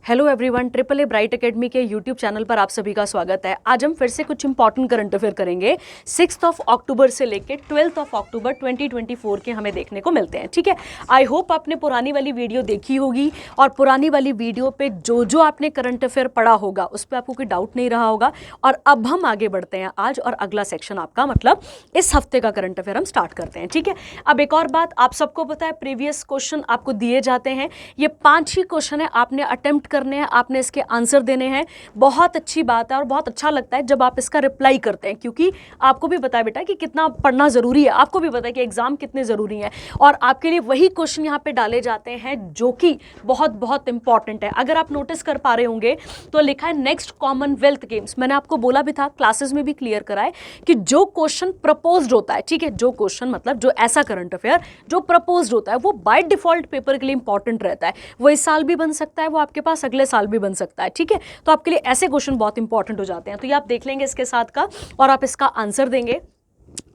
Hello everyone, triple a bright academy के YouTube channel पर आप सभी का स्वागत है। आज हम फिर से कुछ इंपॉर्टेंट करंट अफेयर करेंगे। 6 अक्टूबर से लेके 12 अक्टूबर 2024 के हमें देखने को मिलते हैं। ठीक है, आई होप आपने पुरानी वाली वीडियो देखी होगी और पुरानी वाली वीडियो पे जो आपने करंट अफेयर पढ़ा होगा उस पर आपको कोई डाउट नहीं रहा होगा। और अब हम आगे बढ़ते हैं आज, और अगला सेक्शन आपका मतलब इस हफ्ते का करंट अफेयर हम स्टार्ट करते हैं। ठीक है, अब एक और बात, आप सबको पता है प्रीवियस क्वेश्चन आपको दिए जाते हैं, ये 5 ही क्वेश्चन है, आपने अटेम्प्ट करने हैं, आपने इसके आंसर देने हैं। बहुत अच्छी बात है और बहुत अच्छा लगता है जब आप इसका रिप्लाई करते हैं, क्योंकि आपको भी पता है बेटा कि कितना पढ़ना जरूरी है, आपको भी पता है कि एग्जाम कितने जरूरी हैं, और आपके लिए वही क्वेश्चन यहाँ पे डाले जाते हैं जो कि बहुत बहुत इंपॉर्टेंट है। अगर आप नोटिस कर पा रहे होंगे तो लिखा है नेक्स्ट कॉमनवेल्थ गेम्स। मैंने आपको बोला भी था, क्लासेस में भी क्लियर कराए कि जो क्वेश्चन प्रपोज्ड होता है, ठीक है, जो क्वेश्चन मतलब जो ऐसा करंट अफेयर जो प्रपोज्ड होता है वो बाय डिफॉल्ट पेपर के लिए इंपॉर्टेंट रहता है। वो इस साल भी बन सकता है, वो आपके पास अगले साल भी बन सकता है। ठीक है, तो आपके लिए ऐसे क्वेश्चन बहुत इंपॉर्टेंट हो जाते हैं। तो ये आप देख लेंगे इसके साथ का और आप इसका आंसर देंगे।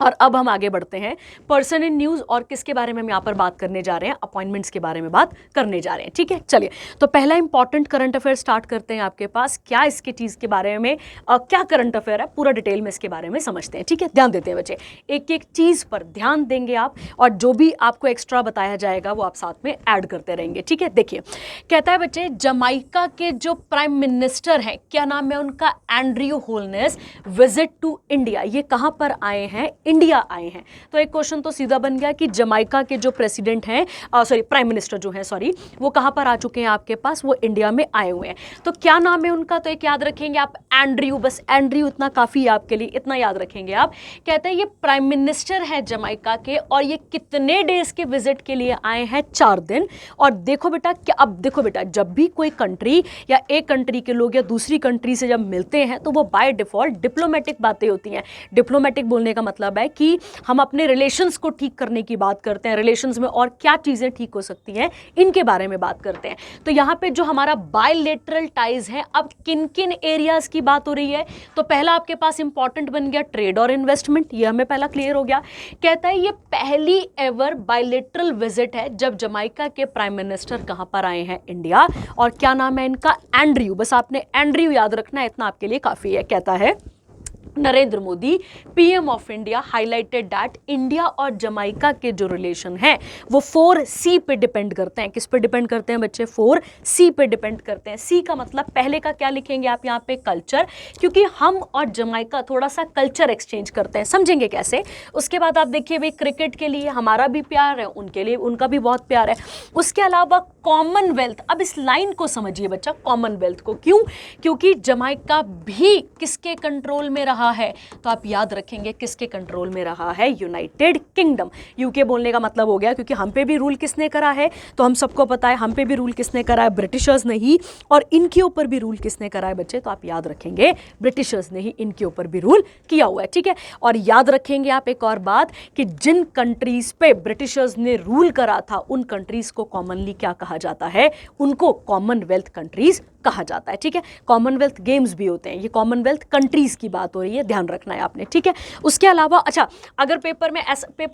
और अब हम आगे बढ़ते हैं पर्सन इन न्यूज, और किसके बारे में हम यहाँ पर बात करने जा रहे हैं, अपॉइंटमेंट्स के बारे में बात करने जा रहे हैं। ठीक है, चलिए तो पहला इंपॉर्टेंट करंट अफेयर स्टार्ट करते हैं। आपके पास क्या इसके चीज के बारे में क्या करंट अफेयर है, पूरा डिटेल में इसके बारे में समझते हैं। ठीक है, ध्यान देते हैं बच्चे, एक एक चीज पर ध्यान देंगे आप, और जो भी आपको एक्स्ट्रा बताया जाएगा वो आप साथ में ऐड करते रहेंगे। ठीक है, देखिए कहता है बच्चे, जमाइका के जो प्राइम मिनिस्टर हैं, क्या नाम है उनका, Andrew Holness, visit to India. ये कहां पर आए हैं, इंडिया आए हैं। तो एक क्वेश्चन तो सीधा बन गया कि जमाइका के जो प्रेसिडेंट हैं, प्राइम मिनिस्टर जो हैं, वो कहां पर आ चुके हैं आपके पास, वो इंडिया में आए हुए हैं। तो क्या नाम है उनका, तो एक याद रखेंगे आप, एंड्रयू, बस एंड्रयू इतना काफी है आपके लिए, इतना याद रखेंगे आप। कहते हैं ये प्राइम मिनिस्टर है जमाइका के, और ये कितने डेज के विजिट के लिए आए हैं, 4 दिन। और देखो बेटा, अब देखो बेटा, जब भी कोई कंट्री या एक कंट्री के लोग या दूसरी कंट्री से जब मिलते हैं तो वो बाय डिफॉल्ट डिप्लोमेटिक बातें होती हैं। डिप्लोमेटिक बोलने का मतलब है कि हम अपने रिलेशंस को ठीक करने की बात करते हैं, रिलेशंस में और क्या चीजें ठीक हो सकती हैं इनके बारे में बात करते हैं। तो यहां पे जो हमारा बायलैटरल टाइज है, अब किन किन एरियाज की बात हो रही है, तो पहला आपके पास इंपॉर्टेंट बन गया ट्रेड और इन्वेस्टमेंट, ये हमें पहला क्लियर हो गया। कहता है ये पहली एवर बायलैटरल विजिट है जब जमाइका के प्राइम मिनिस्टर कहां पर आए हैं, इंडिया। और क्या नाम है इनका, एंड्रयू, बस आपने एंड्रयू याद रखना है, इतना आपके लिए काफी है। कहता है Narendra Modi PM of India highlighted that India और जमाइका के जो रिलेशन है वो 4C पे डिपेंड करते हैं। किस पे डिपेंड करते हैं बच्चे, 4C पे डिपेंड करते हैं। सी का मतलब पहले का क्या लिखेंगे आप यहाँ पे, कल्चर, क्योंकि हम और जमाइका थोड़ा सा कल्चर एक्सचेंज करते हैं, समझेंगे कैसे। उसके बाद आप देखिए भाई, क्रिकेट के लिए हमारा भी प्यार है, उनके लिए उनका भी बहुत प्यार है। उसके अलावा कॉमनवेल्थ, अब इस लाइन को समझिए बच्चा, कॉमनवेल्थ को, क्यों, क्योंकि जमाइका भी किसके कंट्रोल में रहा है, तो आप याद रखेंगे किसके कंट्रोल में रहा है, यूनाइटेड किंगडम। यूके बोलने का मतलब हो गया, क्योंकि हम पे भी रूल किसने करा है, तो हम सबको पता है हम पे भी रूल किसने करा है, ब्रिटिशर्स ने ही। और इनके ऊपर भी रूल किसने करा है बच्चे, तो आप याद रखेंगे ब्रिटिशर्स ने ही इनके ऊपर भी रूल किया हुआ है। ठीक है, और याद रखेंगे आप एक और बात कि जिन कंट्रीज पे ब्रिटिशर्स ने रूल करा था उन कंट्रीज को कॉमनली क्या कहा जाता है, उनको कॉमनवेल्थ कंट्रीज कहा जाता है। ठीक है, कॉमनवेल्थ गेम्स भी होते हैं, ये कॉमनवेल्थ कंट्रीज की बात हो रही है, ध्यान रखना है आपने। ठीक है, उसके अलावा अच्छा, अगर पेपर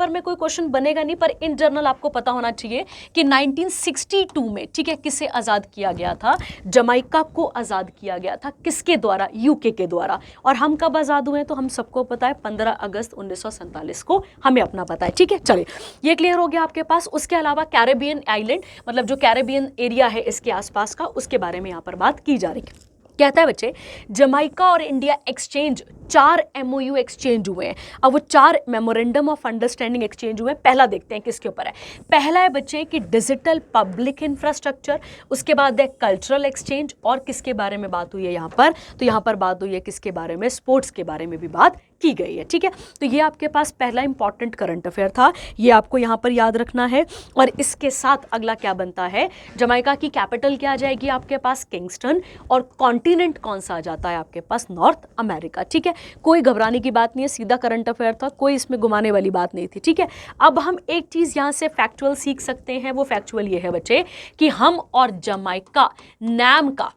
में कोई क्वेश्चन बनेगा नहीं, पर इन जनरल आपको पता होना चाहिए कि 1962 में, ठीक है, किसे आजाद किया गया था, जमाइका को आजाद किया गया था, किसके द्वारा, यूके के द्वारा। और हम कब आजाद हुए, तो हम सबको पता है 15 अगस्त 1947 को, हमें अपना पता है। ठीक है, चलिए ये क्लियर हो गया आपके पास। उसके अलावा कैरेबियन आइलैंड, मतलब जो कैरेबियन एरिया है इसके आसपास का, उसके बारे में यहाँ पर बात की जा रही है। कहता है बच्चे, जमाइका और इंडिया एक्सचेंज 4 MOU एक्सचेंज हुए हैं। अब वो 4 मेमोरेंडम ऑफ अंडरस्टैंडिंग एक्सचेंज हुए हैं। पहला देखते हैं किसके ऊपर है। पहला है बच्चे कि डिजिटल पब्लिक इंफ्रास्ट्रक्चर, उसके बाद है कल्चरल एक्सचेंज, और किसके बारे में बात हुई है यहाँ पर, तो यहाँ पर बात हुई है किसके बारे में, स्पोर्ट्स के बारे में भी बात की गई है। ठीक है, तो ये आपके पास पहला इंपॉर्टेंट करंट अफेयर था, ये आपको यहाँ पर याद रखना है। और इसके साथ अगला क्या बनता है, जमाइका की कैपिटल क्या आ जाएगी आपके पास, किंगस्टन, और कॉन्टिनेंट कौन सा आ जाता है आपके पास, नॉर्थ अमेरिका। ठीक है, कोई घबराने की बात नहीं है, सीधा करंट अफेयर था, कोई इसमें घुमाने वाली बात नहीं थी। ठीक है, अब हम एक चीज यहां से फैक्चुअल सीख सकते हैं, वो फैक्चुअल ये है बच्चे कि हम और जमाइका नाम का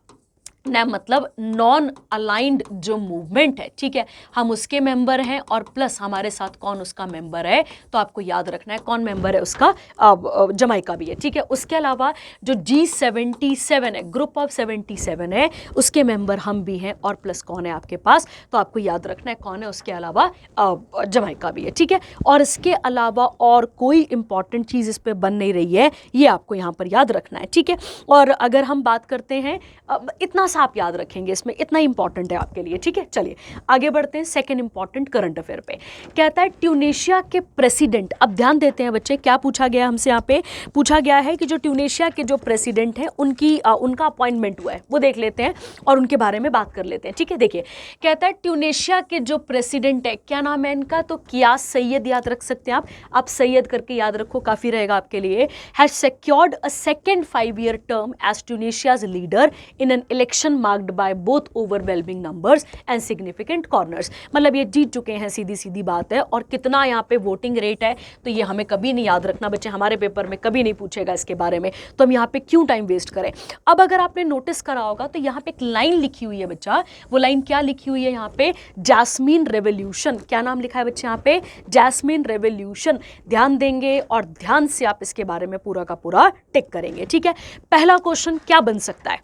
ना मतलब नॉन अलाइंड जो मूवमेंट है, ठीक है, हम उसके मेंबर हैं और प्लस हमारे साथ कौन उसका मेंबर है, तो आपको याद रखना है कौन मेंबर है उसका, जमाइका भी है, ठीक है। उसके अलावा जो G77 है, ग्रुप ऑफ 77 है, उसके मेंबर हम भी हैं और प्लस कौन है आपके पास, तो आपको याद रखना है कौन है उसके अलावा, जमाइका भी है, ठीक है। और इसके अलावा और कोई इंपॉर्टेंट चीज़ इस पर बन नहीं रही है, ये आपको यहाँ पर याद रखना है, ठीक है। और अगर हम बात करते हैं, इतना सा आप याद रखेंगे, इसमें इतना इंपॉर्टेंट है आपके लिए, ठीक है। चलिए आगे बढ़ते हैं सेकंड इंपॉर्टेंट करंट अफेयर पे। कहता है ट्यूनेशिया के प्रेसिडेंट, अब ध्यान देते हैं बच्चे, क्या पूछा गया हमसे यहाँ पे, पूछा गया है कि जो ट्यूनेशिया के जो प्रेसिडेंट हैं उनका अपॉइंटमेंट हुआ है, वो देख लेते हैं और उनके बारे में बात कर लेते हैं, ठीक है। देखिए कहता है ट्यूनेशिया के जो प्रेसिडेंट है, क्या नाम है इनका, तो कियास सैयद याद रख सकते हैं आप सैयद करके याद रखो, काफी रहेगा आपके लिए। Has secured a second 5-year term as Tunisia's leader in an election marked by both overwhelming numbers and significant corners. मतलब ये जीत चुके हैं, सीधी सीधी बात है। और कितना यहाँ पे वोटिंग रेट है, तो ये हमें कभी नहीं याद रखना बच्चे, हमारे पेपर में कभी नहीं पूछेगा इसके बारे में, तो हम यहाँ पे क्यों टाइम वेस्ट करें। अब अगर आपने नोटिस करा होगा तो यहाँ पे एक लाइन लिखी हुई है बच्चा, वो लाइन क्या लिखी हुई है यहाँ पे, जैस्मीन रेवोल्यूशन। क्या नाम लिखा है बच्चे यहाँ पे, जैस्मीन रेवोल्यूशन। ध्यान देंगे और ध्यान से आप इसके बारे में पूरा का पूरा टिक करेंगे, ठीक है। पहला क्वेश्चन क्या बन सकता है,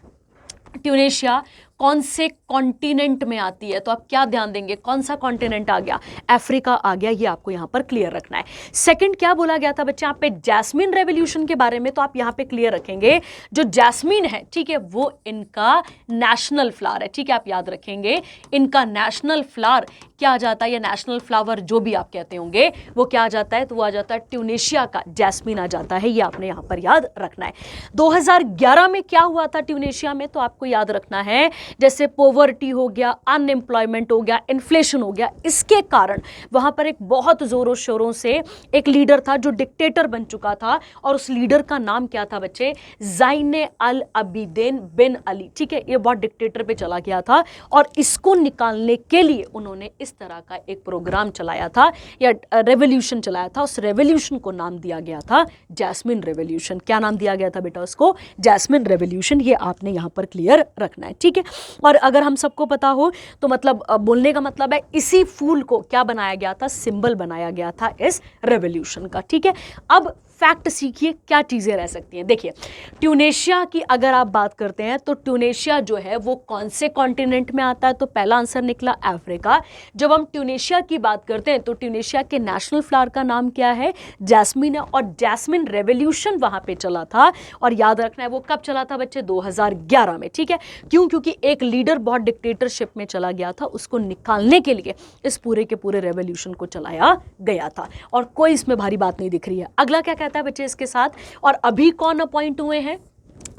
ट्यूनेशिया कौन से कॉन्टिनेंट में आती है, तो आप क्या ध्यान देंगे, कौन सा कॉन्टिनेंट आ गया, अफ्रीका आ गया, ये आपको यहां पर क्लियर रखना है। सेकंड क्या बोला गया था बच्चे यहाँ पे, जैस्मीन रेवोल्यूशन के बारे में, तो आप यहां पे क्लियर रखेंगे जो जैस्मीन है, ठीक है, वो इनका नेशनल फ्लावर है, ठीक है, आप याद रखेंगे इनका नेशनल फ्लावर क्या आ जाता है, या नेशनल फ्लावर जो भी आप कहते होंगे वो क्या आ जाता है, तो वो आ जाता है ट्यूनेशिया का जैस्मीन आ जाता है, ये आपने यहां पर याद रखना है। 2011 में क्या हुआ था ट्यूनेशिया में, तो आपको याद रखना है जैसे पॉवर्टी हो गया, अनएम्प्लॉयमेंट हो गया, इन्फ्लेशन हो गया, इसके कारण वहां पर एक बहुत जोरों शोरों से एक लीडर था जो डिक्टेटर बन चुका था, और उस लीडर का नाम क्या था बच्चे, ज़ाइने अल अबीदीन बिन अली, ठीक है। ये बहुत डिक्टेटर पे चला गया था और इसको निकालने के लिए उन्होंने इस तरह का एक प्रोग्राम चलाया था या रेवोल्यूशन चलाया था। उस रेवोल्यूशन को नाम दिया गया था जैस्मिन रेवोल्यूशन। क्या नाम दिया गया था बेटा उसको, जैस्मिन रेवोल्यूशन। ये आपने यहां पर क्लियर रखना है, ठीक है। और अगर हम सबको पता हो तो मतलब बोलने का मतलब है इसी फूल को क्या बनाया गया था, सिंबल बनाया गया था इस रेवोल्यूशन का, ठीक है। अब फैक्ट सीखिए क्या चीज़ें रह सकती हैं। देखिए ट्यूनेशिया की अगर आप बात करते हैं तो ट्यूनेशिया जो है वो कौन से कॉन्टिनेंट में आता है, तो पहला आंसर निकला अफ्रीका। जब हम ट्यूनेशिया की बात करते हैं तो ट्यूनेशिया के नेशनल फ्लावर का नाम क्या है, जैस्मिन है, और जैस्मिन रेवोल्यूशन वहां पे चला था। और याद रखना है वो कब चला था बच्चे, 2011 में, ठीक है। क्यों, क्योंकि एक लीडर बहुत डिक्टेटरशिप में चला गया था, उसको निकालने के लिए इस पूरे के पूरे रेवोल्यूशन को चलाया गया था, और कोई इसमें भारी बात नहीं दिख रही है। अगला क्या कहता है बच्चे इसके साथ, और अभी कौन अपॉइंट हुए हैं,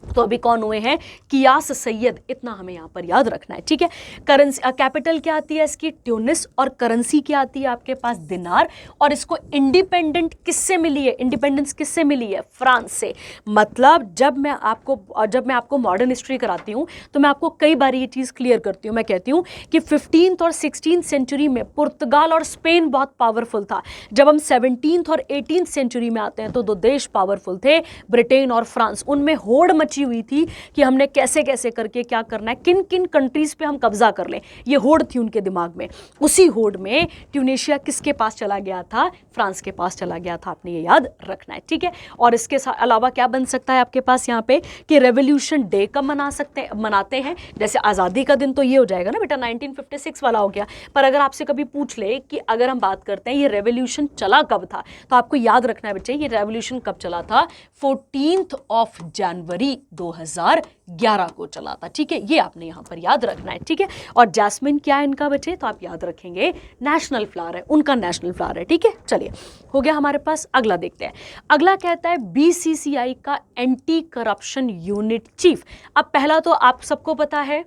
तो अभी कौन हुए हैं, कियास सैयद, इतना हमें यहां पर याद रखना है, ठीक है। करेंसी कैपिटल क्या आती है इसकी, ट्यूनिस, और करेंसी क्या आती है आपके पास, दिनार। और इसको इंडिपेंडेंट किससे मिली है, इंडिपेंडेंस किससे मिली है, फ्रांस से। मतलब जब मैं आपको मॉडर्न हिस्ट्री कराती हूं तो मैं आपको कई बार ये चीज क्लियर करती हूं। मैं कहती हूं कि 15th और 16th सेंचुरी में पुर्तगाल और स्पेन बहुत पावरफुल था। जब हम 17th और 18th सेंचुरी में आते हैं तो दो देश पावरफुल थे, ब्रिटेन और फ्रांस। उनमें होड़ मची हुई थी कि हमने कैसे कैसे करके क्या करना है, किन किन कंट्रीज पे हम कब्जा कर लें, ये होड़ थी उनके दिमाग में। उसी होड़ में ट्यूनेशिया किसके पास चला गया था, फ्रांस के पास चला गया था, आपने ये याद रखना है, ठीक है। और इसके अलावा क्या बन सकता है आपके पास यहाँ पे कि रेवोल्यूशन डे कब मनाते हैं, जैसे आज़ादी का दिन तो ये हो जाएगा ना बेटा 1956 वाला हो गया। पर अगर आपसे कभी पूछ ले कि अगर हम बात करते हैं ये रेवोल्यूशन चला कब था, तो आपको याद रखना है बच्चे ये रेवोल्यूशन कब चला था, 14th ऑफ जनवरी 2011 को चला था, ठीक है। ये आपने यहां पर याद रखना है, ठीक है। और जैस्मिन क्या है इनका बच्चे, तो आप याद रखेंगे नेशनल फ्लावर है, उनका नेशनल फ्लावर है, ठीक है। चलिए हो गया हमारे पास, अगला देखते हैं। अगला कहता है BCCI का एंटी करप्शन यूनिट चीफ। अब पहला तो आप सबको पता है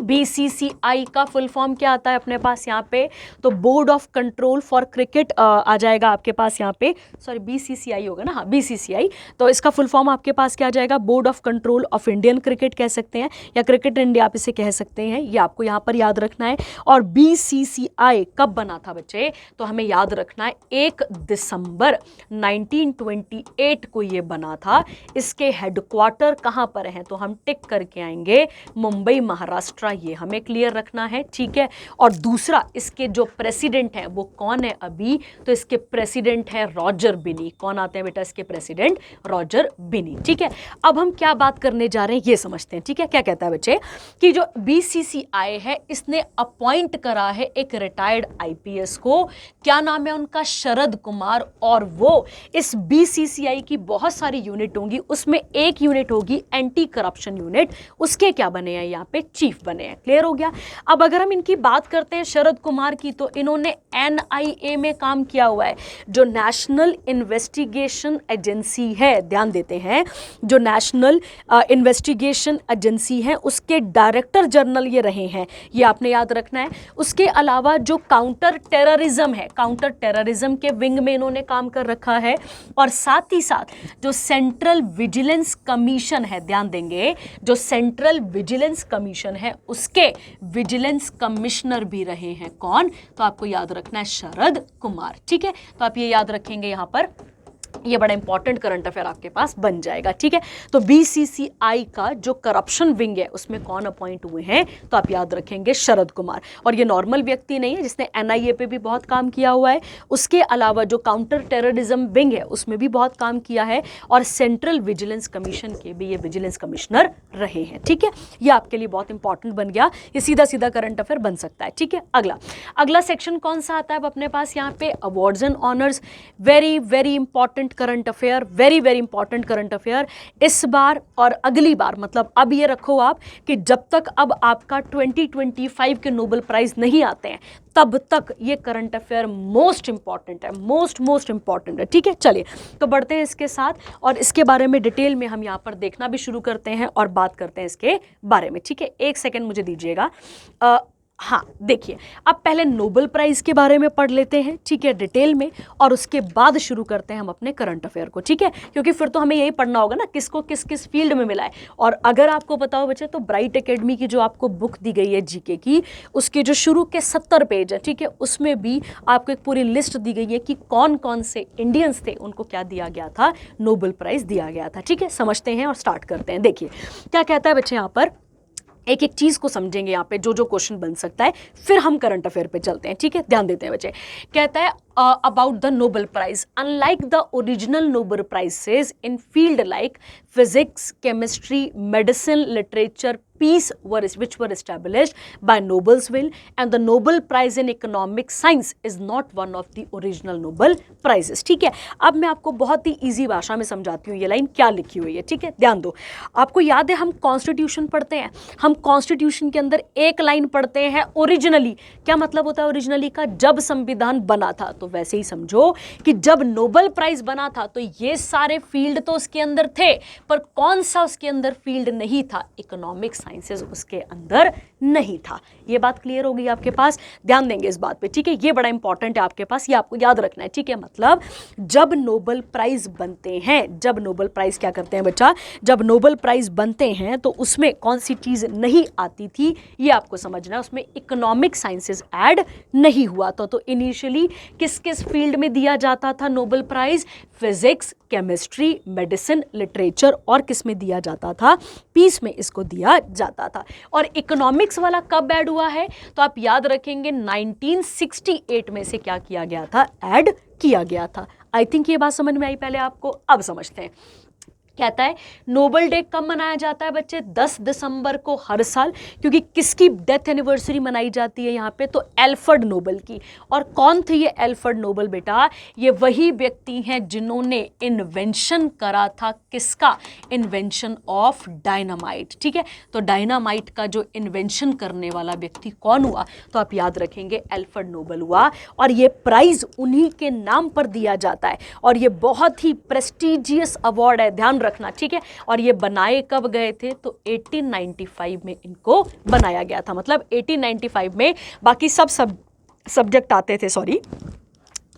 BCCI का फुल फॉर्म क्या आता है अपने पास यहाँ पे, तो Board of Control for Cricket आ जाएगा आपके पास यहाँ पे, सॉरी BCCI होगा ना, हाँ BCCI, तो इसका फुल फॉर्म आपके पास क्या आ जाएगा, board of control of Indian cricket कह सकते हैं, या क्रिकेट इंडिया आप इसे कह सकते हैं, ये आपको यहाँ पर याद रखना है। और BCCI कब बना था बच्चे, तो हमें याद रखना है 1 दिसंबर 1928 को ये बना था। इसके हेडक्वार्टर कहाँ पर हैं, तो हम टिक करके आएंगे मुंबई महाराष्ट्र, ये हमें क्लियर रखना है, ठीक है। और दूसरा, इसके जो प्रेसिडेंट हैं वो कौन है अभी, तो इसके प्रेसिडेंट है रॉजर बिनी। कौन आते हैं बेटा इसके प्रेसिडेंट, रॉजर बिनी, ठीक है। अब हम क्या बात करने जा रहे हैं ये समझते हैं, ठीक है। क्या कहता है बच्चे कि जो BCCI है इसने अपॉइंट करा है एक रिटायर्ड IPS को, क्या नाम है उनका, शरद कुमार, और वो इस BCCI की बहुत सारी यूनिट होंगी, उसमें एक यूनिट होगी एंटी करप्शन यूनिट, उसके क्या बने हैं यहाँ पे, चीफ बने हैं। क्लियर हो गया। अब अगर हम इनकी बात करते हैं शरद कुमार की, तो इन्होंने NIA में काम किया हुआ है, जो नेशनल इन्वेस्टिगेशन एजेंसी है, ध्यान देते हैं, जो नेशनल इन्वेस्टिगेशन एजेंसी है उसके डायरेक्टर जनरल ये रहे हैं, ये आपने याद रखना है। उसके अलावा जो काउंटर टेररिज्म है, काउंटर टेररिज्म के विंग में इन्होंने काम कर रखा है, और साथ ही साथ जो सेंट्रल विजिलेंस कमीशन है, ध्यान देंगे, जो सेंट्रल विजिलेंस कमीशन है उसके विजिलेंस कमिश्नर भी रहे हैं। कौन, तो आपको याद रखना है शरद कुमार, ठीक है। तो आप ये याद रखेंगे यहां पर, ये बड़ा इंपॉर्टेंट करंट अफेयर आपके पास बन जाएगा, ठीक है। तो BCCI का जो करप्शन विंग है उसमें कौन अपॉइंट हुए हैं, तो आप याद रखेंगे शरद कुमार। और ये नॉर्मल व्यक्ति नहीं है, जिसने NIA पे भी बहुत काम किया हुआ है, उसके अलावा जो काउंटर टेररिज्म विंग है उसमें भी बहुत काम किया है, और सेंट्रल विजिलेंस कमीशन के भी ये विजिलेंस कमिश्नर रहे हैं, ठीक है। ये आपके लिए बहुत इंपॉर्टेंट बन गया, ये सीधा सीधा करंट अफेयर बन सकता है, ठीक है। अगला सेक्शन कौन सा आता है अब अपने पास यहाँ पे, awards and honours. Very very important current affair, very very important current affair. इस बार और अगली बार, मतलब अब ये रखो आप कि जब तक अब आपका 2025 के नोबेल प्राइज नहीं आते हैं तब तक ये करंट अफेयर मोस्ट इंपॉर्टेंट है, मोस्ट इंपॉर्टेंट है, ठीक है। चलिए तो बढ़ते हैं इसके साथ, और इसके बारे में डिटेल में हम यहाँ पर देखना भी शुरू करते हैं और बात करते हैं इसके बारे में, ठीक है। एक सेकेंड मुझे दीजिएगा। हाँ देखिए, अब पहले नोबेल प्राइज के बारे में पढ़ लेते हैं, ठीक है, डिटेल में, और उसके बाद शुरू करते हैं हम अपने करंट अफेयर को, ठीक है। क्योंकि फिर तो हमें यही पढ़ना होगा ना किसको किस किस फील्ड में मिला है। और अगर आपको पता हो बच्चे, तो ब्राइट एकेडमी की जो आपको बुक दी गई है GK की, उसके जो शुरू के 70 पेज है, ठीक है, उसमें भी आपको एक पूरी लिस्ट दी गई है कि कौन कौन से इंडियंस थे उनको क्या दिया गया था, नोबेल प्राइज दिया गया था, ठीक है। समझते हैं और स्टार्ट करते हैं। देखिए क्या कहता है बच्चे, यहाँ पर एक एक चीज को समझेंगे, यहाँ पे जो जो क्वेश्चन बन सकता है, फिर हम करंट अफेयर पे चलते हैं, ठीक है। ध्यान देते हैं बच्चे। कहता है about the Nobel Prize, unlike the original Nobel Prizes in field like physics, chemistry, medicine, literature, peace which were established by Nobel's will, and the Nobel Prize in Economic Science is not one of the original Nobel Prizes, ठीक है। अब मैं आपको बहुत ही easy भाषा में समझाती हूँ ये लाइन क्या लिखी हुई है, ठीक है। ध्यान दो, आपको याद है हम कॉन्स्टिट्यूशन पढ़ते हैं, हम कॉन्स्टिट्यूशन के अंदर एक लाइन पढ़ते हैं ओरिजिनली। क्या मतलब होता है ओरिजिनली का, जब संविधान बना था, तो वैसे ही समझो कि जब नोबेल प्राइज बना था तो ये सारे फील्ड तो उसके अंदर थे, पर कौन सा उसके अंदर फील्ड नहीं था, इकोनॉमिक साइंसेज उसके अंदर नहीं था। ये बात क्लियर हो गई आपके पास, ध्यान देंगे इस बात पे, ठीक है। ये बड़ा इंपॉर्टेंट है आपके पास, ये आपको याद रखना है, ठीक है। मतलब जब नोबेल प्राइज बनते हैं, जब नोबेल प्राइज क्या करते हैं बच्चा, जब नोबेल प्राइज बनते हैं तो उसमें कौन सी चीज नहीं आती थी, ये आपको समझना है। उसमें इकोनॉमिक साइंसेज ऐड नहीं हुआ था। तो इनिशियली किस किस फील्ड में दिया जाता था Nobel prize, physics, chemistry, medicine, literature, और किस में दिया जाता था, पीस में इसको दिया जाता था। और इकोनॉमिक्स वाला कब ऐड हुआ है, तो आप याद रखेंगे 1968 में से क्या किया गया था, ऐड किया गया था। आई थिंक ये बात समझ में आई पहले आपको, अब समझते हैं। कहता है नोबेल डे कब मनाया जाता है बच्चे, 10 दिसंबर को हर साल, क्योंकि किसकी डेथ एनिवर्सरी मनाई जाती है यहाँ पे, तो एल्फ्रेड नोबेल की। और कौन थे ये एल्फ्रेड नोबेल बेटा, ये वही व्यक्ति हैं जिन्होंने इन्वेंशन करा था, किसका, इन्वेंशन ऑफ डायनामाइट, ठीक है। तो डायनामाइट का जो इन्वेंशन करने वाला व्यक्ति कौन हुआ, तो आप याद रखेंगे एल्फ्रेड नोबेल हुआ। और ये प्राइज उन्हीं के नाम पर दिया जाता है, और ये बहुत ही प्रेस्टिजियस अवार्ड है, ध्यान रखना, ठीक है। और ये बनाए कब गए थे, तो 1895 में इनको बनाया गया था, मतलब 1895 में। बाकी सब सब्जेक्ट आते थे, सॉरी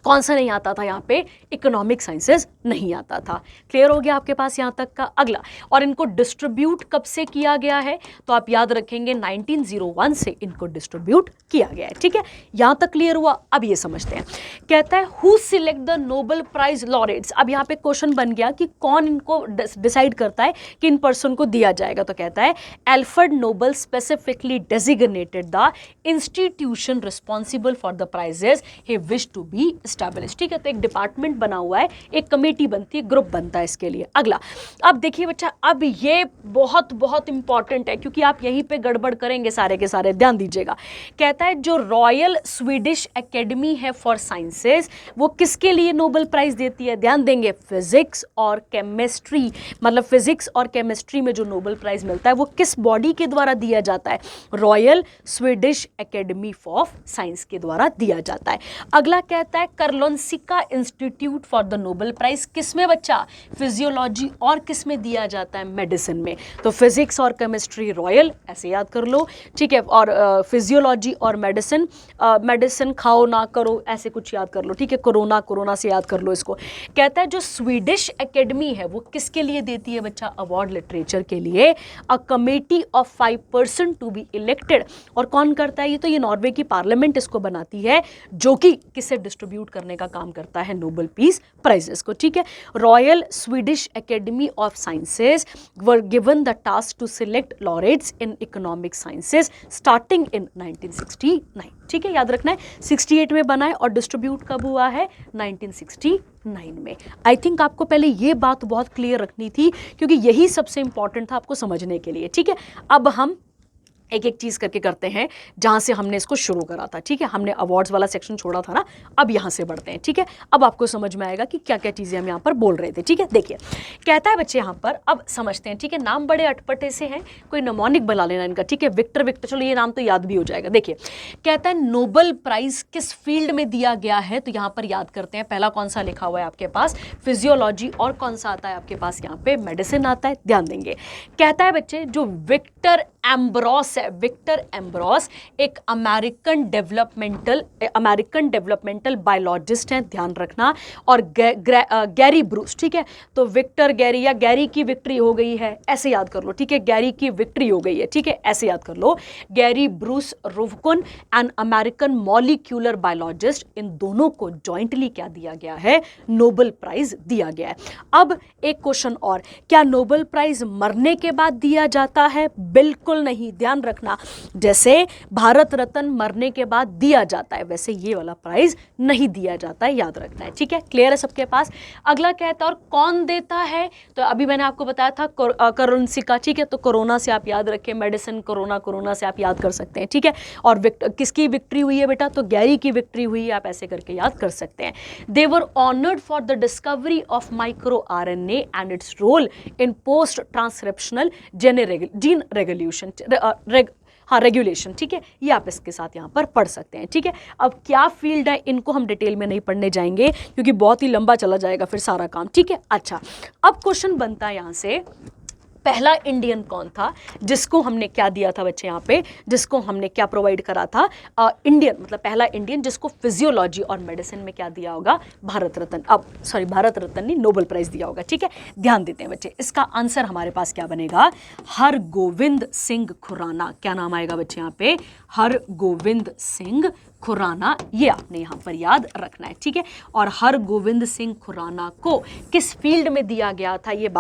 कौन सा नहीं आता था यहाँ पे, इकोनॉमिक साइंसेज नहीं आता था। क्लियर हो गया आपके पास यहाँ तक का। अगला, और इनको डिस्ट्रीब्यूट कब से किया गया है, तो आप याद रखेंगे 1901 से इनको डिस्ट्रीब्यूट किया गया है, ठीक है। यहाँ तक क्लियर हुआ। अब ये समझते हैं, कहता है who select the Nobel prize laureates. अब यहाँ पे क्वेश्चन बन गया कि कौन इनको डिसाइड करता है कि इन पर्सन को दिया जाएगा, तो कहता है Alfred Nobel specifically designated the institution responsible for the prizes he wish to be establish, ठीक है। तो एक डिपार्टमेंट बना हुआ है, एक कमेटी बनती है, ग्रुप बनता है इसके लिए। अगला, अब देखिए बच्चा, अब ये बहुत बहुत इंपॉर्टेंट है क्योंकि आप यहीं पे गड़बड़ करेंगे सारे के सारे, ध्यान दीजिएगा। कहता है जो रॉयल स्वीडिश एकेडमी है फॉर साइंसेज, वो किसके लिए नोबेल प्राइज देती है, ध्यान देंगे, फिजिक्स और केमिस्ट्री, मतलब फिजिक्स और केमिस्ट्री में जो नोबेल प्राइज मिलता है वो किस बॉडी के द्वारा दिया जाता है, Royal Swedish Academy of Science के द्वारा दिया जाता है। अगला कहता है Karolinska Institute for the Nobel Prize किस में बच्चा, फिजियोलॉजी और किस में दिया जाता है, मेडिसिन में। तो फिजिक्स और केमिस्ट्री रॉयल, ऐसे याद कर लो, ठीक है। और फिजियोलॉजी और मेडिसिन, मेडिसिन खाओ ना करो, ऐसे कुछ याद कर लो, ठीक है। कोरोना से याद कर लो इसको। कहता है जो स्वीडिश एकेडमी है वो किसके लिए देती है बच्चा, अवार्ड लिटरेचर के लिए। A committee of 5 person to be elected, और कौन करता है ये, तो ये नॉर्वे की पार्लियामेंट इसको बनाती है, जो कि किसे डिस्ट्रीब्यूट करने का काम करता है, नोबेल पीस प्राइजेस को, ठीक है। Royal Swedish Academy of Sciences were given the task to select laureates in economic sciences starting in 1969, ठीक है। याद रखना है 68 में बनाए और डिस्ट्रीब्यूट कब हुआ है, 1969 में। आई थिंक आपको पहले ये बात बहुत क्लियर रखनी थी क्योंकि यही सबसे इंपॉर्टेंट था आपको समझने के लिए, ठीक है। अब हम एक एक चीज़ करके करते हैं जहाँ से हमने इसको शुरू करा था, ठीक है। हमने अवार्ड्स वाला सेक्शन छोड़ा था ना, अब यहाँ से बढ़ते हैं, ठीक है। अब आपको समझ में आएगा कि क्या क्या चीज़ें हम यहाँ पर बोल रहे थे, ठीक है। देखिए कहता है बच्चे यहाँ पर, अब समझते हैं, ठीक है। नाम बड़े अटपटे से हैं, कोई नमोनिक बना लेना इनका, ठीक है। विक्टर विक्टर, चलो ये नाम तो याद भी हो जाएगा। देखिए कहता है नोबेल प्राइज किस फील्ड में दिया गया है, तो यहाँ पर याद करते हैं। पहला कौन सा लिखा हुआ है आपके पास, फिजियोलॉजी, और कौन सा आता है आपके पास यहाँ पे, मेडिसिन आता है, ध्यान देंगे। कहता है बच्चे जो विक्टर एम्ब्रोस है, विक्टर एम्ब्रोस एक अमेरिकन डेवलपमेंटल बायोलॉजिस्ट हैं, ध्यान रखना। और गैरी ब्रूस, ठीक है। तो विक्टर गैरी, या गैरी की विक्ट्री हो गई है, ऐसे याद कर लो, ठीक है। गैरी की विक्ट्री हो गई है, ठीक है, ऐसे याद कर लो। Gary Bruce Ruvkun and American molecular biologist, इन दोनों को जॉइंटली क्या दिया गया है, नोबेल प्राइज दिया गया है। अब एक क्वेश्चन और, क्या नोबेल प्राइज मरने के बाद दिया जाता है, बिल्कुल नहीं, ध्यान रखना। जैसे भारत रत्न मरने के बाद दिया जाता है, वैसे ये वाला प्राइज नहीं दिया जाता है, याद रखना है, ठीक है। क्लियर है सबके पास। अगला कहता है और कौन देता है, तो अभी मैंने आपको बताया था करलोन्सिका, ठीक है। तो कोरोना से आप याद रखें, मेडिसिन कोरोना से आप याद कर सकते हैं, ठीक है। और किसकी विक्ट्री हुई है बेटा, तो गैरी की विक्ट्री हुई है, आप ऐसे करके याद कर सकते हैं। They were honoured for the discovery of micro RNA and its role in post transcriptional gene regulation, ठीक है। ये आप इसके साथ यहाँ पर पढ़ सकते हैं, ठीक है। अब क्या फील्ड है, इनको हम डिटेल में नहीं पढ़ने जाएंगे क्योंकि बहुत ही लंबा चला जाएगा फिर सारा काम, ठीक है। अच्छा, अब क्वेश्चन बनता है यहाँ से, पहला इंडियन कौन था जिसको हमने क्या दिया था बच्चे, यहाँ पे जिसको हमने क्या प्रोवाइड करा था, इंडियन, मतलब पहला इंडियन जिसको फिजियोलॉजी और मेडिसिन में क्या दिया होगा, भारत रत्न, अब सॉरी भारत रत्न नहीं, नोबेल प्राइज दिया होगा, ठीक है। ध्यान देते हैं बच्चे, इसका आंसर हमारे पास क्या बनेगा, हरगोविंद सिंह खुराना। क्या नाम आएगा बच्चे यहाँ पे, हरगोविंद सिंह खुराना, ये आपने यहाँ पर याद रखना है, ठीक है। और हरगोविंद सिंह खुराना को किस फील्ड में दिया गया था ये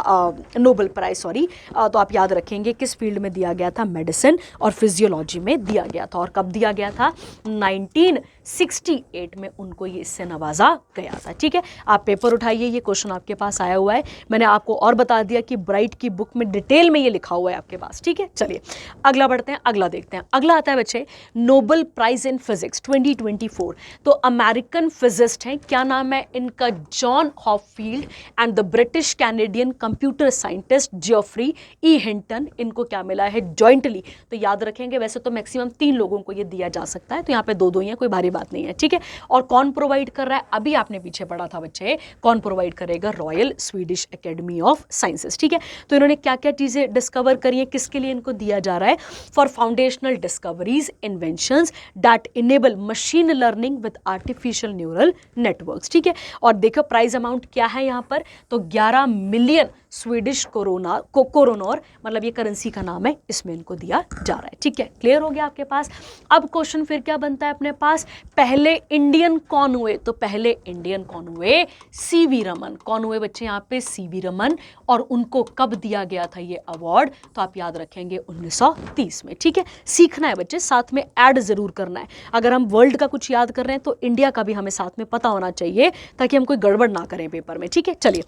नोबेल प्राइज, सॉरी, तो आप याद रखेंगे किस फील्ड में दिया गया था, मेडिसिन और फिजियोलॉजी में दिया गया था। और कब दिया गया था, 1968 में उनको ये इससे नवाजा गया था, ठीक है। आप पेपर उठाइए, ये क्वेश्चन आपके पास आया हुआ है, मैंने आपको और बता दिया कि ब्राइट की बुक में डिटेल में ये लिखा हुआ है आपके पास, ठीक है। चलिए अगला बढ़ते हैं, अगला देखते हैं। अगला आता है बच्चे नोबेल प्राइज इन फिजिक्स 2024। तो अमेरिकन फिजिस्ट हैं, क्या नाम है इनका, John Hopfield, and the British Canadian computer scientist Geoffrey E Hinton, इनको क्या मिला है जॉइंटली। तो याद रखेंगे, वैसे तो मैक्सिमम 3 लोगों को ये दिया जा सकता है, तो यहाँ पे 2 ही है, कोई भारी बात नहीं है, ठीक है। और कौन प्रोवाइड कर रहा है, अभी आपने पीछे पढ़ा था बच्चे, कौन प्रोवाइड करेगा, royal Swedish Academy of sciences, ठीक है। तो इन्होंने क्या क्या चीजें डिस्कवर करी है, किसके लिए इनको दिया जा रहा है, for foundational discoveries inventions that enable machine learning with artificial neural networks, ठीक है। और देखो प्राइज अमाउंट क्या है यहाँ पर, तो 11 मिलियन स्वीडिश कोरोनर, मतलब ये करेंसी का नाम है, इसमें इनको दिया जा रहा है, ठीक है। क्लियर हो गया आपके पास। अब क्वेश्चन फिर क्या बनता है अपने पास, पहले इंडियन कौन हुए, तो पहले इंडियन कौन हुए, सीवी रमन। कौन हुए बच्चे यहाँ पे, सीवी रमन, और उनको कब दिया गया था ये अवार्ड, तो आप याद रखेंगे 1930 में, ठीक है। सीखना है बच्चे, साथ में ऐड जरूर करना है। अगर हम वर्ल्ड का कुछ याद कर रहे हैं तो इंडिया का भी हमें साथ में पता होना चाहिए, ताकि हम कोई गड़बड़ ना करें पेपर में, ठीक है। चलिए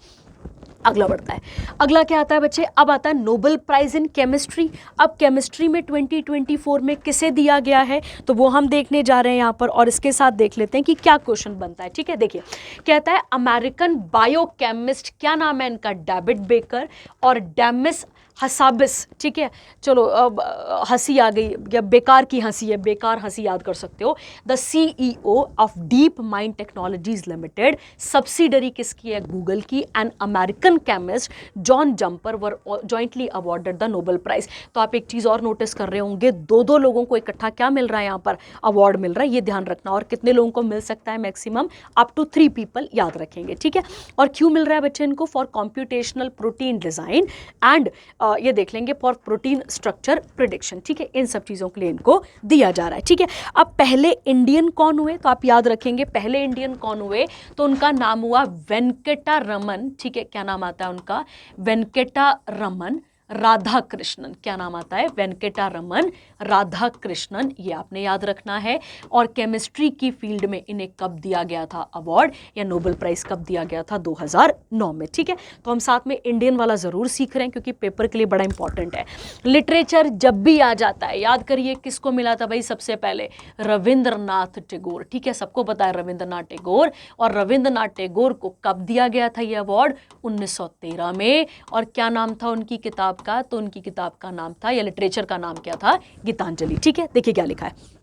अगला बढ़ता है। अगला क्या आता है बच्चे, अब आता है नोबेल प्राइज इन केमिस्ट्री। अब केमिस्ट्री में 2024 में किसे दिया गया है, तो वो हम देखने जा रहे हैं यहाँ पर, और इसके साथ देख लेते हैं कि क्या क्वेश्चन बनता है, ठीक है। देखिए कहता है अमेरिकन बायोकेमिस्ट, क्या नाम है इनका, डेविड बेकर और डेमिस हसाबिस, ठीक है। चलो अब हंसी आ गई, या बेकार की हंसी है, बेकार हंसी याद कर सकते हो। The CEO of DeepMind Technologies Limited, subsidiary किसकी है, गूगल की, and American chemist John Jumper were jointly awarded the Nobel prize. तो आप एक चीज़ और नोटिस कर रहे होंगे, 2 लोगों को इकट्ठा क्या मिल रहा है यहाँ पर, अवार्ड मिल रहा है, ये ध्यान रखना। और कितने लोगों को मिल सकता है, मैक्सिमम अप टू 3 पीपल, याद रखेंगे, ठीक है। और क्यों मिल रहा है बच्चे इनको, for computational protein design and ये देख लेंगे फॉर प्रोटीन स्ट्रक्चर प्रिडिक्शन, ठीक है। इन सब चीज़ों के लिए इनको दिया जा रहा है, ठीक है। अब पहले इंडियन कौन हुए, तो आप याद रखेंगे पहले इंडियन कौन हुए, तो उनका नाम हुआ वेंकटा रमन, ठीक है। क्या नाम आता है उनका, वेंकटा रमन राधाकृष्णन। क्या नाम आता है, वेंकटा रमन राधाकृष्णन, ये आपने याद रखना है। और केमिस्ट्री की फील्ड में इन्हें कब दिया गया था अवार्ड, या नोबेल प्राइज कब दिया गया था, 2009 में, ठीक है। तो हम साथ में इंडियन वाला जरूर सीख रहे हैं, क्योंकि पेपर के लिए बड़ा इंपॉर्टेंट है। लिटरेचर जब भी आ जाता है, याद करिए किसको मिला था भाई, सबसे पहले रविंद्रनाथ टैगोर, ठीक है। सबको पता है रविंद्रनाथ टैगोर, और रविंद्रनाथ टैगोर को कब दिया गया था ये अवार्ड, 1913 में। और क्या नाम था उनकी किताब का, तो उनकी किताब का नाम था, या लिटरेचर का नाम क्या था, गीतांजलि, ठीक है। देखिए क्या लिखा है,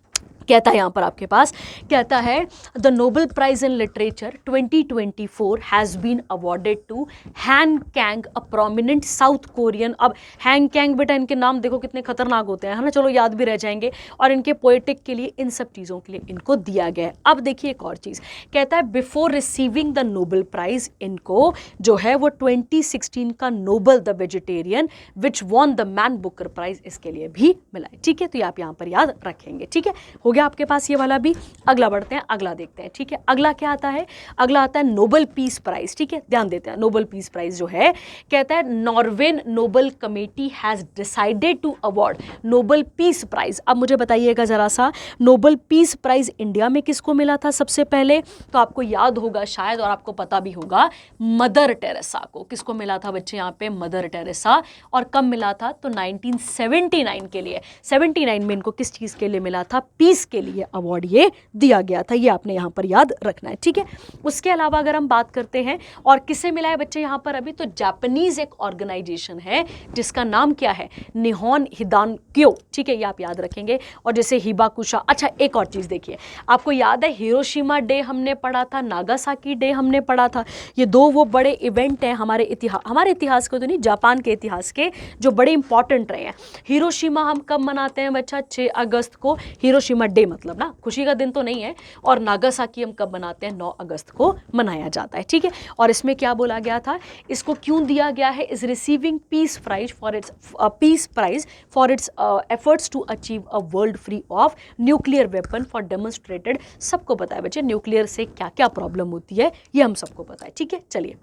कहता है यहां पर आपके पास, कहता है the Nobel prize in literature 2024 has been awarded to Han Kang, a prominent South Korean. अब हैंग कैंग बेटा, इनके नाम देखो कितने खतरनाक होते हैं, है ना, चलो याद भी रह जाएंगे। और इनके पोएटिक के लिए, इन सब चीज़ों के लिए इनको दिया गया है। अब देखिए एक और चीज़, कहता है before receiving the Nobel prize, इनको जो है वो 2016 का novel the Vegetarian which won the Man Booker prize, इसके लिए भी मिला है, ठीक है। तो ये आप यहाँ पर याद रखेंगे, ठीक है। हो गया आपके पास ये वाला भी। अगला बढ़ते हैं, अगला देखते हैं, ठीक है। अगला क्या आता है, अगला आता है नोबेल पीस प्राइज, ठीक है। ध्यान देते हैं, नोबेल पीस प्राइज जो है, कहता है Norwegian Nobel committee has decided to award Nobel peace prize. अब मुझे बताइएगा जरा सा, नोबेल पीस प्राइज इंडिया में किसको मिला था सबसे पहले, तो आपको याद होगा शायद, और आपको पता भी होगा, मदर टेरेसा को। किसको मिला था बच्चे यहाँ पे, मदर टेरेसा। और कब मिला था, तो 1979 के लिए, 79 में इनको किस चीज़ के लिए मिला था, पीस के लिए अवार्ड ये दिया गया था। ये आपने यहाँ पर याद रखना है, ठीक है। उसके अलावा अगर हम बात करते हैं और किसे मिला है बच्चे यहाँ पर अभी, तो जापानीज एक ऑर्गेनाइजेशन है जिसका नाम क्या है, निहोन हिदानक्यो, ठीक है। ये आप याद रखेंगे। और जैसे हिबाकुशा। अच्छा एक और चीज़ देखिए, आपको याद है हिरोशिमा डे हमने पढ़ा था, नागासाकी डे हमने पढ़ा था। ये 2 वो बड़े इवेंट हैं हमारे इतिहास को तो नहीं, जापान के इतिहास के, जो बड़े इंपॉर्टेंट रहे हैं। हिरोशिमा हम कब मनाते हैं बच्चा, 6 अगस्त को, हिरोशिमा डे मतलब ना खुशी का दिन तो नहीं है। और नागासाकी हम कब मनाते हैं, 9 अगस्त को मनाया जाता है, ठीक है। और इसमें क्या बोला गया था, इसको क्यों दिया गया है, is receiving peace prize for its efforts to achieve a world free of nuclear weapon for demonstrated. सबको पता है बच्चे न्यूक्लियर से क्या क्या प्रॉब्लम होती है, ये हम सबको पता है, ठीक है। चलिए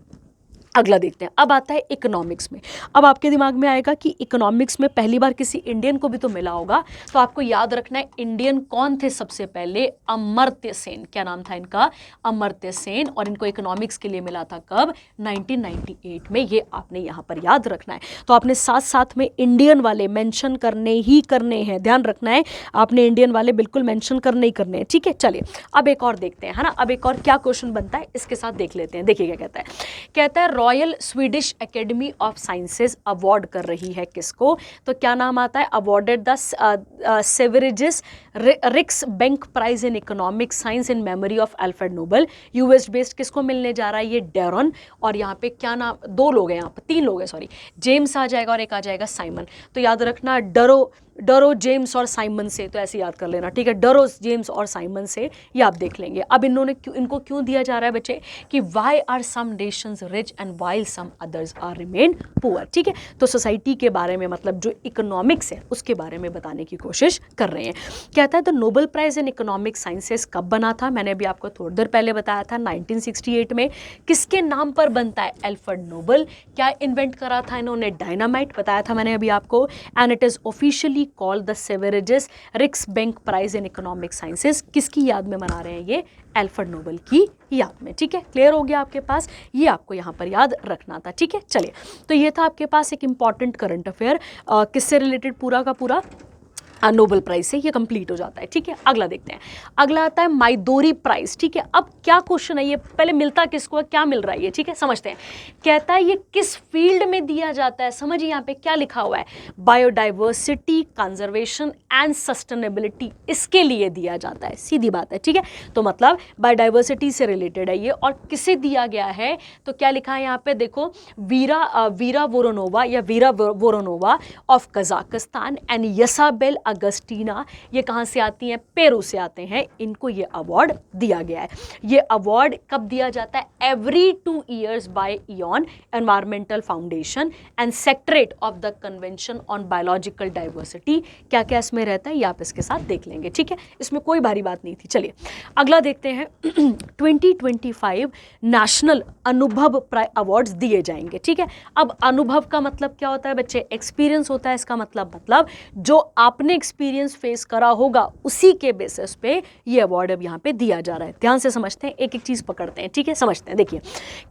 अगला देखते हैं, अब आता है इकोनॉमिक्स में। अब आपके दिमाग में आएगा कि इकोनॉमिक्स में पहली बार किसी इंडियन को भी तो मिला होगा, तो आपको याद रखना है इंडियन कौन थे सबसे पहले, अमर्त्य सेन। क्या नाम था इनका, अमर्त्य सेन, और इनको इकोनॉमिक्स के लिए मिला था कब, 1998 में। ये आपने यहाँ पर याद रखना है। तो आपने साथ साथ में इंडियन वाले मेंशन करने ही करने हैं, ध्यान रखना है आपने, इंडियन वाले बिल्कुल मेंशन करने ही करने हैं, ठीक है। चलिए अब एक और देखते हैं, है ना, अब एक और क्या क्वेश्चन बनता है इसके साथ देख लेते हैं। देखिए क्या कहता है, कहता है Royal Swedish Academy of sciences award कर रही है किसको, तो क्या नाम आता है, awarded the Sveriges Riksbank prize in economic science in memory of Alfred Nobel. US based किसको मिलने जा रहा है, ये डेरन, और यहाँ पे क्या नाम, दो लोग हैं यहाँ पर, तीन लोग हैं सॉरी, जेम्स आ जाएगा और एक आ जाएगा साइमन। तो याद रखना डरो जेम्स और साइमन से, तो ऐसे याद कर लेना, ठीक है, डरो जेम्स और साइमन से, ये आप देख लेंगे। अब इनको क्यों दिया जा रहा है बच्चे, कि why are some nations rich and while some others are remain poor, ठीक है। तो सोसाइटी के बारे में, मतलब जो इकोनॉमिक्स है उसके बारे में बताने की कोशिश कर रहे हैं। कहता है the Nobel prize in economic sciences कब बना था, मैंने अभी आपको थोड़ी देर पहले बताया था 1968 में। किसके नाम पर बनता है, अल्फ्रेड नोबेल। क्या इन्वेंट करा था इन्होंने, डायनामाइट, बताया था मैंने अभी आपको। And it is officially called the Sveriges Riksbank prize in economic sciences. किसकी याद में मना रहे हैं ये, अल्फ्रेड नोबेल की याद में, ठीक है। क्लियर हो गया आपके पास, ये आपको यहाँ पर याद रखना था, ठीक है। चलिए, तो ये था आपके पास एक इंपॉर्टेंट करंट अफेयर, किससे रिलेटेड, पूरा का पूरा नोबेल प्राइज से, ये कंप्लीट हो जाता है, ठीक है। अगला देखते हैं, अगला आता है माइदोरी प्राइज, ठीक है। अब क्या क्वेश्चन है ये, पहले मिलता किसको है, क्या मिल रहा है ये, ठीक है, समझते हैं। कहता है ये किस फील्ड में दिया जाता है, समझिए यहाँ पे क्या लिखा हुआ है, बायोडाइवर्सिटी कंजर्वेशन एंड सस्टेनेबिलिटी, इसके लिए दिया जाता है, सीधी बात है, ठीक है। तो मतलब बायोडाइवर्सिटी से रिलेटेड है ये, और किसे दिया गया है, तो क्या लिखा है यहाँ पे, देखो, वीरा वोरोनोवा या वीरा वोरोनोवा ऑफ कजाकिस्तान एंड यसाबेल अगस्टीना, ये कहाँ से आती हैं, पेरू से आते हैं, इनको ये अवार्ड दिया गया है। ये अवार्ड कब दिया जाता है, every 2 years by AEON environmental foundation and secretariat of the convention on biological diversity. क्या क्या इसमें रहता है ये आप इसके साथ देख लेंगे, ठीक है, इसमें कोई भारी बात नहीं थी। चलिए अगला देखते हैं 2025 नेशनल अनुभव अवार्ड्स दिए जाएंगे, ठीक है। अब अनुभव का मतलब क्या होता है बच्चे, एक्सपीरियंस होता है इसका मतलब जो आपने एक्सपीरियंस फेस करा होगा उसी के बेसिस पे ये अवार्ड अब यहाँ पे दिया जा रहा है। ध्यान से समझते हैं, एक एक चीज पकड़ते हैं, ठीक है, समझते हैं। देखिए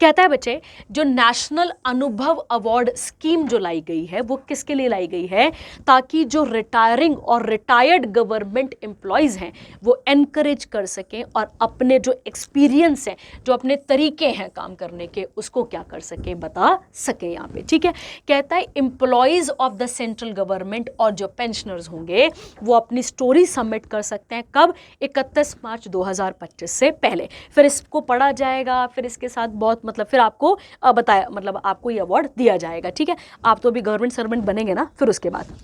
कहता है बच्चे, जो नेशनल अनुभव अवार्ड स्कीम जो लाई गई है वो किसके लिए लाई गई है, ताकि जो रिटायरिंग और रिटायर्ड गवर्नमेंट एम्प्लॉयज हैं वो एनकरेज कर सकें और अपने जो एक्सपीरियंस है, जो अपने तरीके हैं काम करने के, उसको क्या कर सकें, बता सकें यहाँ पे, ठीक है। कहता है employees of the central government और जो पेंशनर्स होंगे वो अपनी स्टोरी सबमिट कर सकते हैं, कब, 31 मार्च 2025 से पहले। फिर इसको पढ़ा जाएगा, फिर इसके साथ बहुत मतलब फिर आपको बताया, मतलब आपको ये अवार्ड दिया जाएगा, ठीक है। आप तो अभी गवर्नमेंट सर्वेंट बनेंगे ना, फिर उसके बाद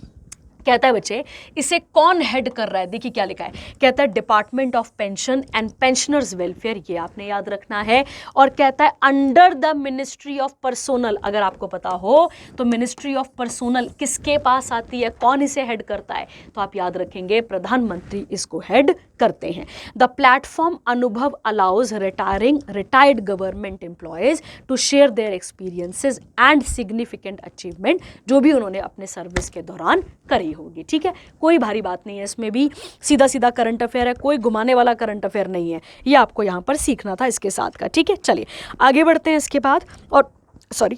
कहता है बच्चे इसे कौन हेड कर रहा है, देखिए क्या लिखा है, कहता है department of pension and pensioners welfare, ये आपने याद रखना है। और कहता है under the Ministry of personnel, अगर आपको पता हो तो मिनिस्ट्री ऑफ पर्सोनल किसके पास आती है, कौन इसे हेड करता है, तो आप याद रखेंगे प्रधानमंत्री इसको हेड करते हैं। The platform Anubhav allows retired government employees to share their experiences and significant achievement, जो भी उन्होंने अपने सर्विस के दौरान करी होगी, ठीक है। कोई भारी बात नहीं है, इसमें भी सीधा सीधा करंट अफेयर है, कोई घुमाने वाला करंट अफेयर नहीं है, ये आपको यहाँ पर सीखना था इसके साथ का, ठीक है। चलिए आगे बढ़ते हैं इसके बाद, और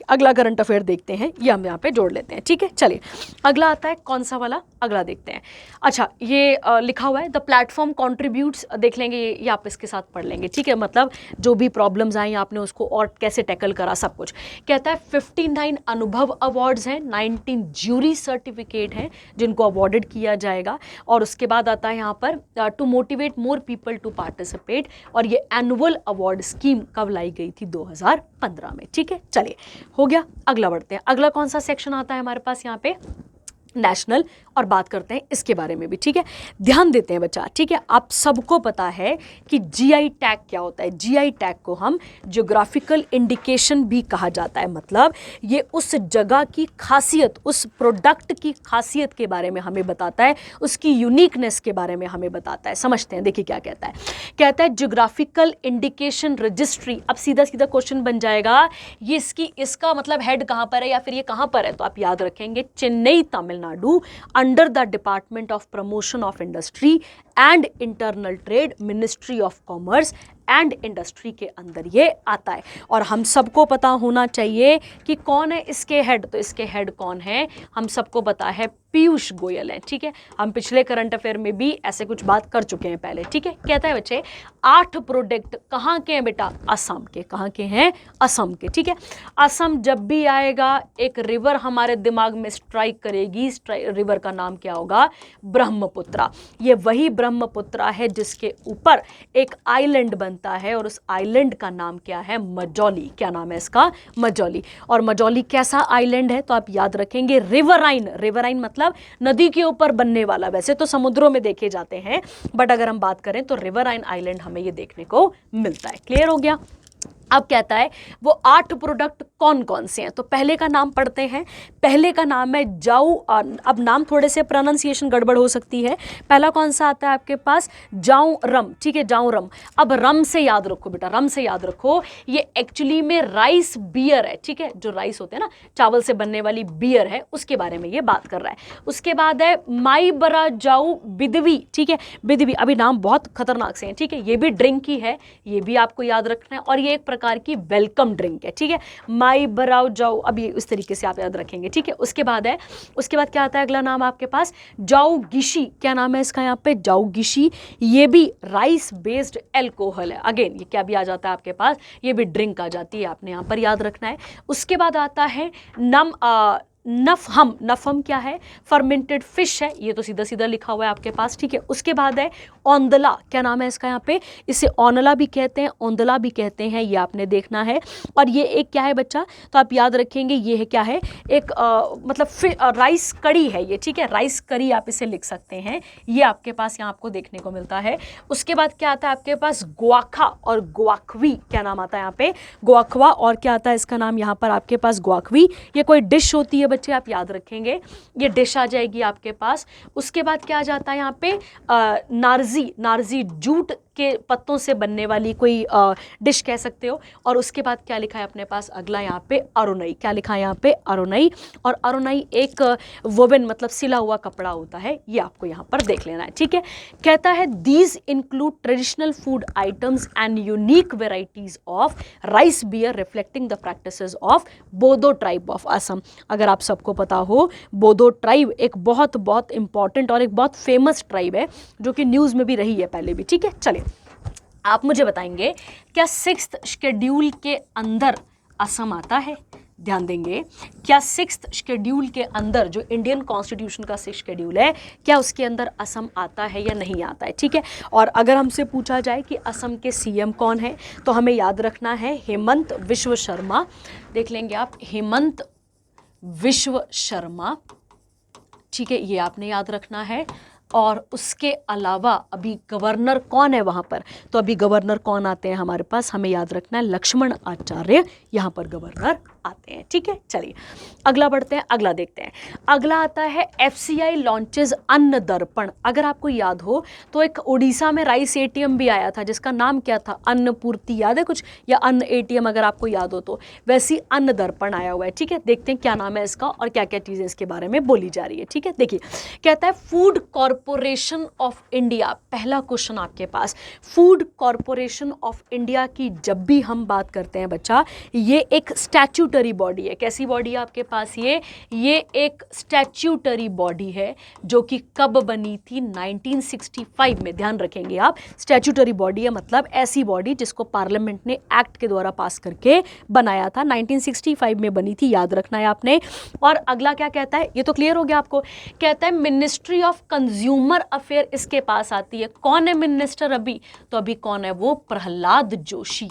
अगला करंट अफेयर देखते हैं, ये हम यहाँ पे जोड़ लेते हैं, ठीक है। चलिए अगला आता है कौन सा वाला, अगला देखते हैं। अच्छा ये लिखा हुआ है द प्लेटफॉर्म कॉन्ट्रीब्यूट्स, देख लेंगे ये आप इसके साथ पढ़ लेंगे, ठीक है। मतलब जो भी प्रॉब्लम्स आई आपने उसको और कैसे टैकल करा, सब कुछ। कहता है 59 अनुभव अवार्ड्स हैं, 19 ज्यूरी सर्टिफिकेट हैं जिनको अवॉर्डेड किया जाएगा, और उसके बाद आता है यहाँ पर to motivate more people to participate, और ये एनुअल अवार्ड स्कीम कब लाई गई थी, 2015 में, ठीक है। चलिए हो गया, अगला बढ़ते हैं। अगला कौन सा सेक्शन आता है हमारे पास यहाँ पे, नेशनल, और बात करते हैं इसके बारे में भी, ठीक है। ध्यान देते हैं बच्चा, ठीक है। आप सबको पता है कि जीआई टैग क्या होता है। जीआई टैग को हम ज्योग्राफिकल इंडिकेशन भी कहा जाता है, मतलब ये उस जगह की खासियत, उस प्रोडक्ट की खासियत के बारे में हमें बताता है, उसकी यूनिकनेस के बारे में हमें बताता है। समझते हैं, देखिए क्या कहता है। कहता है ज्योग्राफिकल इंडिकेशन रजिस्ट्री। अब सीधा सीधा क्वेश्चन बन जाएगा, ये इसका मतलब हेड कहाँ पर है या फिर ये कहाँ पर है, तो आप याद रखेंगे Chennai Tamil Nadu, under the department of promotion of industry and internal trade, ministry of commerce and industry के अंदर ये आता है। और हम सबको पता होना चाहिए कि कौन है इसके हेड, तो इसके हेड कौन है, हम सबको पता है पीयूष गोयल है, ठीक है। हम पिछले करंट अफेयर में भी ऐसे कुछ बात कर चुके हैं पहले, ठीक है। कहता है बच्चे 8 प्रोडक्ट कहाँ के हैं बेटा, असम के। कहाँ के हैं, असम के, ठीक है। असम जब भी आएगा एक रिवर हमारे दिमाग में स्ट्राइक करेगी, रिवर का नाम क्या होगा, ब्रह्मपुत्रा। ये वही ब्रह्मपुत्रा है जिसके ऊपर एक आइलैंड बनता है और उस आइलैंड का नाम क्या है, मजौली। क्या नाम है इसका, मजौली। और मजौली कैसा आइलैंड है, तो आप याद रखेंगे रिवराइन। रिवराइन मतलब नदी के ऊपर बनने वाला, वैसे तो समुद्रों में देखे जाते हैं, बट अगर हम बात करें तो रिवराइन आइलैंड हमें ये देखने को मिलता है। क्लियर हो गया। अब कहता है वो 8 प्रोडक्ट कौन कौन से हैं, तो पहले का नाम पढ़ते हैं। पहले का नाम है जाऊ, अब नाम थोड़े से प्रोनाउंसिएशन गड़बड़ हो सकती है। पहला कौन सा आता है आपके पास, जाऊ रम, ठीक है, जाऊ रम। अब रम से याद रखो बेटा, रम से याद रखो, ये एक्चुअली में राइस बियर है, ठीक है। जो राइस होते हैं ना, चावल से बनने वाली बियर है, उसके बारे में ये बात कर रहा है। उसके बाद है माई बरा जाऊ बिदवी, ठीक है। बिदवी, अभी नाम बहुत खतरनाक से हैं, ठीक है। ये भी ड्रिंक ही है, ये भी आपको याद रखना है, और ये एक प्रकार की वेलकम ड्रिंक है, ठीक है। माई बराउ जाओ, अब ये उस तरीके से आप याद रखेंगे, ठीक है। उसके बाद है, उसके बाद क्या आता है अगला नाम आपके पास, जाऊ गिशी। क्या नाम है इसका यहाँ पे, जाऊ गिशी। ये भी राइस बेस्ड एल्कोहल है। अगेन ये क्या भी आ जाता है आपके पास, ये भी ड्रिंक आ जाती है, आपने यहाँ पर याद रखना है। उसके बाद आता है नफहम। नफहम क्या है, फर्मेंटेड फिश है, ये तो सीधा सीधा लिखा हुआ है आपके पास, ठीक है। उसके बाद है औंदला। क्या नाम है इसका यहाँ पे, इसे औनला भी कहते हैं, औंदला भी कहते हैं, ये आपने देखना है। और ये एक क्या है बच्चा, तो आप याद रखेंगे ये है क्या है, एक मतलब राइस कड़ी है ये, ठीक है। राइस करी आप इसे लिख सकते हैं, ये आपके पास यहाँ आपको देखने को मिलता है। उसके बाद क्या आता है आपके पास, ग्वाखा और ग्वाखवी। क्या नाम आता है यहाँ पे, ग्वाखवा, और क्या आता है इसका नाम यहाँ पर आपके पास, ग्वाखवी। ये कोई डिश होती है बच्चे, आप याद रखेंगे, ये डिश आ जाएगी आपके पास। उसके बाद क्या आ जाता है यहाँ पे, नार्जी। नार्जी जूट के पत्तों से बनने वाली कोई डिश कह सकते हो। और उसके बाद क्या लिखा है अपने पास अगला यहाँ पे, अरुनई। क्या लिखा है यहाँ पे, अरुनई। और अरुनई एक वोवन मतलब सिला हुआ कपड़ा होता है, ये आपको यहाँ पर देख लेना है, ठीक है। कहता है these include traditional food items and unique varieties of rice beer reflecting the practices of Bodo tribe of Assam. अगर आप सबको पता हो, बोडो ट्राइब एक बहुत बहुत इंपॉर्टेंट और एक बहुत फेमस ट्राइब है, जो कि न्यूज़ में भी रही है पहले भी, ठीक है। चलिए आप मुझे बताएंगे, क्या 6th शेड्यूल के अंदर असम आता है, ध्यान देंगे। क्या 6th शेड्यूल के अंदर, जो इंडियन कॉन्स्टिट्यूशन का 6th शेड्यूल है, क्या उसके अंदर असम आता है या नहीं आता है, ठीक है। और अगर हमसे पूछा जाए कि असम के सीएम कौन है, तो हमें याद रखना है हेमंत विश्व शर्मा। देख लेंगे आप, हेमंत विश्व शर्मा, ठीक है, ये आपने याद रखना है। और उसके अलावा अभी गवर्नर कौन है वहाँ पर, तो अभी गवर्नर कौन आते हैं हमारे पास, हमें याद रखना है लक्ष्मण आचार्य यहाँ पर गवर्नर आते हैं, ठीक है। चलिए अगला बढ़ते हैं, अगला देखते हैं। अगला आता है FCI लॉन्चेस अन्न दर्पण। अगर आपको याद हो तो एक उड़ीसा में राइस ATM भी आया था जिसका नाम क्या था, अन्न पूर्ति, याद है कुछ, या अन्न ATM अगर आपको याद हो तो, वैसी अन्न दर्पण आया हुआ है, ठीक है। देखते हैं क्या नाम है इसका और क्या क्या चीज़ें इसके बारे में बोली जा रही है, ठीक है। देखिए कहता है फूड कॉरपोरेशन ऑफ इंडिया। पहला क्वेश्चन आपके पास, फूड कॉरपोरेशन ऑफ इंडिया की जब भी हम बात करते हैं बच्चा, ये एक स्टैट्यूटरी बॉडी है। कैसी बॉडी है आपके पास, ये एक स्टैट्यूटरी बॉडी है जो कि कब बनी थी, 1965 में। ध्यान रखेंगे आप, स्टैट्यूटरी बॉडी है मतलब ऐसी बॉडी जिसको पार्लियामेंट ने एक्ट के द्वारा पास करके बनाया था, 1965 में बनी थी, याद रखना है आपने। और अगला क्या कहता है, ये तो क्लियर हो गया आपको। कहता है मिनिस्ट्री ऑफ कंज्यूमर अफेयर इसके पास आती है। कौन है मिनिस्टर अभी, तो अभी कौन है वो, प्रहलाद जोशी।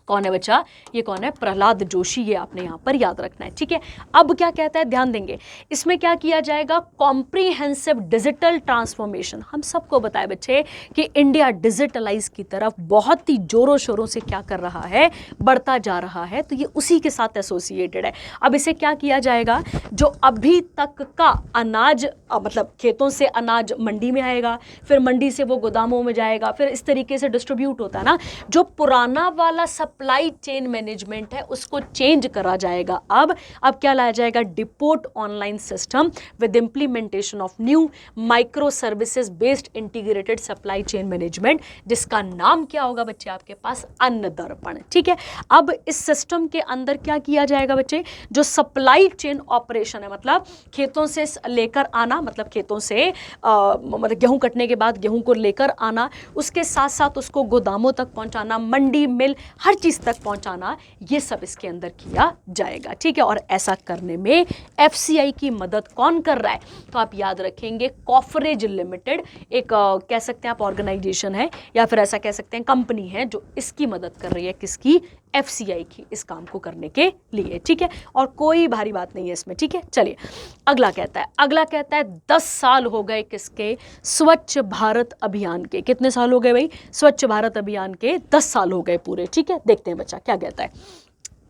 कौन है बच्चा? ये कौन है? प्रहलाद जोशी, ये आपने यहाँ पर याद रखना है, ठीक है। अब क्या कहता है, ध्यान देंगे, इसमें क्या किया जाएगा? Comprehensive digital transformation. हम सबको बताए बच्चे कि इंडिया डिजिटलाइज की तरफ बहुत ही जोरों शोरों से क्या कर रहा है? बढ़ता जा रहा है, तो ये उसी के साथ एसोसिएटेड है। अब इसे क्या किया जाएगा? जो अभी तक का अनाज मतलब खेतों से अनाज मंडी में आएगा, फिर मंडी से वो गोदामों में जाएगा, फिर इस तरीके से डिस्ट्रीब्यूट होता है ना। जो पुराना वाला सप्लाई चेन मैनेजमेंट है उसको चेंज करा जाएगा। अब क्या लाया जाएगा? Depot online system with implementation of new micro services based integrated supply chain management, जिसका नाम क्या होगा बच्चे आपके पास? अन्न दर्पण, ठीक है। अब इस सिस्टम के अंदर क्या किया जाएगा बच्चे? जो सप्लाई चेन ऑपरेशन है, मतलब खेतों से लेकर आना, मतलब खेतों से मतलब गेहूं कटने के बाद गेहूं को लेकर आना, उसके साथ साथ उसको गोदामों तक पहुंचाना, मंडी मिल हर चीज तक पहुंचाना, ये सब इसके अंदर किया जाएगा, ठीक है। और ऐसा करने में एफसीआई की मदद कौन कर रहा है? तो आप याद रखेंगे कॉफरेज लिमिटेड, एक कह सकते हैं आप ऑर्गेनाइजेशन है, या फिर ऐसा कह सकते हैं कंपनी है, जो इसकी मदद कर रही है। किसकी? एफसीआई की, इस काम को करने के लिए, ठीक है। और कोई भारी बात नहीं है इसमें, ठीक है। चलिए अगला कहता है 10 साल हो गए किसके? स्वच्छ भारत अभियान के। कितने साल हो गए भाई? स्वच्छ भारत अभियान के 10 साल हो गए पूरे, ठीक है। देखते हैं बच्चा क्या कहता है।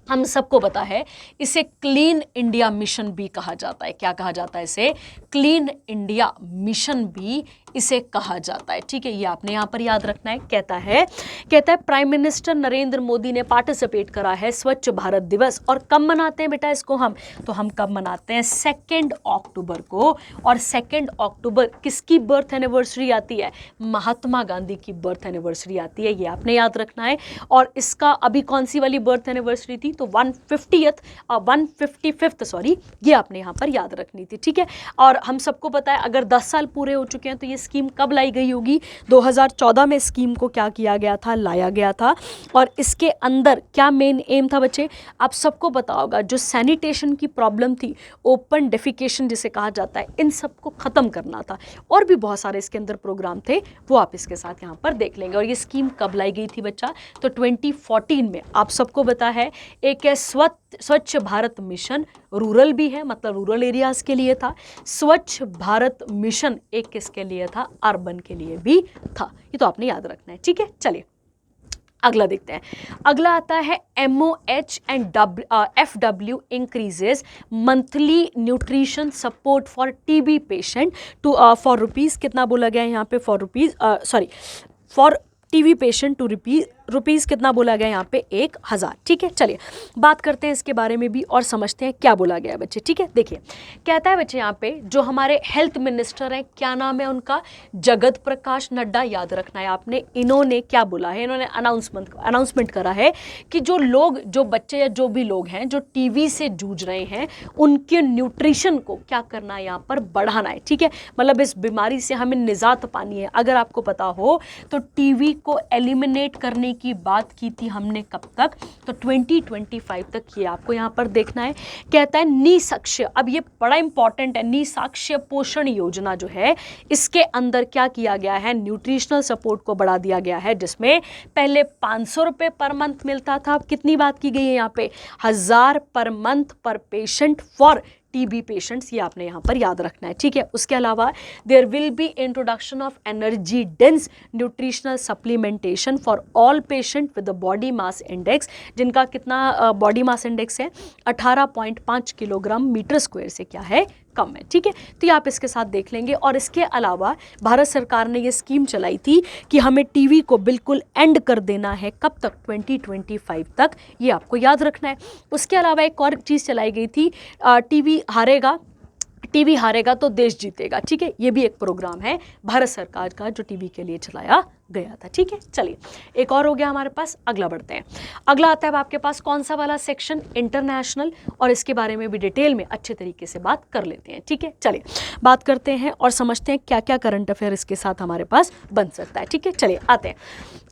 हम सबको पता है इसे क्लीन इंडिया मिशन भी कहा जाता है। क्या कहा जाता है इसे? क्लीन इंडिया मिशन भी इसे कहा जाता है, ठीक है। ये आपने यहाँ पर याद रखना है। कहता है प्राइम मिनिस्टर नरेंद्र मोदी ने पार्टिसिपेट करा है स्वच्छ भारत दिवस। और कब मनाते हैं बेटा इसको हम? तो हम कब मनाते हैं? 2 अक्टूबर को। और 2 अक्टूबर किसकी बर्थ एनिवर्सरी आती है? महात्मा गांधी की बर्थ एनिवर्सरी आती है, ये आपने याद रखना है। और इसका अभी कौन सी वाली बर्थ एनिवर्सरी थी? तो 155th सॉरी, ये आपने यहाँ पर याद रखनी थी, ठीक है। और हम सबको पता है अगर 10 साल पूरे हो चुके हैं तो ये स्कीम कब लाई गई होगी? 2014 में स्कीम को क्या किया गया था? लाया गया था। और इसके अंदर क्या मेन एम था बच्चे? आप सबको पता होगा जो सैनिटेशन की प्रॉब्लम थी, ओपन डेफिकेशन जिसे कहा जाता है, इन सबको खत्म करना था। और भी बहुत सारे इसके अंदर प्रोग्राम थे, वो आप इसके साथ यहाँ पर देख लेंगे। और ये स्कीम कब लाई गई थी बच्चा? तो 2014 में। आप सबको पता है एक है स्वच्छ भारत मिशन, रूरल भी है, मतलब रूरल एरियाज के लिए था। स्वच्छ भारत मिशन एक किसके लिए था? अर्बन के लिए भी था। ये तो आपने याद रखना है, ठीक है। चलिए अगला देखते हैं। अगला आता है MOH and FW increases monthly nutrition support for TB patient to for rupees, कितना बोला गया है यहाँ पे? For TB patient to rupees कितना बोला गया यहाँ पे? 1000, ठीक है। चलिए बात करते हैं इसके बारे में भी और समझते हैं क्या बोला गया है बच्चे, ठीक है। देखिए कहता है बच्चे यहाँ पे जो हमारे हेल्थ मिनिस्टर हैं, क्या नाम है उनका? जगत प्रकाश नड्डा, याद रखना है आपने। इन्होंने क्या बोला है? इन्होंने अनाउंसमेंट करा है कि जो बच्चे या जो भी लोग हैं जो TB से जूझ रहे हैं, उनके न्यूट्रिशन को क्या करना है? यहाँ पर बढ़ाना है, ठीक है। मतलब इस बीमारी से हमें निजात पानी है। अगर आपको पता हो तो TB को एलिमिनेट करने की बात की थी हमने कब तक? तो 2025 तक, ये आपको यहाँ पर देखना है। कहता है निसाक्ष्य, अब ये बड़ा इंपॉर्टेंट है, निसाक्ष्य पोषण योजना जो है, इसके अंदर क्या किया गया है? न्यूट्रिशनल सपोर्ट को बढ़ा दिया गया है, जिसमें पहले 500 रुपये पर मंथ मिलता था, अब कितनी बात की गई है यहाँ पे? 1000 पर मंथ पर पेशेंट फॉर TB पेशेंट्स, ये आपने यहाँ पर याद रखना है, ठीक है। उसके अलावा there will be introduction of energy dense nutritional supplementation for all patient with the body mass index, जिनका कितना बॉडी मास इंडेक्स है? 18.5 किलोग्राम मीटर स्क्वायर से क्या है? कम है, ठीक है। तो ये आप इसके साथ देख लेंगे। और इसके अलावा भारत सरकार ने ये स्कीम चलाई थी कि हमें TB को बिल्कुल एंड कर देना है, कब तक? 2025 तक, ये आपको याद रखना है। उसके अलावा एक और चीज़ चलाई गई थी, TB हारेगा तो देश जीतेगा, ठीक है। ये भी एक प्रोग्राम है भारत सरकार का जो TB के लिए चलाया गया था, ठीक है। चलिए एक और हो गया हमारे पास, अगला बढ़ते हैं। अगला आता है आपके पास कौन सा वाला सेक्शन? इंटरनेशनल, और इसके बारे में भी डिटेल में अच्छे तरीके से बात कर लेते हैं, ठीक है। चलिए बात करते हैं और समझते हैं क्या क्या करंट अफेयर इसके साथ हमारे पास बन सकता है, ठीक है। चलिए आते हैं।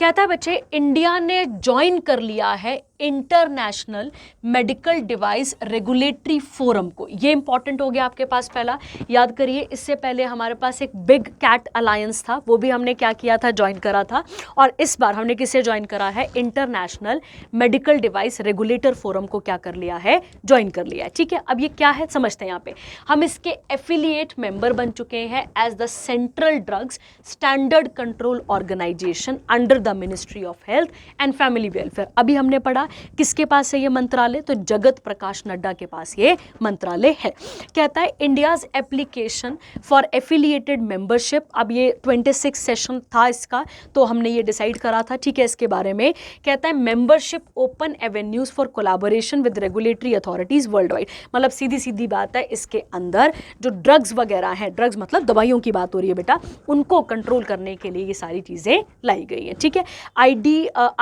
कहता है बच्चे इंडिया ने ज्वाइन कर लिया है international medical device regulatory forum को। ये इंपॉर्टेंट हो गया आपके पास पहला, याद करिए। इससे पहले हमारे पास एक बिग कैट अलायंस था, वो भी हमने क्या किया था? ज्वाइन करा करा था, और इस बार हमने किसे ज्वाइन करा है, international medical device regulator forum को क्या कर लिया है, ज्वाइन कर लिया है। ठीक है, अब ये क्या है समझते हैं। यहाँ पे हम इसके एफिलिएट मेंबर बन चुके हैं as the Central Drugs Standard Control Organisation under the Ministry of Health and Family Welfare. अभी हमने पढ़ा किसके पास है ये मंत्रालय, तो जगत प्रकाश नड्डा के पास ये मंत्रालय है। कहता है India's application for affiliated membership, अब ये 26 सेशन था इसका, तो हमने ये डिसाइड करा था। ठीक है, इसके बारे में कहता है membership open avenues for collaboration with regulatory authorities world wide. मतलब सीधी सीधी बात है, इसके अंदर जो ड्रग्स वगैरह हैं, ड्रग्स मतलब दवाइयों की बात हो रही है बेटा, उनको कंट्रोल करने के लिए ये सारी चीजें लाई गई हैं। ठीक है,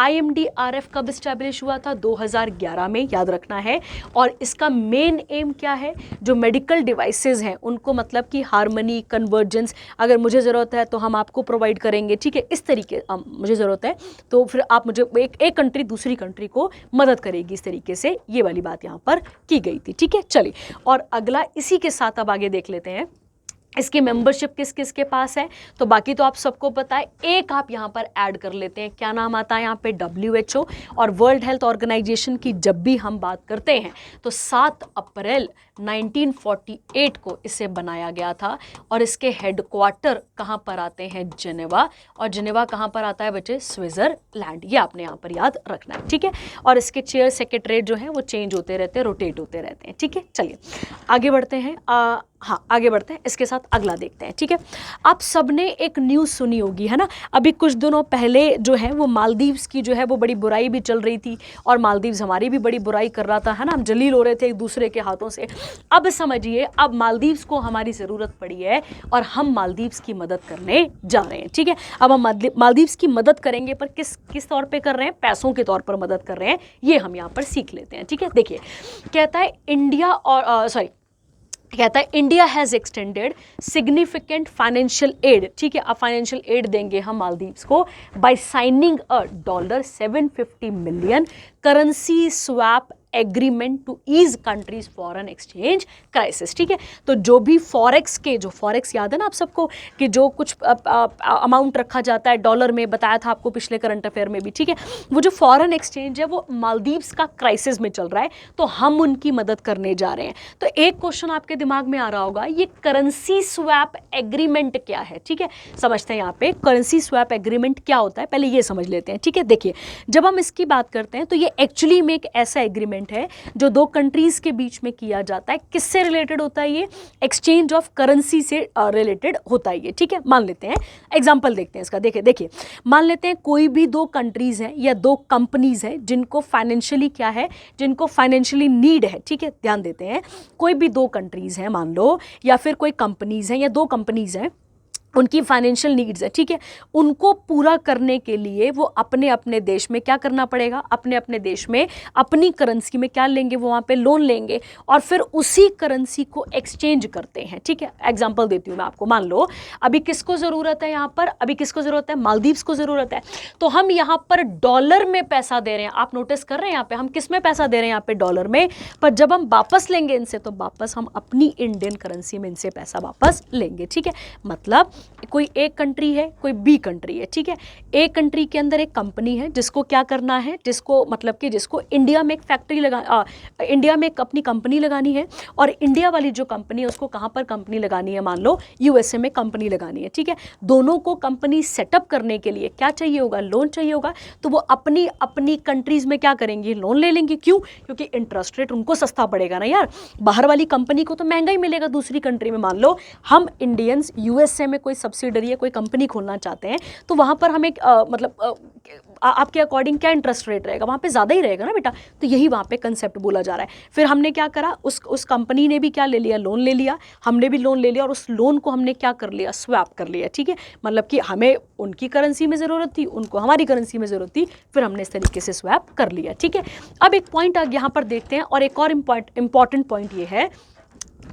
IMDRF कब इस्टेब्लिश हुआ था, 2011 में, याद रखना है। और इसका मेन एम क्या है, जो मेडिकल डिवाइसेस हैं उनको मतलब कि हार्मनी, कन्वर्जेंस, अगर मुझे ज़रूरत है तो हम आपको प्रोवाइड करेंगे। ठीक है, इस तरीके मुझे ज़रूरत है तो फिर आप मुझे, एक कंट्री दूसरी कंट्री को मदद करेगी, इस तरीके से ये वाली बात यहाँ पर की गई थी। ठीक है, चलिए, और अगला इसी के साथ अब आगे देख लेते हैं इसकी मेंबरशिप किस किस के पास है। तो बाकी तो आप सबको पता है, एक आप यहाँ पर ऐड कर लेते हैं, क्या नाम आता है यहाँ पे, WHO। और वर्ल्ड हेल्थ ऑर्गेनाइजेशन की जब भी हम बात करते हैं तो 7 अप्रैल 1948 को इसे बनाया गया था, और इसके हेडक्वार्टर कहाँ पर आते हैं, जेनेवा। और जेनेवा कहाँ पर आता है बच्चे, स्विट्जरलैंड, ये आपने यहाँ पर याद रखना है। ठीक है, और इसके चेयर सेक्रेटरीट जो है वो चेंज होते रहते हैं, रोटेट होते रहते हैं। ठीक है, चलिए आगे बढ़ते हैं। हाँ, आगे बढ़ते हैं, इसके साथ अगला देखते हैं। ठीक है, आप सबने एक न्यूज़ सुनी होगी, है ना, अभी कुछ दिनों पहले जो है वो मालदीव्स की जो है वो बड़ी बुराई भी चल रही थी, और मालदीव्स हमारी भी बड़ी बुराई कर रहा था, है ना, हम जलील हो रहे थे एक दूसरे के हाथों से। अब समझिए, अब मालदीव्स को हमारी ज़रूरत पड़ी है और हम मालदीव्स की मदद करने जा रहे हैं। ठीक है, अब हम मालदीव्स की मदद करेंगे, पर किस तौर पर कर रहे हैं, पैसों के तौर पर मदद कर रहे हैं, ये हम यहाँ पर सीख लेते हैं। ठीक है, देखिए कहता है इंडिया और कहता है India has extended significant financial aid. ठीक है, अब फाइनेंशियल एड देंगे हम मालदीव्स को by signing a $750 million currency swap agreement to ease country's foreign exchange crisis. ठीक है, तो जो भी फॉरेक्स के, जो फॉरेक्स याद है ना आप सबको, कि जो कुछ अमाउंट रखा जाता है डॉलर में, बताया था आपको पिछले करंट अफेयर में भी। ठीक है, वो जो फॉरेन एक्सचेंज है वो मालदीव्स का क्राइसिस में चल रहा है, तो हम उनकी मदद करने जा रहे हैं। तो एक क्वेश्चन आपके दिमाग में आ रहा होगा, ये करेंसी स्वैप एग्रीमेंट क्या है। ठीक है, समझते हैं यहाँ पे करेंसी स्वैप एग्रीमेंट क्या होता है, पहले ये समझ लेते हैं। ठीक है, देखिए जब हम इसकी बात करते हैं तो ये एक्चुअली में एक ऐसा एग्रीमेंट है जो दो कंट्रीज के बीच में किया जाता है। किससे रिलेटेड होता है ये, एक्सचेंज ऑफ करेंसी से रिलेटेड होता है ये। ठीक है, मान लेते हैं, एग्जांपल देखते हैं इसका। देखिए मान लेते हैं कोई भी दो कंट्रीज हैं या दो कंपनीज हैं जिनको फाइनेंशियली क्या है, जिनको फाइनेंशियली नीड है। ठीक है, ध्यान देते हैं, कोई भी दो कंट्रीज हैं मान लो, या फिर कोई कंपनीज हैं या दो कंपनीज हैं, उनकी फाइनेंशियल नीड्स है। ठीक है, उनको पूरा करने के लिए वो अपने अपने देश में क्या करना पड़ेगा, अपने अपने देश में अपनी करेंसी में क्या लेंगे, वो वहाँ पे लोन लेंगे और फिर उसी करेंसी को एक्सचेंज करते हैं। ठीक है, एग्जांपल देती हूँ मैं आपको, मान लो अभी किसको ज़रूरत है यहाँ पर, अभी किसको ज़रूरत है, मालदीव्स को ज़रूरत है, तो हम यहाँ पर डॉलर में पैसा दे रहे हैं। आप नोटिस कर रहे हैं यहाँ पे हम किस में पैसा दे रहे हैं, यहाँ पे डॉलर में, पर जब हम वापस लेंगे इनसे तो वापस हम अपनी इंडियन करेंसी में इनसे पैसा वापस लेंगे। ठीक है, मतलब कोई एक कंट्री है, कोई बी कंट्री है। ठीक है, एक कंट्री के अंदर एक कंपनी है जिसको क्या करना है, जिसको मतलब कि जिसको इंडिया में एक फैक्ट्री इंडिया में एक अपनी कंपनी लगानी है, और इंडिया वाली जो कंपनी है उसको कहाँ पर कंपनी लगानी है, मान लो USA में कंपनी लगानी है। ठीक है, दोनों को कंपनी सेटअप करने के लिए क्या चाहिए होगा, लोन चाहिए होगा, तो वो अपनी अपनी कंट्रीज में क्या करेंगे, लोन ले लेंगे। क्यों, क्योंकि इंटरेस्ट रेट उनको सस्ता पड़ेगा ना यार, बाहर वाली कंपनी को तो महंगा ही मिलेगा दूसरी कंट्री में। मान लो हम इंडियंस USA में कोई सब्सिडरी है, कोई कंपनी खोलना चाहते हैं, तो वहाँ पर हमें आपके अकॉर्डिंग क्या इंटरेस्ट रेट रहेगा, वहाँ पे ज़्यादा ही रहेगा ना बेटा, तो यही वहाँ पे कंसेप्ट बोला जा रहा है। फिर हमने क्या करा, उस कंपनी ने भी क्या ले लिया, लोन ले लिया, हमने भी लोन ले लिया, और उस लोन को हमने क्या कर लिया, स्वैप कर लिया। ठीक है, मतलब कि हमें उनकी करेंसी में ज़रूरत थी, उनको हमारी करेंसी में ज़रूरत थी, फिर हमने इस तरीके से स्वैप कर लिया। ठीक है, अब एक पॉइंट यहाँ पर देखते हैं, और एक और इम्पॉर्टेंट पॉइंट ये है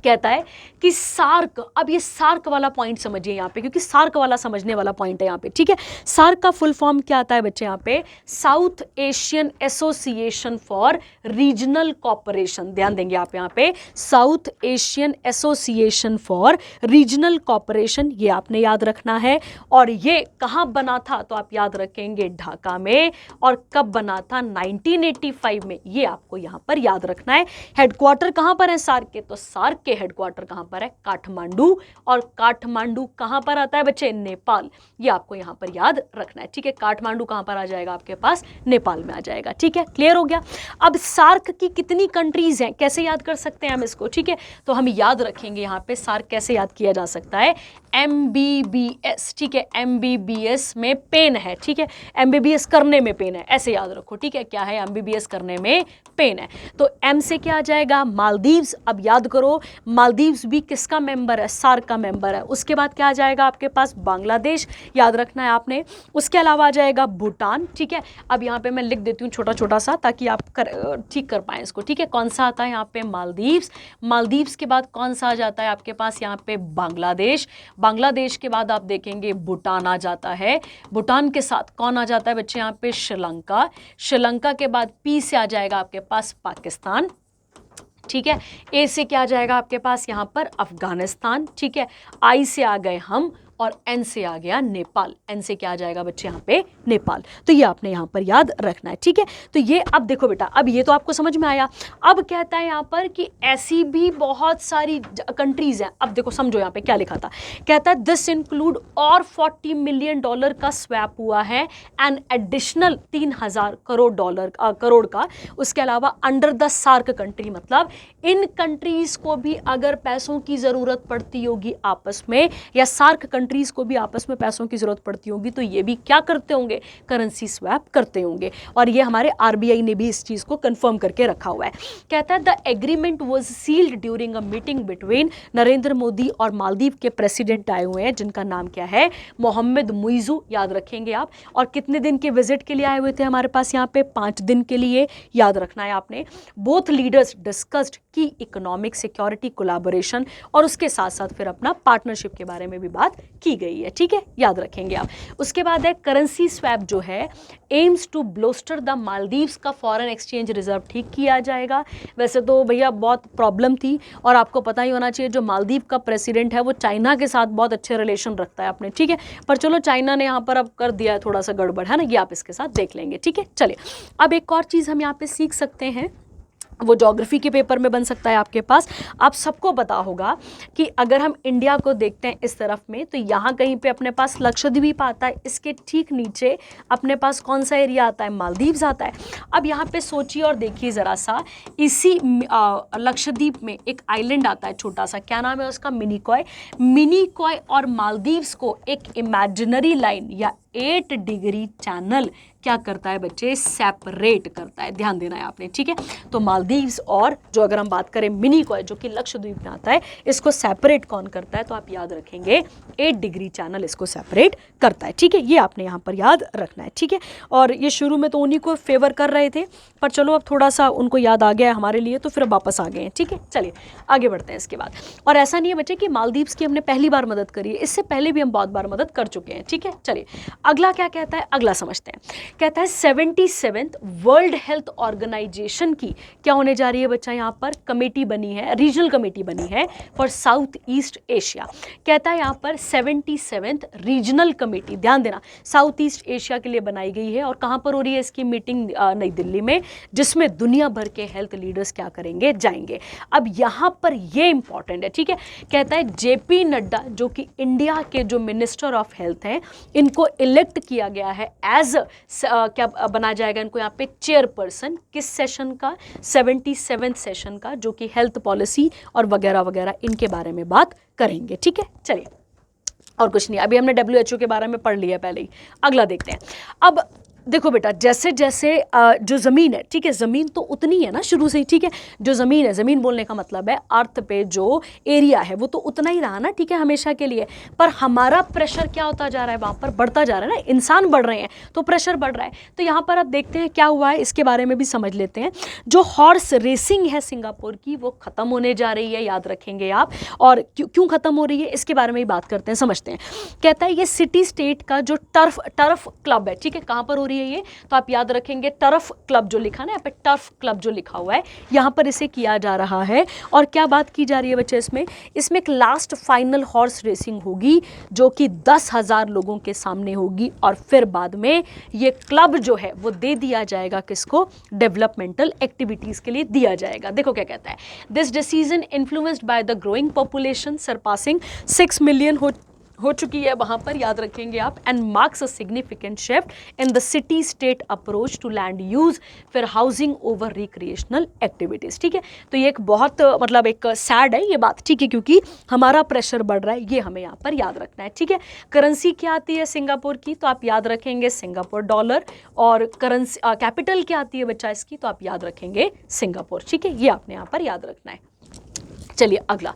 कहता है कि सार्क, अब ये सार्क वाला पॉइंट समझिए यहाँ पे, क्योंकि सार्क वाला समझने वाला पॉइंट है यहाँ पे, ठीक है। सार्क का फुल फॉर्म क्या आता है बच्चे यहाँ पे, South Asian Association for Regional Cooperation. ध्यान देंगे आप यहाँ पे, South Asian Association for Regional Cooperation, ये आपने याद रखना है। और ये कहाँ बना था, तो आप याद रखेंगे ढाका में। और कब बना था, 1985 में, ये आपको यहाँ पर याद रखना है। हेडक्वार्टर कहाँ पर है सार्क के, तो सार्क के हेडक्वार्टर कहां पर है, काठमांडू। और काठमांडू कहां पर आता है बच्चे, नेपाल। ये आपको यहां पर याद रखना है, ठीक है। काठमांडू कहां पर आ जाएगा आपके पास, नेपाल में आ जाएगा, ठीक है। क्लियर हो गया। अब सार्क की कितनी कंट्रीज हैं, कैसे याद कर सकते हैं हम इसको, ठीक है। तो हम याद रखेंगे यहां पे सार्क कैसे याद किया जा सकता है, MBBS, ठीक है। MBBS में पेन है, ठीक है। MBBS करने में पेन है, ऐसे याद रखो, ठीक है। क्या है, MBBS करने में पेन है। तो M से क्या आ जाएगा, मालदीव्स। अब याद करो मालदीव्स भी किसका मेंबर है, सार्क का मेंबर है। उसके बाद क्या आ जाएगा आपके पास, बांग्लादेश, याद रखना है आपने। उसके अलावा आ जाएगा भूटान, ठीक है। अब यहाँ पे मैं लिख देती हूँ छोटा छोटा सा, ताकि आप ठीक कर पाएं इसको, ठीक है। कौन सा आता है यहाँ पे, मालदीव्स। मालदीव्स के बाद कौन सा आ जाता है आपके पास यहाँ पे, बांग्लादेश। बांग्लादेश के बाद आप देखेंगे भूटान आ जाता है। भूटान के साथ कौन आ जाता है बच्चे यहाँ पे, श्रीलंका। श्रीलंका के बाद P से आ जाएगा आपके पास पाकिस्तान, ठीक है। A से क्या आ जाएगा आपके पास यहाँ पर, अफगानिस्तान, ठीक है। I से आ गए हम, और N से आ गया नेपाल। N से क्या आ जाएगा बच्चे यहाँ पे, नेपाल। तो ये आपने यहाँ पर याद रखना है, ठीक है। तो ये अब देखो बेटा, अब ये तो आपको समझ में आया। अब कहता है यहाँ पर कि ऐसी भी बहुत सारी कंट्रीज हैं। अब देखो समझो यहाँ पे क्या लिखा था, कहता है दिस इंक्लूड और $40 मिलियन का स्वैप हुआ है, एंड एडिशनल 3000 करोड़ का। उसके अलावा अंडर द सार्क कंट्री, मतलब इन कंट्रीज को भी अगर पैसों की जरूरत पड़ती होगी आपस में, या सार्क कंट्रीज को भी आपस में पैसों की जरूरत पड़ती होगी, तो ये भी क्या करते होंगे, करेंसी स्वैप करते होंगे। और ये हमारे RBI ने भी इस चीज को कंफर्म करके रखा हुआ है। कहता है the agreement was sealed during a meeting between Narendra Modi और मालदीव के प्रेसिडेंट आए हुए हैं, जिनका नाम क्या है, मोहम्मद मुइजू, याद रखेंगे आप। और कितने दिन के विजिट के लिए आए हुए थे हमारे पास यहाँ पे, 5 दिन के लिए, याद रखना है आपने। बोथ लीडर्स डिस्कस्ड की इकोनॉमिक सिक्योरिटी कोलैबोरेशन, और उसके साथ साथ फिर अपना पार्टनरशिप के बारे में भी बात की गई है, ठीक है, याद रखेंगे आप। उसके बाद है करेंसी स्वैप जो है, एम्स टू ब्लोस्टर द मालदीव्स का फॉरेन एक्सचेंज रिजर्व ठीक किया जाएगा। वैसे तो भैया बहुत प्रॉब्लम थी, और आपको पता ही होना चाहिए जो मालदीव का प्रेसिडेंट है वो चाइना के साथ बहुत अच्छे रिलेशन रखता है अपने, ठीक है। पर चलो चाइना ने यहाँ पर अब कर दिया है थोड़ा सा गड़बड़, है ना, ये आप इसके साथ देख लेंगे, ठीक है। चलिए अब एक और चीज़ हम यहाँ पे सीख सकते हैं, वो ज्योग्राफी के पेपर में बन सकता है आपके पास। आप सबको पता होगा कि अगर हम इंडिया को देखते हैं इस तरफ में, तो यहाँ कहीं पे अपने पास लक्षद्वीप आता है, इसके ठीक नीचे अपने पास कौन सा एरिया आता है, मालदीव्स आता है। अब यहाँ पे सोचिए और देखिए ज़रा सा, इसी लक्षद्वीप में एक आइलैंड आता है छोटा सा, क्या नाम है उसका, मिनिकॉय। मिनिकॉय और मालदीव्स को एक इमेजिनरी लाइन या 8 डिग्री चैनल क्या करता है बच्चे, सेपरेट करता है। ध्यान देना है आपने, ठीक है। तो मालदीव्स और जो अगर हम बात करें मिनिकॉय जो कि लक्षद्वीप में आता है, इसको सेपरेट कौन करता है, तो आप याद रखेंगे 8 डिग्री चैनल इसको सेपरेट करता है, ठीक है। ये आपने यहाँ पर याद रखना है, ठीक है। और ये शुरू में तो उन्हीं को फेवर कर रहे थे, पर चलो अब थोड़ा सा उनको याद आ गया है हमारे लिए, तो फिर वापस आ गए हैं, ठीक है। चलिए आगे बढ़ते हैं इसके बाद। और ऐसा नहीं है बच्चे कि मालदीव्स की हमने पहली बार मदद करी है, इससे पहले भी हम बहुत बार मदद कर चुके हैं, ठीक है। चलिए अगला क्या कहता है, अगला समझते हैं। कहता है 77th वर्ल्ड हेल्थ ऑर्गेनाइजेशन की क्या होने जा रही है बच्चा, यहाँ पर कमेटी बनी है, रीजनल कमेटी बनी है फॉर साउथ ईस्ट एशिया। कहता है यहाँ पर 77th रीजनल कमेटी, ध्यान देना, साउथ ईस्ट एशिया के लिए बनाई गई है। और कहाँ पर हो रही है इसकी मीटिंग, नई दिल्ली में, जिसमें दुनिया भर के हेल्थ लीडर्स क्या करेंगे, जाएंगे। अब यहाँ पर ये इंपॉर्टेंट है, ठीक है। कहता है JP नड्डा जो कि इंडिया के जो मिनिस्टर ऑफ हेल्थ हैं, इनको इलेक्ट किया गया है एज क्या बना जाएगा इनको यहाँ पे चेयरपर्सन, किस सेशन का, 77th सेशन का, जो कि हेल्थ पॉलिसी और वगैरह वगैरह इनके बारे में बात करेंगे, ठीक है। चलिए और कुछ नहीं, अभी हमने WHO के बारे में पढ़ लिया पहले ही। अगला देखते हैं। अब देखो बेटा, जैसे जैसे जो ज़मीन है, ठीक है, ज़मीन तो उतनी है ना शुरू से ही, ठीक है, जो ज़मीन है, ज़मीन बोलने का मतलब है अर्थ पे जो एरिया है वो तो उतना ही रहा ना, ठीक है, हमेशा के लिए। पर हमारा प्रेशर क्या होता जा रहा है, वहाँ पर बढ़ता जा रहा है ना, इंसान बढ़ रहे हैं तो प्रेशर बढ़ रहा है। तो यहाँ पर आप देखते हैं क्या हुआ है, इसके बारे में भी समझ लेते हैं। जो हॉर्स रेसिंग है सिंगापुर की वो ख़त्म होने जा रही है, याद रखेंगे आप। और क्यों ख़त्म हो रही है इसके बारे में ही बात करते हैं, समझते हैं। कहता है ये सिटी स्टेट का जो टर्फ क्लब है, ठीक है, कहाँ पर हो रही है ये, तो आप याद रखेंगे टर्फ क्लब जो लिखा ना यहाँ पे, टर्फ क्लब जो लिखा हुआ है यहाँ पर इसे किया जा रहा है। और क्या बात की जा रही है बच्चे इसमें एक लास्ट फाइनल हॉर्स रेसिंग होगी जो कि 10,000 लोगों के सामने होगी। और फिर बाद में ये क्लब जो है वो दे दिया जाएगा किसको, डेवलपमेंटल एक्टिविटीज के लिए दिया जाएगा। देखो क्या कहता है, this decision influenced by the growing population surpassing 6 million हो चुकी है वहाँ पर, याद रखेंगे आप, and marks a significant shift in the city state approach to land use, फिर हाउसिंग ओवर रिक्रिएशनल एक्टिविटीज़, ठीक है। तो ये एक बहुत मतलब एक सैड है ये बात, ठीक है, क्योंकि हमारा प्रेशर बढ़ रहा है, ये हमें यहाँ पर याद रखना है, ठीक है। करेंसी क्या आती है सिंगापुर की, तो आप याद रखेंगे सिंगापुर डॉलर। और करेंसी कैपिटल क्या आती है बच्चा इसकी, तो आप याद रखेंगे सिंगापुर, ठीक है, ये आपने यहाँ पर याद रखना है। चलिए अगला,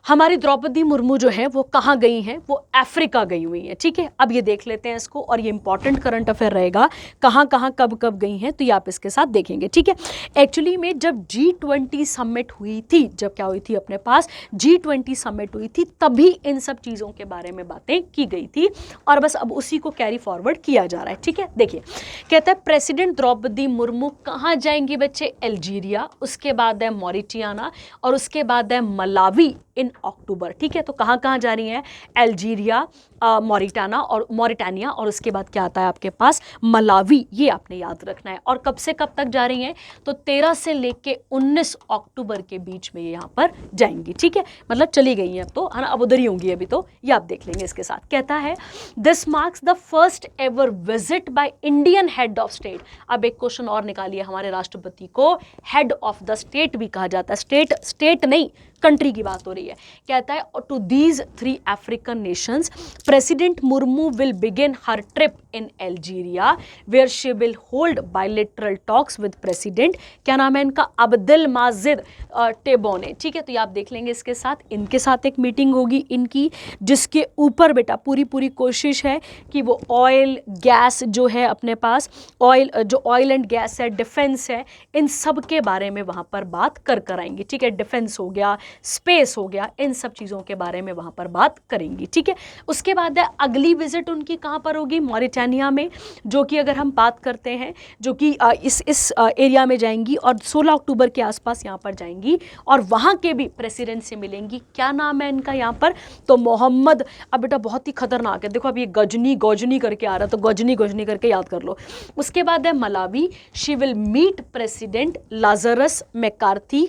हमारी द्रौपदी मुर्मू जो है वो कहाँ गई हैं, वो अफ्रीका गई हुई हैं, ठीक है। अब ये देख लेते हैं इसको, और ये इंपॉर्टेंट करंट अफेयर रहेगा, कहाँ कहाँ कब कब गई हैं, तो ये आप इसके साथ देखेंगे, ठीक है। एक्चुअली में जब G20 समिट हुई थी, जब क्या हुई थी अपने पास G20 समिट हुई थी, तभी इन सब चीज़ों के बारे में बातें की गई थी, और बस अब उसी को कैरी फॉरवर्ड किया जा रहा है, ठीक है। देखिए कहता है प्रेसिडेंट द्रौपदी मुर्मू कहाँ जाएंगी बच्चे, अल्जीरिया, उसके बाद है मॉरिटियाना, और उसके बाद है मलावी इन अक्टूबर, ठीक है। तो कहाँ कहाँ जा रही हैं, अल्जीरिया, मॉरिटानिया, और उसके बाद क्या आता है आपके पास, मलावी, ये आपने याद रखना है। और कब से कब तक जा रही हैं, तो 13 से लेके 19 अक्टूबर के बीच में ये यहाँ पर जाएंगी, ठीक है, मतलब चली गई हैं अब तो, है ना, अब उधर ही होंगी अभी तो, ये आप देख लेंगे इसके साथ। कहता है this marks the first ever visit by Indian head of state. अब एक क्वेश्चन और निकालिए, हमारे राष्ट्रपति को हेड ऑफ द स्टेट भी कहा जाता है, स्टेट नहीं, कंट्री की बात हो रही है। कहता है to these 3 African nations president Murmu will begin her trip in Algeria where she will hold bilateral talks with president, क्या नाम है इनका, अब्देल माजिद टेबोने, ठीक है। तो ये आप देख लेंगे इसके साथ, इनके साथ एक मीटिंग होगी इनकी, जिसके ऊपर बेटा पूरी कोशिश है कि वो ऑयल गैस जो है अपने पास, ऑयल एंड गैस है, डिफेंस है, इन सब के बारे में वहाँ पर बात कर आएंगी, ठीक है। डिफेंस हो गया, स्पेस हो गया, इन सब चीज़ों के बारे में वहाँ पर बात करेंगी, ठीक है। उसके बाद है अगली विजिट उनकी कहाँ पर होगी, मॉरिटानिया में, जो कि अगर हम बात करते हैं, जो कि इस एरिया में जाएंगी, और 16 अक्टूबर के आसपास यहाँ पर जाएंगी, और वहाँ के भी प्रेसिडेंट से मिलेंगी। क्या नाम है इनका यहाँ पर, तो मोहम्मद, अब बेटा बहुत ही खतरनाक है, देखो अब ये गजनी करके आ रहा है, तो गजनी करके याद कर लो। उसके बाद है Malawi, she will meet president Lazarus McCarthy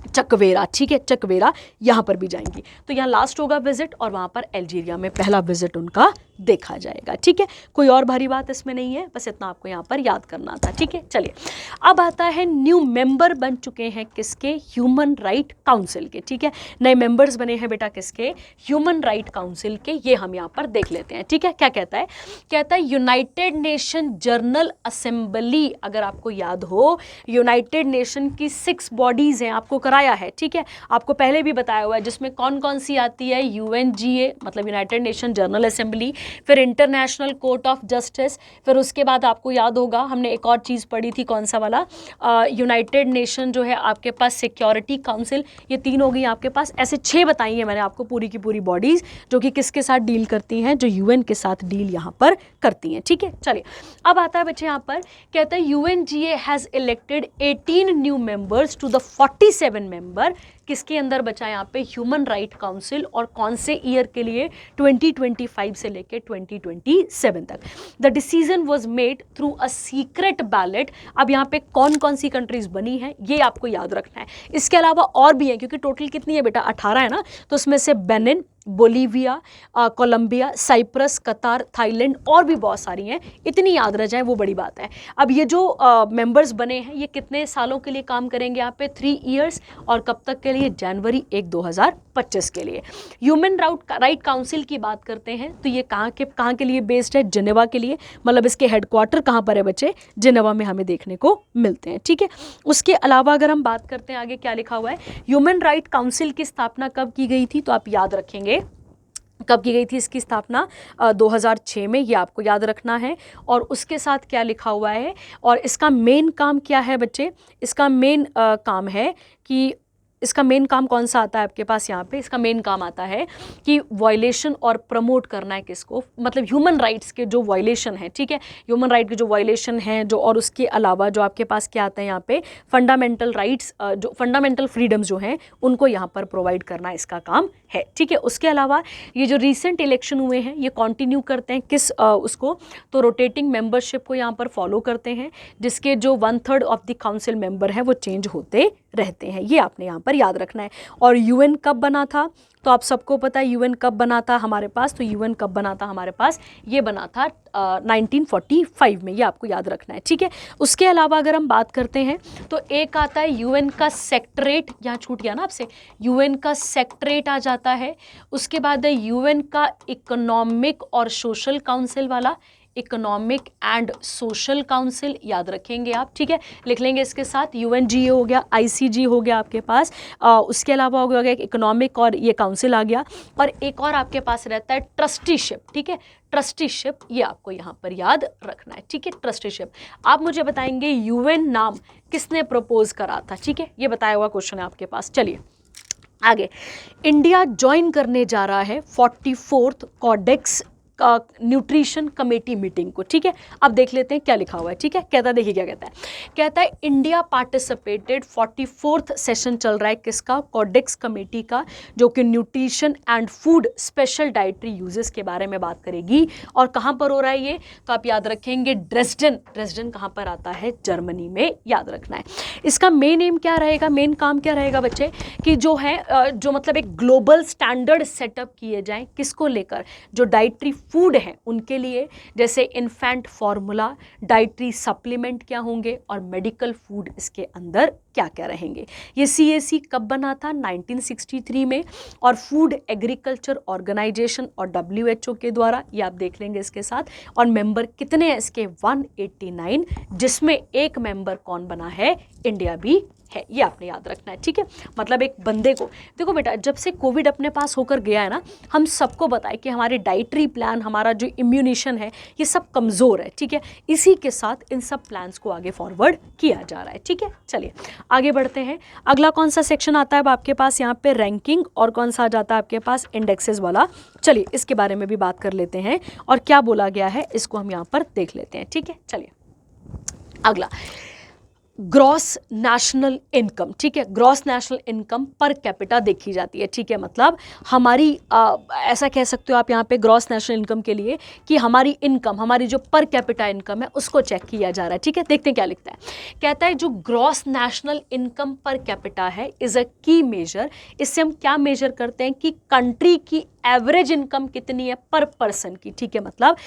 Chakwera, ठीक है, चकवेरा यहाँ पर भी जाएंगी। तो यहाँ लास्ट होगा विजिट, और वहाँ पर अल्जीरिया में पहला विजिट उनका देखा जाएगा, ठीक है। कोई और भारी बात इसमें नहीं है, बस इतना आपको यहाँ पर याद करना था, ठीक है। चलिए अब आता है न्यू मेंबर बन चुके हैं किसके, ह्यूमन राइट काउंसिल के, ठीक है। नए मेंबर्स बने हैं बेटा किसके, ह्यूमन राइट काउंसिल के, ये हम यहाँ पर देख लेते हैं, ठीक है। क्या कहता है, कहता है यूनाइटेड नेशन जनरल असेंबली, अगर आपको याद हो यूनाइटेड नेशन की 6 बॉडीज हैं, आपको कराया है, ठीक है, आपको पहले भी बताया हुआ है, जिसमें कौन कौन सी आती है, UNGA मतलब यूनाइटेड नेशन जनरल असेंबली, फिर इंटरनेशनल कोर्ट ऑफ जस्टिस, फिर उसके बाद आपको याद होगा हमने एक और चीज़ पढ़ी थी, कौन सा वाला, यूनाइटेड नेशन जो है आपके पास सिक्योरिटी काउंसिल, ये 3 हो गई आपके पास। ऐसे 6 बताई हैं मैंने आपको पूरी की पूरी बॉडीज़, जो कि किसके साथ डील करती हैं, जो UN के साथ डील यहाँ पर करती हैं, ठीक है। चलिए अब आता है बच्चे यहाँ पर, कहता है UNGA has elected 18 new members to the 47 member, किसके अंदर बचा यहाँ पे, ह्यूमन राइट काउंसिल, और कौन से ईयर के लिए, 2025 से लेके 2027 तक। The decision was made through a secret ballot. अब यहाँ पे कौन कौन सी कंट्रीज बनी है ये आपको याद रखना है। इसके अलावा और भी हैं, क्योंकि टोटल कितनी है बेटा, 18 है ना, तो उसमें से बेनिन, बोलीविया, कोलंबिया, साइप्रस, कतार, थाईलैंड और भी बहुत सारी हैं, इतनी याद रह जाए वो बड़ी बात है। अब ये जो मेंबर्स बने हैं ये कितने सालों के लिए काम करेंगे यहाँ पे, 3 ईयर्स, और कब तक के लिए, जनवरी 1 2025 के लिए। ह्यूमन राइट काउंसिल की बात करते हैं तो ये कहाँ के लिए बेस्ड है, जिनेवा के लिए, मतलब इसके हेडक्वार्टर कहाँ पर है बच्चे, जिनेवा में हमें देखने को मिलते हैं, ठीक है। उसके अलावा अगर हम बात करते हैं आगे क्या लिखा हुआ है, ह्यूमन राइट काउंसिल की स्थापना कब की गई थी, तो आप याद रखेंगे कब की गई थी इसकी स्थापना, 2006 में, ये आपको याद रखना है। और उसके साथ क्या लिखा हुआ है, और इसका मेन काम क्या है बच्चे, इसका मेन काम है कि इसका मेन काम कौन सा आता है आपके पास यहाँ पे, इसका मेन काम आता है कि वायलेशन और प्रमोट करना है किसको, मतलब ह्यूमन राइट्स के जो वायलेशन है, ठीक है, ह्यूमन राइट के जो वायलेशन हैं जो, और उसके अलावा जो आपके पास क्या आता है यहाँ पे, फंडामेंटल राइट्स, जो फंडामेंटल फ्रीडम्स जो हैं उनको यहाँ पर प्रोवाइड करना इसका काम है, ठीक है। उसके अलावा ये जो रिसेंट इलेक्शन हुए हैं ये कंटिन्यू करते हैं किस उसको, तो रोटेटिंग मेंबरशिप को यहाँ पर फॉलो करते हैं, जिसके जो 1/3 ऑफ द काउंसिल मेंबर है वो चेंज होते रहते हैं, ये आपने यहाँ पर याद रखना है। और यूएन कब बना था, तो आप सबको पता है यूएन कब बना था हमारे पास, तो यूएन कब बना था हमारे पास, ये बना था 1945 में, ये आपको याद रखना है, ठीक है। उसके अलावा अगर हम बात करते हैं तो एक आता है यूएन का सेक्रेटरेट, यहाँ छूट गया ना आपसे, यूएन का सेक्रेटरेट आ जाता है। उसके बाद है यूएन का इकोनॉमिक और सोशल काउंसिल वाला, इकोनॉमिक एंड सोशल काउंसिल याद रखेंगे आप, ठीक है, लिख लेंगे इसके साथ, यूएनजीए हो गया, आईसीजी हो गया आपके पास, उसके अलावा हो गया इकोनॉमिक और ये काउंसिल आ गया। और एक और आपके पास रहता है ट्रस्टीशिप, ठीक है, ट्रस्टीशिप, ये आपको यहाँ पर याद रखना है, ठीक है, ट्रस्टीशिप। आप मुझे बताएंगे यूएन नाम किसने प्रपोज करा था, ठीक है, ये बताया हुआ क्वेश्चन है आपके पास। चलिए आगे, इंडिया ज्वाइन करने जा रहा है 44th codex nutrition committee meeting को, ठीक है। अब देख लेते हैं क्या लिखा हुआ है, ठीक है, कहता है, देखिए क्या कहता है, कहता है इंडिया पार्टिसिपेटेड 44th सेशन चल रहा है किसका, कोडेक्स कमेटी का, जो कि nutrition and food special dietary uses के बारे में बात करेगी। और कहाँ पर हो रहा है ये, तो आप याद रखेंगे ड्रेसडन, ड्रेसडन कहाँ पर आता है, जर्मनी में, याद रखना है। इसका मेन एम क्या रहेगा, मेन काम क्या रहेगा बच्चे, कि जो है जो मतलब एक ग्लोबल स्टैंडर्ड सेटअप किए जाएं, किसको लेकर, जो डाइटरी फूड हैं उनके लिए, जैसे इन्फेंट फॉर्मूला, डाइटरी सप्लीमेंट क्या होंगे, और मेडिकल फूड इसके अंदर क्या क्या रहेंगे। ये CAC कब बना था, 1963 में, और फूड एग्रीकल्चर ऑर्गेनाइजेशन और WHO के द्वारा, ये आप देख लेंगे इसके साथ। और मेंबर कितने हैं इसके, 189, जिसमें एक मेंबर कौन बना है, इंडिया भी है, ये आपने याद रखना है, ठीक है। मतलब एक बंदे को, देखो बेटा, जब से कोविड अपने पास होकर गया है ना, हम सबको बताए कि हमारे डाइटरी प्लान, हमारा जो इम्यूनेशन है ये सब कमज़ोर है, ठीक है। इसी के साथ इन सब प्लान्स को आगे फॉरवर्ड किया जा रहा है, ठीक है। चलिए आगे बढ़ते हैं। अगला कौन सा सेक्शन आता है अब आपके पास यहाँ पे, रैंकिंग, और कौन सा आ जाता है आपके पास, इंडेक्सेस वाला। चलिए इसके बारे में भी बात कर लेते हैं, और क्या बोला गया है इसको हम यहाँ पर देख लेते हैं, ठीक है। चलिए अगला, ग्रॉस नेशनल इनकम, ठीक है, gross national income per capita देखी जाती है, ठीक है। मतलब हमारी ऐसा कह सकते हो आप यहाँ पे ग्रॉस नेशनल इनकम के लिए कि हमारी इनकम, हमारी जो पर कैपिटा इनकम है उसको चेक किया जा रहा है, ठीक है। देखते हैं क्या लिखता है, कहता है जो gross national income per capita है इज अ की मेजर, इससे हम क्या मेजर करते हैं कि कंट्री की एवरेज इनकम कितनी है पर पर्सन की, ठीक है। मतलब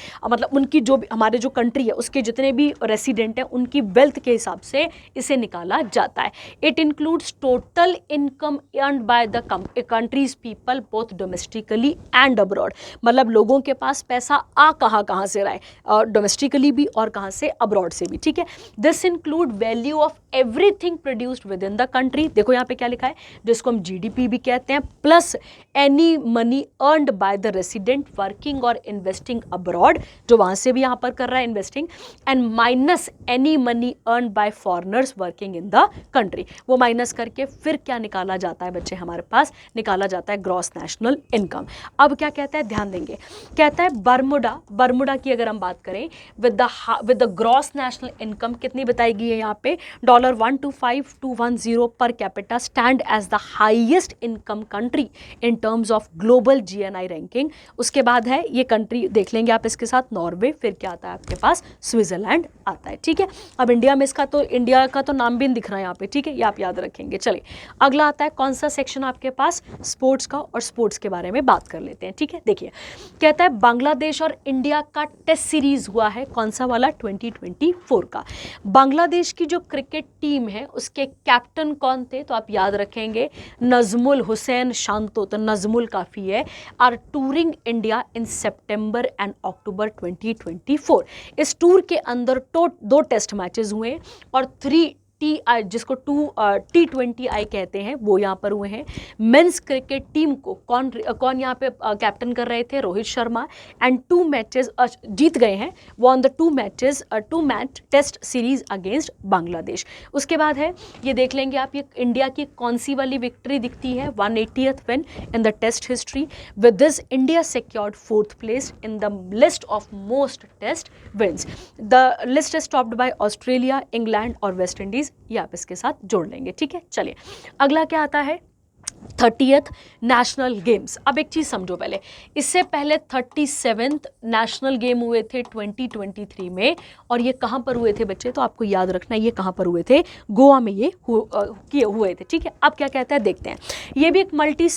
उनकी जो भी, हमारे जो कंट्री है उसके जितने भी रेसिडेंट हैं उनकी वेल्थ के हिसाब से इसे निकाला जाता है। It includes total income earned by the countries people both domestically and abroad, मतलब लोगों के पास पैसा आ कहाँ से रहा है, डोमेस्टिकली भी और कहाँ से, अब्रॉड से भी, ठीक है। This include value of everything produced with in the country, देखो यहाँ पे क्या लिखा है, जिसको हम GDP भी कहते हैं, plus any money earned by the resident working और इन्वेस्टिंग अब्रॉड, जो वहाँ से भी यहाँ पर कर रहा है investing, and minus any money earn by foreigners working in the country, वो माइनस करके फिर क्या निकाला जाता है बच्चे, हमारे पास निकाला जाता है ग्रॉस नेशनल इनकम। अब क्या कहता है, ध्यान देंगे, कहता है बर्मुडा की अगर हम बात करें with the gross national income कितनी बताई गई है यहाँ पे, $125,210 per capita, stand as the highest income country in terms of global GNI ranking. उसके बाद है ये कंट्री देख लेंगे आप इसके साथ, नॉर्वे, फिर क्या आता है आपके पास, स्विट्जरलैंड आता है, ठीक है। अब इंडिया में इसका तो इंडिया का तो नाम भी नहीं दिख रहा है यहाँ पे, ठीक है, ये आप याद रखेंगे। चलिए अगला आता है कौन सा सेक्शन आपके पास, स्पोर्ट्स का, और स्पोर्ट्स के बारे में बात कर लेते हैं, ठीक है। देखिए कहता है बांग्लादेश और इंडिया का टेस्ट सीरीज हुआ है, कौन सा वाला, 2024 का। बांग्लादेश की जो क्रिकेट टीम है उसके कैप्टन कौन थे, तो आप याद रखेंगे नजमुल हुसैन शांतो, तो नजमुल काफ़ी है, are touring India in September and October 2024। इस टूर के अंदर 2 टेस्ट मैचेस हुए और 3 TI जिसको T20I कहते हैं वो यहाँ पर हुए हैं। मेंस क्रिकेट टीम को कौन यहाँ पे कैप्टन कर रहे थे, रोहित शर्मा, एंड 2 मैचेस जीत गए हैं वो on the 2 match test series against Bangladesh. उसके बाद है ये देख लेंगे आप, ये इंडिया की कौन सी वाली विक्ट्री दिखती है, 180th win in the test history. With this India secured 4th place in the list of most test wins. The list is topped by Australia, England और वेस्ट इंडीज, ये आप इसके साथ जोड़ लेंगे, ठीक है। चलिए अगला क्या आता है, 30th नेशनल गेम्स। अब एक चीज़ समझो पहले, इससे पहले 37th नेशनल गेम हुए थे 2023 में, और ये कहाँ पर हुए थे बच्चे, तो आपको याद रखना है ये कहाँ पर हुए थे, गोवा में ये हुए थे, ठीक है। अब क्या कहता है देखते हैं, ये भी एक मल्टी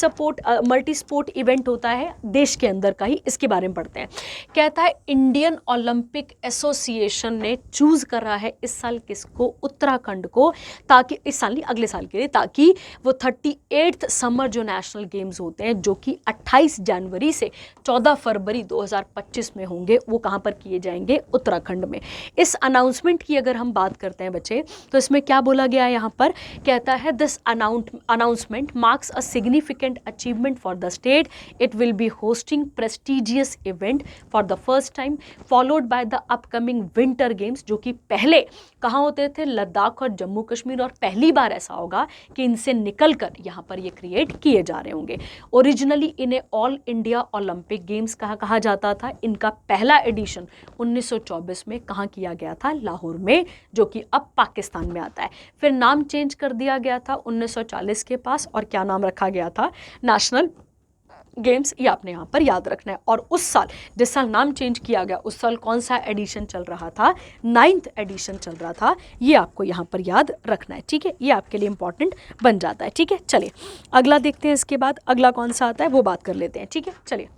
स्पोर्ट इवेंट होता है देश के अंदर का ही, इसके बारे में पढ़ते हैं। कहता है इंडियन ओलंपिक एसोसिएशन ने चूज करा है इस साल किसको, उत्तराखंड को, ताकि इस साल नहीं अगले साल के लिए, ताकि वो 38th समर जो नेशनल गेम्स होते हैं जो कि 28 जनवरी से 14 फरवरी 2025 में होंगे, वो कहाँ पर किए जाएंगे, उत्तराखंड में। इस अनाउंसमेंट की अगर हम बात करते हैं बच्चे, तो इसमें क्या बोला गया है यहाँ पर, कहता है this announcement marks a significant achievement for the state, it will be hosting prestigious event for the first time followed by the upcoming winter games, जो कि पहले कहाँ होते थे, लद्दाख और जम्मू कश्मीर, और पहली बार ऐसा होगा कि इनसे निकलकर यहाँ पर ये क्रिएट किए जा रहे होंगे। ओरिजिनली इन्हें ऑल इंडिया ओलंपिक गेम्स कहा जाता था। इनका पहला एडिशन 1924 में कहाँ किया गया था, लाहौर में, जो कि अब पाकिस्तान में आता है। फिर नाम चेंज कर दिया गया था 1940 के पास, और क्या नाम रखा गया था, नेशनल गेम्स, ये आपने यहाँ पर याद रखना है। और उस साल जिस साल नाम चेंज किया गया उस साल कौन सा एडिशन चल रहा था, 9th एडिशन चल रहा था, ये आपको यहाँ पर याद रखना है, ठीक है। ये आपके लिए इंपॉर्टेंट बन जाता है, ठीक है। चलिए अगला देखते हैं, इसके बाद अगला कौन सा आता है वो बात कर लेते हैं, ठीक है। चलिए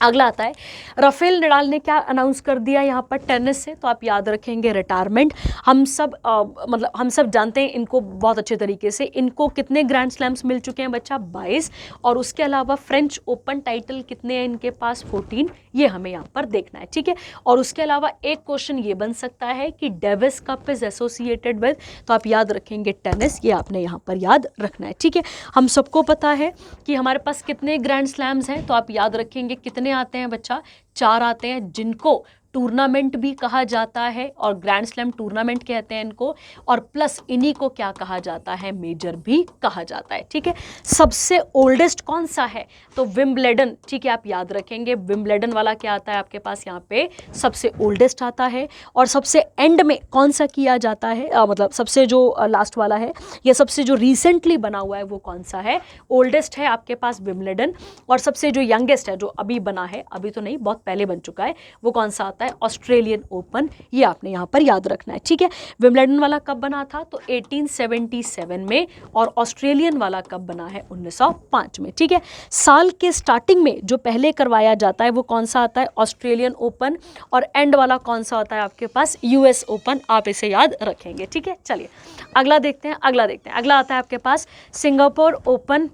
अगला आता है राफेल नडाल ने क्या अनाउंस कर दिया यहाँ पर टेनिस से, तो आप याद रखेंगे रिटायरमेंट। हम सब जानते हैं इनको बहुत अच्छे तरीके से। इनको कितने ग्रैंड स्लैम्स मिल चुके हैं बच्चा, 22, और उसके अलावा फ्रेंच ओपन टाइटल कितने हैं इनके पास, 14, ये हमें यहाँ पर देखना है, ठीक है। और उसके अलावा एक क्वेश्चन ये बन सकता है कि Davis cup is associated with, तो आप याद रखेंगे टेनिस, ये आपने यहाँ पर याद रखना है, ठीक है। हम सबको पता है कि हमारे पास कितने ग्रैंड स्लैम्स हैं, तो आप याद रखेंगे कितने आते हैं बच्चा, 4 आते हैं, जिनको टूर्नामेंट भी कहा जाता है और ग्रैंड स्लैम टूर्नामेंट कहते हैं इनको, और प्लस इन्हीं को क्या कहा जाता है, मेजर भी कहा जाता है, ठीक है। सबसे ओल्डेस्ट कौन सा है, तो विंबलेडन, ठीक है, आप याद रखेंगे विंबलेडन वाला क्या आता है आपके पास, यहाँ पे सबसे ओल्डेस्ट आता है। और सबसे एंड में कौन सा किया जाता है, मतलब सबसे जो लास्ट वाला है या सबसे जो रिसेंटली बना हुआ है वो कौन सा है, ओल्डेस्ट है आपके पास विंबलेडन, और सबसे जो यंगेस्ट है जो अभी बना है, अभी तो नहीं बहुत पहले बन चुका है, वो कौन सा आता है, ऑस्ट्रेलियन ओपन, ये आपने यहाँ पर याद रखना है, ठीक है। विंबलेडन वाला कब बना था, तो 1877 में, और ऑस्ट्रेलियन वाला कब बना है, 1905 में, ठीक है। साल के स्टार्टिंग में जो पहले करवाया जाता है वो कौन सा आता है, ऑस्ट्रेलियन ओपन, और एंड वाला कौन सा होता है आपके पास, यूएस ओपन, आप इसे याद रखेंगे, ठीक है। चलिए अगला देखते हैं, अगला आता है आपके पास सिंगापुर ओपन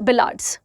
बिलार्ड्स,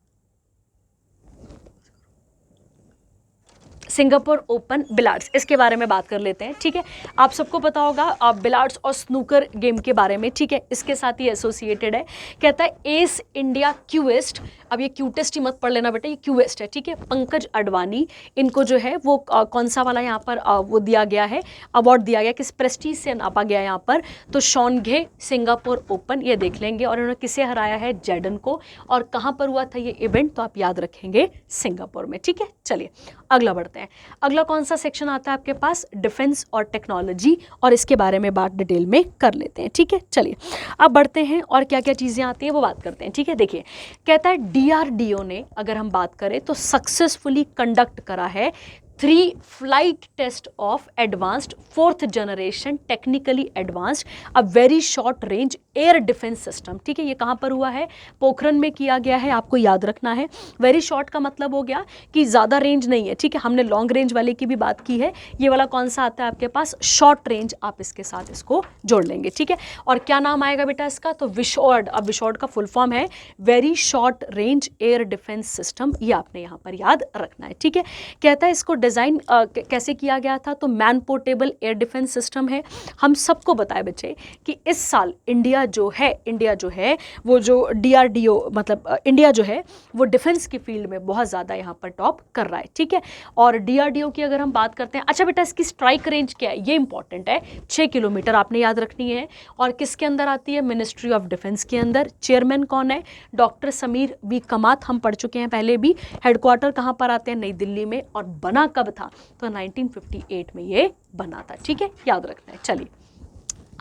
सिंगापुर ओपन बिलार्ड्स, इसके बारे में बात कर लेते हैं, ठीक है। आप सबको पता होगा बिलार्ड्स और स्नूकर गेम के बारे में, ठीक है, इसके साथ ही एसोसिएटेड है। कहता है एस इंडिया क्यूएस्ट अब ये क्यू टेस्ट ही मत पढ़ लेना बेटा, ये क्यूएस्ट है, ठीक है। पंकज अडवाणी, इनको जो है वो कौन सा वाला यहाँ पर वो दिया गया है, अवार्ड दिया गया, किस प्रेस्टीज से नापा गया यहाँ पर, तो शॉन्घे सिंगापुर ओपन, ये देख लेंगे। और इन्होंने किसे हराया है, जैडन को। और कहाँ पर हुआ था ये इवेंट, तो आप याद रखेंगे सिंगापुर में, ठीक है। चलिए अगला बढ़ते हैं। अगला कौन सा सेक्शन आता है आपके पास, डिफेंस और टेक्नोलॉजी, और इसके बारे में बात डिटेल में कर लेते हैं, ठीक है। चलिए अब बढ़ते हैं और क्या क्या चीज़ें आती हैं वो बात करते हैं, ठीक है। देखिए कहता है डीआरडीओ ने अगर हम बात करें तो सक्सेसफुली कंडक्ट करा है 3 flight test of advanced 4th generation technically advanced a very short range air defence system, ठीक है। ये कहाँ पर हुआ है, पोखरन में किया गया है, आपको याद रखना है। वेरी शॉर्ट का मतलब हो गया कि ज़्यादा रेंज नहीं है, ठीक है। हमने लॉन्ग रेंज वाले की भी बात की है, ये वाला कौन सा आता है आपके पास, शॉर्ट रेंज, आप इसके साथ इसको जोड़ लेंगे, ठीक है। और क्या नाम आएगा बेटा इसका, तो विशॉर्ड। अब विशॉर्ड का फुल फॉर्म है very short range air defence system, ये आपने यहाँ पर याद रखना है, ठीक है। कहता है इसको डिज़ाइन कैसे किया गया था, तो man portable air defence system है। हम सबको बताए बच्चे कि इस साल इंडिया जो है वो जो डीआरडीओ मतलब इंडिया जो है वो डिफेंस की फील्ड में बहुत ज़्यादा यहाँ पर टॉप कर रहा है, ठीक है। और डीआरडीओ की अगर हम बात करते हैं, अच्छा बेटा इसकी स्ट्राइक रेंज क्या है, ये इंपॉर्टेंट है, 6 किलोमीटर आपने याद रखनी है। और किसके अंदर आती है, मिनिस्ट्री ऑफ डिफेंस के अंदर। चेयरमैन कौन है, डॉक्टर समीर वी कमात, हम पढ़ चुके हैं पहले भी। हेडक्वार्टर कहाँ पर आते हैं, नई दिल्ली में। और बना कब था, तो 1958 में ये बना था, ठीक है, याद रखना है। चलिए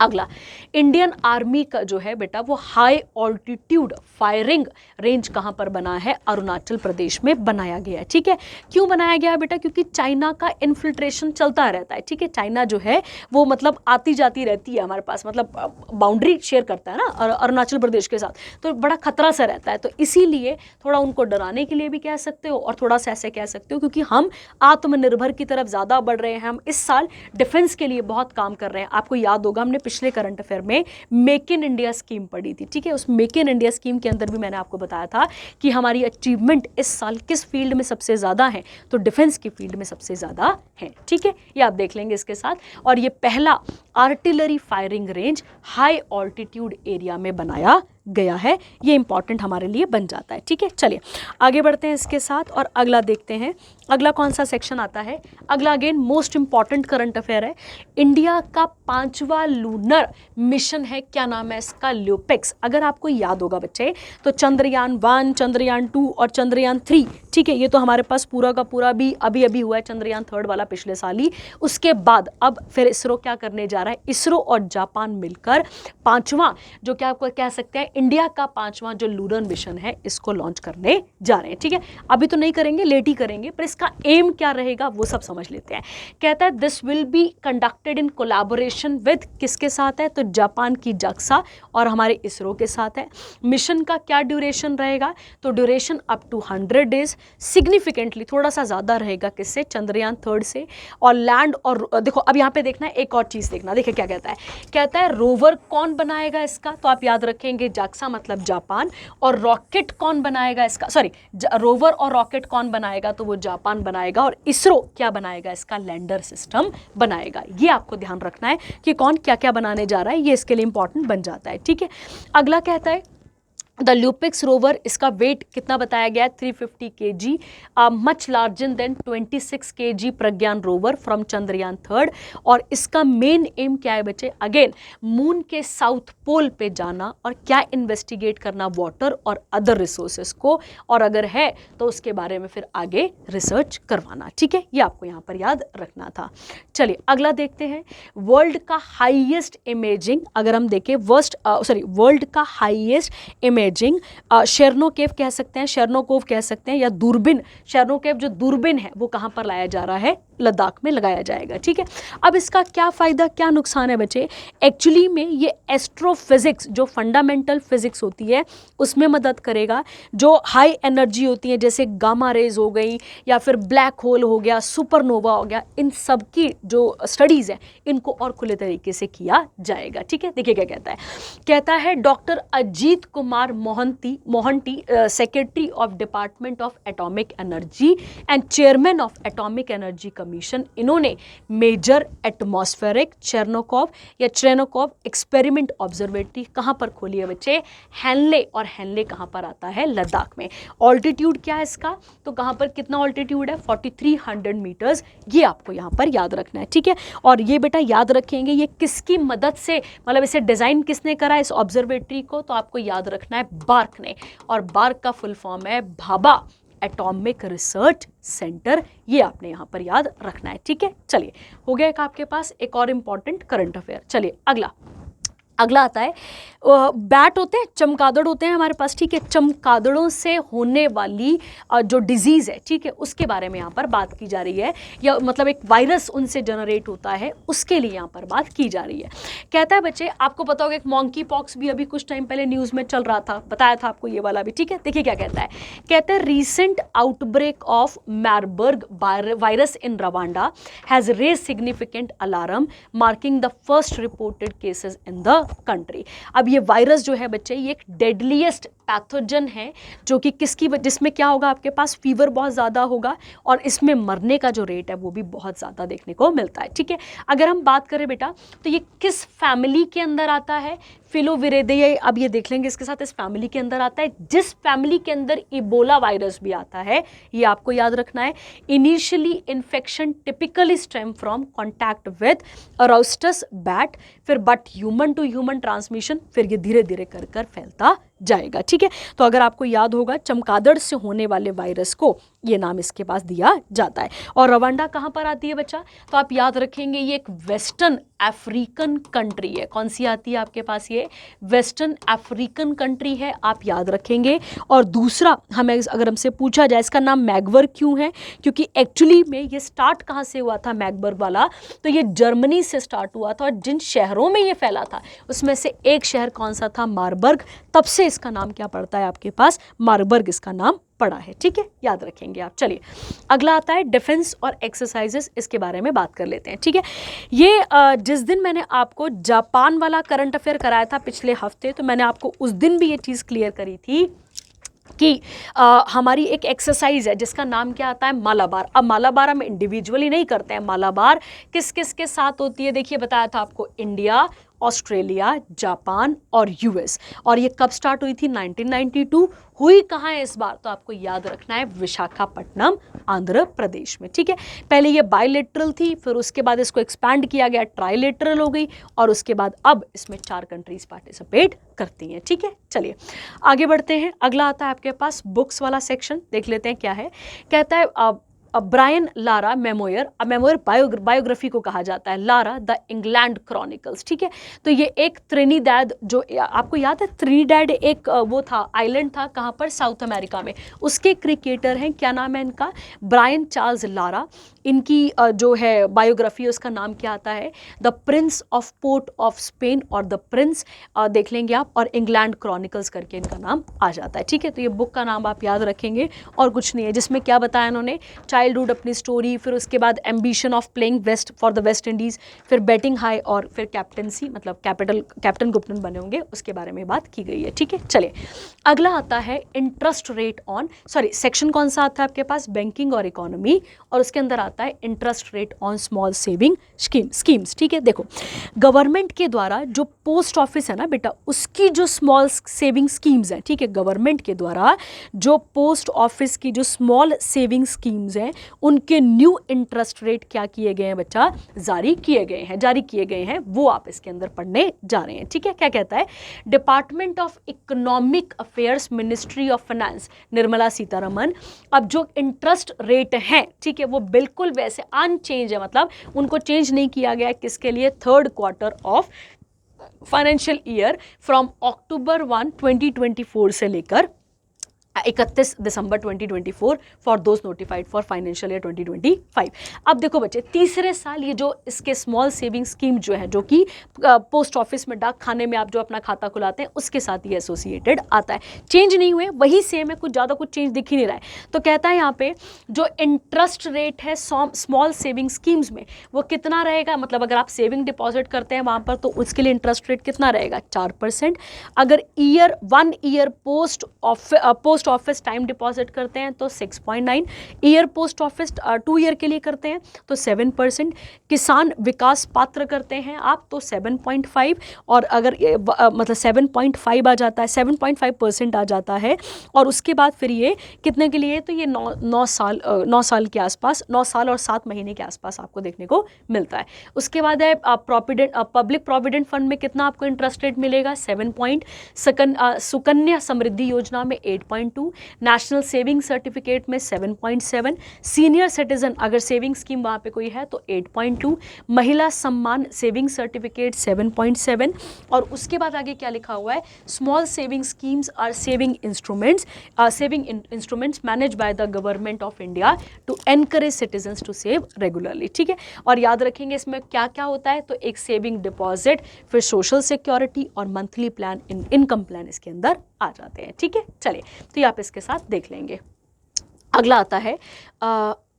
अगला, इंडियन आर्मी का जो है बेटा वो हाई ऑल्टीट्यूड फायरिंग रेंज कहाँ पर बना है, अरुणाचल प्रदेश में बनाया गया है, ठीक है। क्यों बनाया गया है बेटा, क्योंकि चाइना का इन्फिल्ट्रेशन चलता रहता है, ठीक है। चाइना जो है वो मतलब आती जाती रहती है हमारे पास, मतलब बाउंड्री शेयर करता है ना अरुणाचल प्रदेश के साथ, तो बड़ा खतरा सा रहता है। तो इसीलिए थोड़ा उनको डराने के लिए भी कह सकते हो, और थोड़ा सा ऐसे कह सकते हो क्योंकि हम आत्मनिर्भर की तरफ ज़्यादा बढ़ रहे हैं। हम इस साल डिफेंस के लिए बहुत काम कर रहे हैं। आपको याद होगा हमने पिछले करंट अफेयर में मेक इन इंडिया स्कीम पढ़ी थी, ठीक है। उस मेक इन इंडिया स्कीम के अंदर भी मैंने आपको बताया था कि हमारी अचीवमेंट इस साल किस फील्ड में सबसे ज़्यादा है, तो डिफेंस की फील्ड में सबसे ज़्यादा है, ठीक है। ये आप देख लेंगे इसके साथ। और ये पहला artillery firing range high altitude area में बनाया गया है, ये इंपॉर्टेंट हमारे लिए बन जाता है, ठीक है। चलिए आगे बढ़ते हैं इसके साथ और अगला देखते हैं। अगला कौन सा सेक्शन आता है, अगला again most important current affair है। इंडिया का 5वां लूनर मिशन है, क्या नाम है इसका, ल्यूपिक्स। अगर आपको याद होगा बच्चे तो चंद्रयान 1, चंद्रयान 2 और चंद्रयान 3, ठीक है, ये तो हमारे पास पूरा का पूरा भी अभी अभी हुआ है, चंद्रयान 3 वाला पिछले साल ही। उसके बाद अब फिर इसरो क्या करने जा रहा है, इसरो और जापान मिलकर 5वां जो क्या आपको कह सकते हैं इंडिया का 5वां जो लूनर मिशन है इसको लॉन्च करने जा रहे हैं, ठीक है। अभी तो नहीं करेंगे, लेट ही करेंगे, पर इसका एम क्या रहेगा वो सब समझ लेते हैं। कहता है this will be conducted in collaboration with, किसके साथ है, तो जापान की JAXA और हमारे इसरो के साथ है। मिशन का क्या ड्यूरेशन रहेगा, तो duration up to 100 days, significantly थोड़ा सा ज़्यादा रहेगा किससे, चंद्रयान 3 से। और लैंड और देखो अब यहाँ पे देखना है, एक और चीज़ देखना, देखिए क्या कहता है। कहता है रोवर कौन बनाएगा इसका, तो आप याद रखेंगे JAXA मतलब जापान। और रॉकेट कौन बनाएगा इसका, सॉरी रोवर और रॉकेट कौन बनाएगा, तो वो जापान बनाएगा। और इसरो क्या बनाएगा इसका, लैंडर सिस्टम बनाएगा। ये आपको ध्यान रखना है कि कौन क्या क्या बनाने जा रहा है, ये इसके लिए इंपॉर्टेंट बन जाता है, ठीक है। अगला कहता है द ल्यूपिक्स रोवर, इसका वेट कितना बताया गया है, 350 kg, much larger than 26 kg Pragyan rover from Chandrayaan 3। और इसका मेन एम क्या है बच्चे, अगेन मून के साउथ पोल पे जाना और क्या इन्वेस्टिगेट करना, वाटर और अदर रिसोर्सेस को, और अगर है तो उसके बारे में फिर आगे रिसर्च करवाना, ठीक है। ये आपको यहाँ पर याद रखना था। चलिए अगला देखते हैं। वर्ल्ड का हाईएस्ट इमेजिंग, अगर हम देखें वर्ल्ड का हाईएस्ट इमेजिंग शेरनोकेव कह सकते हैं, शेरनोकोव कह सकते हैं, या दूरबीन, शेरनोकेव जो दूरबीन है वो कहाँ पर लाया जा रहा है, लद्दाख में लगाया जाएगा, ठीक है। अब इसका क्या फ़ायदा क्या नुकसान है बच्चे, एक्चुअली में ये एस्ट्रोफिजिक्स जो फंडामेंटल फिजिक्स होती है उसमें मदद करेगा। जो हाई एनर्जी होती है जैसे गामा रेज हो गई या फिर ब्लैक होल हो गया, सुपरनोवा हो गया, इन सब की जो स्टडीज़ हैं इनको और खुले तरीके से किया जाएगा, ठीक है। देखिए क्या कहता है, कहता है doctor Ajit Kumar R Mohanty, secretary of department of atomic energy and chairman of atomic energy commission, इन्होंने major atmospheric Cherenkov experiment observatory कहाँ पर खोली है बच्चे? हैनले, और हैनले कहाँ पर आता है? लद्दाख में। ऑल्टीट्यूड क्या है इसका? तो कहाँ पर कितना ऑल्टीट्यूड है? 4300 मीटर्स, ये आपको यहाँ पर याद रखना है, ठीक है। और ये बेटा याद रखेंगे ये किसकी मदद से, मतलब इसे डिज़ाइन किसने करा इस ऑब्जर्वेटरी को? तो आपको याद रखना है बार्क ने, और बार्क का फुल फॉर्म है भाभा एटॉमिक रिसर्च सेंटर, ये आपने यहाँ पर याद रखना है, ठीक है। चलिए, हो गया एक आपके पास एक और इम्पॉर्टेंट करंट अफेयर। चलिए अगला आता है, बैट होते हैं, चमगादड़ होते हैं हमारे पास, ठीक है। चमगादड़ों से होने वाली जो डिजीज़ है, ठीक है, उसके बारे में यहाँ पर बात की जा रही है, या मतलब एक वायरस उनसे जनरेट होता है, उसके लिए यहाँ पर बात की जा रही है। कहता है बच्चे, आपको पता होगा एक मॉन्की पॉक्स भी अभी कुछ टाइम पहले न्यूज़ में चल रहा था, बताया था आपको ये वाला भी, ठीक है। देखिए क्या कहता है, कहता है recent outbreak of Marburg virus in Rwanda has raise significant alarm marking the first reported cases in the country. अब ये वायरस जो है बच्चे, ये एक डेडलीस्ट पैथोजन है, जो कि जिसमें क्या होगा आपके पास? फीवर बहुत ज़्यादा होगा, और इसमें मरने का जो रेट है वो भी बहुत ज़्यादा देखने को मिलता है, ठीक है। अगर हम बात करें बेटा, तो ये किस फैमिली के अंदर आता है? फिलोविरिडे, अब ये देख लेंगे इसके साथ, इस फैमिली के अंदर आता है। जिस फैमिली के अंदर इबोला वायरस भी आता है, ये आपको याद रखना है। Initially infection typically stem from contact with अरोस्टस बैट, फिर but human to human transmission, फिर ये धीरे धीरे कर कर फैलता जाएगा, ठीक है। तो अगर आपको याद होगा, चमगादड़ से होने वाले वायरस को ये नाम इसके पास दिया जाता है। और रवांडा कहाँ पर आती है बच्चा? तो आप याद रखेंगे ये एक वेस्टर्न अफ्रीकन कंट्री है। कौन सी आती है आपके पास? ये वेस्टर्न अफ्रीकन कंट्री है, आप याद रखेंगे। और दूसरा, हमें अगर हमसे पूछा जाए इसका नाम मैकबर्ग क्यों है, क्योंकि एक्चुअली में ये स्टार्ट कहाँ से हुआ था मैकबर्ग वाला? तो ये जर्मनी से स्टार्ट हुआ था, और जिन शहरों में ये फैला था उसमें से एक शहर कौन सा था? मारबर्ग। तब से इसका नाम क्या पड़ता है आपके पास? मारबर्ग इसका नाम पड़ा है, ठीक है, याद रखेंगे आप। चलिए अगला आता है डिफेंस और एक्सरसाइजेस, इसके बारे में बात कर लेते हैं, ठीक है। ये जिस दिन मैंने आपको जापान वाला करंट अफेयर कराया था पिछले हफ्ते, तो मैंने आपको उस दिन भी ये चीज़ क्लियर करी थी कि हमारी एक एक्सरसाइज है जिसका नाम क्या आता है? मालाबार। अब मालाबार हम इंडिविजुअली नहीं करते हैं, मालाबार किस किस के साथ होती है? देखिए बताया था आपको, इंडिया, ऑस्ट्रेलिया, जापान और यूएस। और ये कब स्टार्ट हुई थी? 1992। हुई कहाँ है इस बार? तो आपको याद रखना है विशाखापट्टनम, आंध्र प्रदेश में, ठीक है। पहले ये बायलेटरल थी, फिर उसके बाद इसको एक्सपैंड किया गया, ट्राइलेटरल हो गई, और उसके बाद अब इसमें 4 कंट्रीज पार्टिसिपेट करती हैं, ठीक है। चलिए आगे बढ़ते हैं। अगला आता है आपके पास बुक्स वाला सेक्शन, देख लेते हैं क्या है। कहता है ब्रायन लारा मेमोयर, अब मेमोयर बायोग्राफी को कहा जाता है, लारा द इंग्लैंड क्रॉनिकल्स, ठीक है। तो ये एक त्रिनिदैड, जो आपको याद है त्रिनिदैड एक वो था, आइलैंड था, कहाँ पर? साउथ अमेरिका में। उसके क्रिकेटर हैं, क्या नाम है इनका? Brian Charles Lara. इनकी जो है बायोग्राफी, उसका नाम क्या आता है? The Prince of Port of Spain, और द प्रिंस देख लेंगे आप, और इंग्लैंड क्रॉनिकल्स करके इनका नाम आ जाता है, ठीक है। तो ये बुक का नाम आप याद रखेंगे, और कुछ नहीं है। जिसमें क्या बताया इन्होंने? चाइल्डहुड अपनी स्टोरी, फिर उसके बाद ambition of playing west for the West Indies, फिर बैटिंग हाई, और फिर कैप्टनसी, मतलब कैप्टन गुप्तन बने होंगे, उसके बारे में बात की गई है, ठीक है। चलिए अगला आता है इंटरेस्ट रेट ऑन, सेक्शन कौन सा आता है आपके पास? बैंकिंग और इकोनॉमी, और उसके अंदर आता है interest rate on small saving schemes, ठीक है। देखो, गवर्नमेंट के द्वारा जो पोस्ट ऑफिस है ना बेटा, उसकी जो स्मॉल सेविंग स्कीम्स हैं, ठीक है, गवर्नमेंट के द्वारा जो पोस्ट ऑफिस की जो स्मॉल सेविंग स्कीम्स हैं, उनके न्यू इंटरेस्ट रेट क्या किए गए हैं बच्चा? जारी किए गए हैं, वो आप इसके अंदर पढ़ने जा रहे हैं, ठीक है। क्या कहता है? Department of economic affairs, ministry of finance, Nirmala Sitharaman, अब जो इंटरेस्ट रेट हैं, ठीक है, वो बिल्कुल वैसे अनचेंज है, मतलब उनको चेंज नहीं किया गया है। किसके लिए? 3rd quarter of financial year, from October 1, 2024 से लेकर 31 दिसंबर 2024 for those notified for financial year 2025। अब देखो बच्चे, तीसरे साल ये जो इसके स्मॉल सेविंग स्कीम जो है, जो कि पोस्ट ऑफिस में, डाक खाने में आप जो अपना खाता खुलाते हैं उसके साथ ये एसोसिएटेड आता है। चेंज नहीं हुए, वही सेम है, कुछ ज़्यादा कुछ चेंज दिख ही नहीं रहा है। तो कहता है यहाँ पे जो इंटरेस्ट रेट है स्मॉल सेविंग स्कीम्स में वो कितना रहेगा, मतलब अगर आप सेविंग डिपॉजिट करते हैं वहाँ पर तो उसके लिए इंटरेस्ट रेट कितना रहेगा, 4%। अगर 1 year post office time deposit करते हैं तो 6.9, ईयर पोस्ट ऑफिस 2 ईयर के लिए करते हैं तो 7%, किसान विकास पात्र करते हैं आप तो 7.5, और अगर मतलब 7.5 आ जाता है, 7.5% आ जाता है। और उसके बाद फिर ये कितने के लिए, तो ये 9 साल के आसपास, 9 साल और 7 महीने के आसपास आपको देखने को मिलता है। उसके बाद है पब्लिक प्रोविडेंट फंड में कितना आपको इंटरेस्ट रेट मिलेगा, 7 सुकन्या समृद्धि योजना में 8.2, नेशनल सेविंग सर्टिफिकेट में 7.7, सीनियर सिटीजन अगर सेविंग स्कीम वहाँ पे कोई है तो 8.2, महिला सम्मान सेविंग सर्टिफिकेट 7.7। और उसके बाद आगे क्या लिखा हुआ है, small saving schemes are saving instruments manage by the government of India to encourage citizens to save regularly. ठीक है, और याद रखेंगे इसमें क्या क्या होता है, तो एक सेविंग डिपॉजिट, फिर सोशल सिक्योरिटी और मंथली प्लान, इनकम प्लान इसके अंदर आ जाते हैं। ठीक है, चलिए तो ये आप इसके साथ देख लेंगे। अगला आता है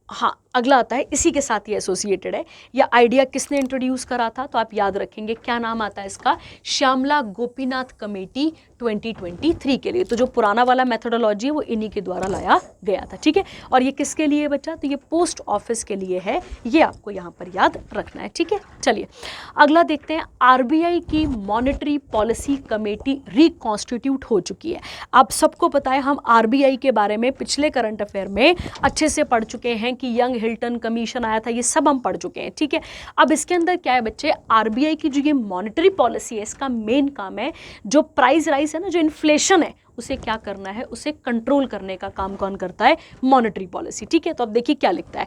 हाँ, अगला आता है, इसी के साथ ये एसोसिएटेड है। या आइडिया किसने इंट्रोड्यूस करा था, तो आप याद रखेंगे क्या नाम आता है इसका, श्यामला गोपीनाथ कमेटी 2023 के लिए। तो जो पुराना वाला मेथोडोलॉजी है वो इन्हीं के द्वारा लाया गया था। ठीक है, और ये किसके लिए बच्चा, तो ये पोस्ट ऑफिस के लिए है, ये आपको यहाँ पर याद रखना है। ठीक है, चलिए अगला देखते हैं। आरबीआई की मॉनेटरी पॉलिसी कमेटी रिकॉन्स्टिट्यूट हो चुकी है। आप सबको पता है, हम आरबीआई के बारे में पिछले करंट अफेयर में अच्छे से पढ़ चुके हैं कि यंग हिल्टन कमीशन आया था, ये सब हम पढ़ चुके हैं। ठीक है, अब इसके अंदर क्या है बच्चे, आरबीआई की जो ये मॉनेटरी पॉलिसी है, इसका मेन काम है जो प्राइस राइज है ना, जो इन्फ्लेशन है उसे क्या करना है, उसे कंट्रोल करने का काम कौन करता है, मॉनेटरी पॉलिसी। ठीक है, तो अब देखिए क्या लिखता है,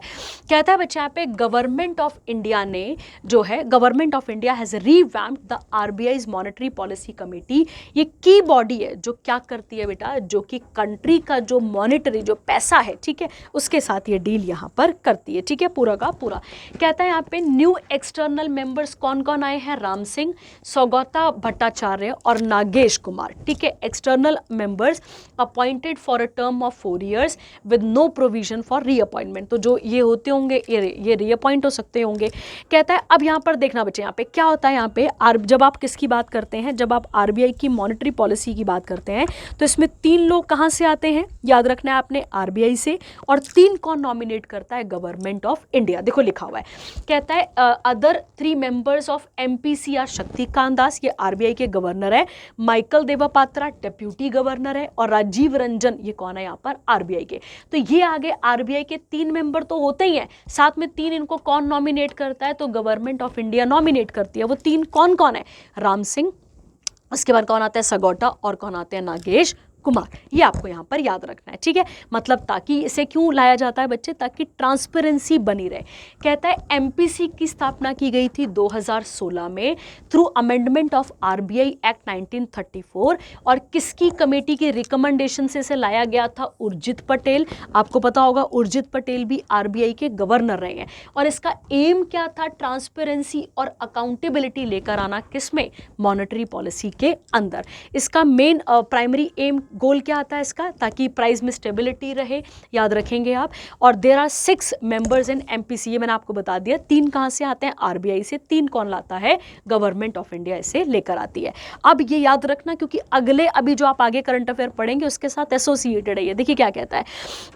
कहता है बच्चे यहाँ पे गवर्नमेंट ऑफ इंडिया ने जो है, government of India has revamped the RBI's monetary policy committee. ये की बॉडी है जो क्या करती है बेटा, जो कि कंट्री का जो मॉनेटरी जो पैसा है, ठीक है, उसके साथ ये डील यहाँ पर करती है। ठीक है, पूरा का पूरा कहता है यहाँ पे न्यू एक्सटर्नल मेंबर्स कौन कौन आए हैं, राम सिंह, सौगौता भट्टाचार्य और नागेश कुमार। ठीक है, external members appointed for a term of 4 years with no provision for reappointment। तो जो ये होते होंगे ये रीअपॉइंट हो सकते होंगे। कहता है अब यहाँ पर देखना बच्चे, यहाँ पे क्या होता है, यहाँ पे जब आप किसकी बात करते हैं, जब आप आरबीआई की मॉनेटरी पॉलिसी की बात करते हैं तो इसमें 3 लोग कहाँ से आते हैं, याद रखना है आपने, आरबीआई से, और 3 कौन नॉमिनेट करता है, गवर्नमेंट ऑफ इंडिया। देखो लिखा हुआ है, कहता है other 3 members of MPC are Shaktikanta Das, ये आरबीआई के गवर्नर है, माइकल देवापात्रा डेप्यूटी गवर्नर है, और राजीव रंजन ये कौन है यहाँ पर, आरबीआई के। तो ये आगे आरबीआई के 3 मेंबर तो होते ही हैं, साथ में 3 इनको कौन नॉमिनेट करता है, तो गवर्नमेंट ऑफ इंडिया नॉमिनेट करती है। वो 3 कौन कौन है, राम सिंह, उसके बाद कौन आता है, सगौटा, और कौन आते हैं, नागेश कुमार। ये आपको यहाँ पर याद रखना है। ठीक है, मतलब ताकि इसे क्यों लाया जाता है बच्चे, ताकि ट्रांसपेरेंसी बनी रहे। कहता है एमपीसी की स्थापना की गई थी 2016 में through amendment of RBI act 1934, और किसकी कमेटी के रिकमेंडेशन से इसे लाया गया था, उर्जित पटेल। आपको पता होगा उर्जित पटेल भी आरबीआई के गवर्नर रहे हैं, और इसका एम क्या था, ट्रांसपेरेंसी और अकाउंटेबिलिटी लेकर आना, किसमें, मॉनेटरी पॉलिसी के अंदर। इसका मेन प्राइमरी एम गोल क्या आता है इसका, ताकि प्राइस में स्टेबिलिटी रहे, याद रखेंगे आप। और there are 6 members in MPC, ये मैंने आपको बता दिया। 3 कहाँ से आते हैं, आरबीआई से, 3 कौन लाता है, गवर्नमेंट ऑफ इंडिया इसे लेकर आती है। अब ये याद रखना, क्योंकि अगले अभी जो आप आगे करंट अफेयर पढ़ेंगे उसके साथ एसोसिएटेड है ये। देखिए क्या कहता है,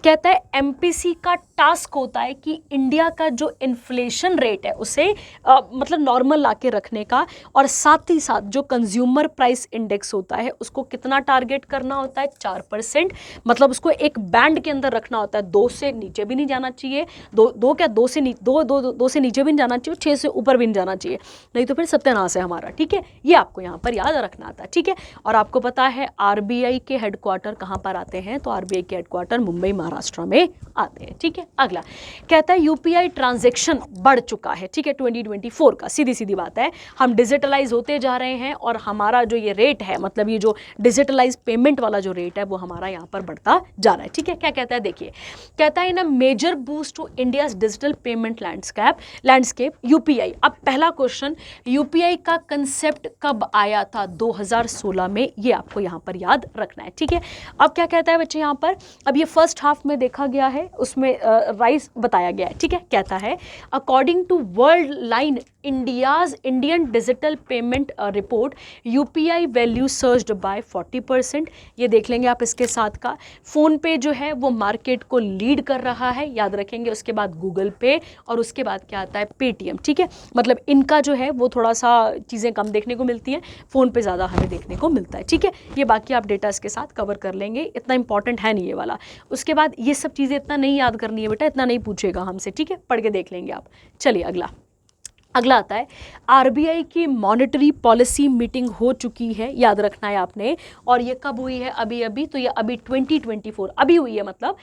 कहता है एमपीसी का टास्क होता है कि इंडिया का जो इन्फ्लेशन रेट है उसे मतलब नॉर्मल ला के रखने का, और साथ ही साथ जो कंज्यूमर प्राइस इंडेक्स होता है उसको कितना टारगेट करना होता है, 4%। मतलब उसको एक बैंड के अंदर रखना होता है, 2 से नीचे भी नहीं जाना चाहिए, 2 से नीचे भी नहीं जाना चाहिए, 6 से ऊपर भी नहीं जाना चाहिए, नहीं तो फिर सत्यानाश है हमारा। ठीक है, ये आपको यहाँ पर याद रखना आता है। ठीक है, और आपको पता है आरबीआई के हेडक्वार्टर कहाँ पर आते हैं, तो आरबीआई के हेडक्वार्टर मुंबई महाराष्ट्र में आते हैं। ठीक है, अगला कहता है यूपीआई ट्रांजैक्शन बढ़ चुका है। ठीक है, 2024 का, सीधी सीधी बात है, हम डिजिटलाइज होते जा रहे हैं, और हमारा जो ये रेट है, मतलब ये जो डिजिटलाइज पेमेंट वाला वाला जो रेट है वो हमारा यहाँ पर बढ़ता जा रहा है। ठीक है, क्या कहता है देखिए, कहता है ना major boost to India's digital payment landscape UPI. अब पहला क्वेश्चन, यूपीआई का कंसेप्ट कब आया था? 2016 में, ये आपको यहाँ पर याद रखना है। ठीक है, अब क्या कहता है बच्चे यहाँ पर, अब ये फर्स्ट हाफ में देखा गया है, उसमें राइज बताया गया है। ठीक है, कहता है according to world line Indian digital payment report UPI value surged by 40%। ये देख लेंगे आप इसके साथ का। फ़ोन पे जो है वो मार्केट को लीड कर रहा है, याद रखेंगे। उसके बाद गूगल पे और उसके बाद क्या आता है पेटीएम। ठीक है, मतलब इनका जो है वो थोड़ा सा चीज़ें कम देखने को मिलती हैं, फ़ोन पे ज़्यादा हमें देखने को मिलता है। ठीक है, ये बाकी आप डेटा इसके साथ कवर कर लेंगे, इतना इंपॉर्टेंट है नहीं ये वाला। उसके बाद ये सब चीज़ें इतना नहीं याद करनी है बेटा, इतना नहीं पूछेगा हमसे। ठीक है, पढ़ के देख लेंगे आप। चलिए अगला आता है आरबीआई की मॉनेटरी पॉलिसी मीटिंग हो चुकी है, याद रखना है आपने। और ये कब हुई है? अभी तो ये अभी 2024 अभी हुई है, मतलब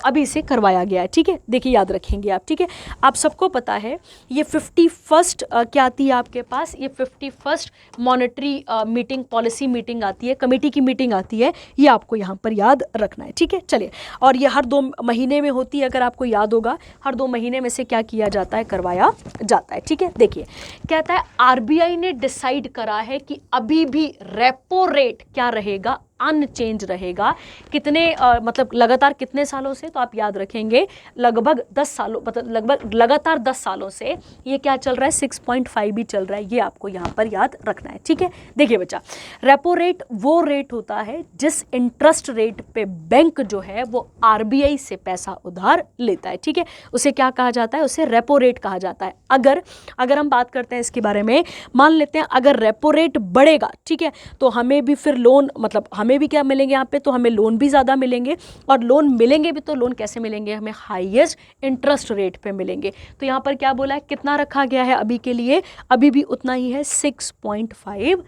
अभी से करवाया गया है। ठीक है, देखिए याद रखेंगे आप। ठीक है, आप सबको पता है ये 51st क्या आती है आपके पास, ये 51st monetary meeting policy meeting आती है, कमेटी की मीटिंग आती है, ये आपको यहाँ पर याद रखना है। ठीक है, चलिए, और ये हर 2 महीने में होती है, अगर आपको याद होगा, हर 2 महीने में से क्या किया जाता है, करवाया जाता है। ठीक है, देखिए कहता है आरबीआई ने डिसाइड करा है कि अभी भी रेपो रेट क्या रहेगा, अनचेंज रहेगा। कितने मतलब लगातार कितने सालों से, तो आप याद रखेंगे लगभग 10 सालों, मतलब लगभग लगातार 10 सालों से ये क्या चल रहा है, 6.5 भी चल रहा है, ये आपको यहाँ पर याद रखना है। ठीक है, देखिए बच्चा, रेपो रेट वो रेट होता है जिस इंटरेस्ट रेट पे बैंक जो है वो आरबीआई से पैसा उधार लेता है। ठीक है, उसे क्या कहा जाता है, उसे रेपो रेट कहा जाता है। अगर हम बात करते हैं इसके बारे में, मान लेते हैं अगर रेपो रेट बढ़ेगा, ठीक है, तो हमें भी फिर लोन, मतलब हमें भी क्या मिलेंगे यहाँ पे, तो हमें लोन भी ज़्यादा मिलेंगे, और लोन मिलेंगे भी तो लोन कैसे मिलेंगे, हमें हाईएस्ट इंटरेस्ट रेट पे मिलेंगे। तो यहाँ पर क्या बोला है, कितना रखा गया है अभी के लिए, अभी भी उतना ही है, 6.5%।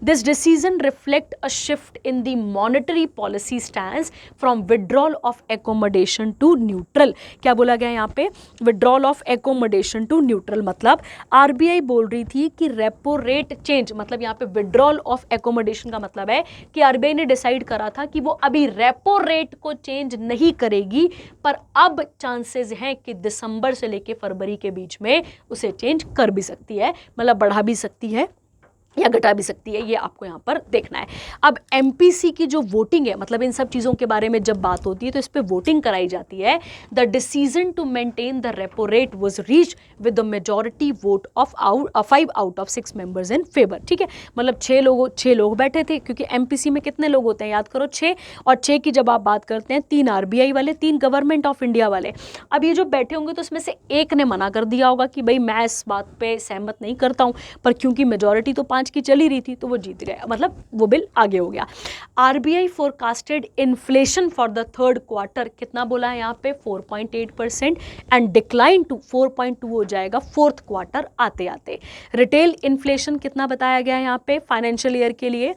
This decision reflect a shift in the monetary policy stance from withdrawal of accommodation to neutral। क्या बोला गया यहाँ पे, withdrawal of accommodation to neutral, मतलब आरबीआई बोल रही थी कि रेपो रेट चेंज, मतलब यहाँ पे withdrawal of accommodation का मतलब है कि आरबीआई ने डिसाइड करा था कि वो अभी रेपो रेट को चेंज नहीं करेगी, पर अब चांसेस हैं कि दिसंबर से लेके फरवरी के बीच में उसे चेंज कर भी सकती है, मतलब बढ़ा भी सकती है या घटा भी सकती है, ये आपको यहाँ पर देखना है। अब एमपीसी की जो वोटिंग है, मतलब इन सब चीज़ों के बारे में जब बात होती है तो इस पर वोटिंग कराई जाती है। The decision to maintain the repo rate was reached with the majority vote of 5 out of 6 members in favour. ठीक है, मतलब 6 लोग बैठे थे, क्योंकि एमपीसी में कितने लोग होते हैं, याद करो 6, और 6 की जब आप बात करते हैं, 3 आरबीआई वाले, 3 गवर्नमेंट ऑफ इंडिया वाले। अब ये जो बैठे होंगे तो उसमें से एक ने मना कर दिया होगा कि भाई मैं इस बात पे सहमत नहीं करता हूँ, पर क्योंकि मेजॉरिटी तो 5 की चली रही थी तो वो जीत गया, मतलब वो बिल आगे हो गया। RBI forecasted inflation for the third quarter, कितना बोला है यहाँ पे, 4.8%, एंड डिक्लाइन टू 4.2 हो जाएगा फोर्थ क्वार्टर आते आते। रिटेल इन्फ्लेशन कितना बताया गया है यहाँ पे फाइनेंशियल ईयर के लिए,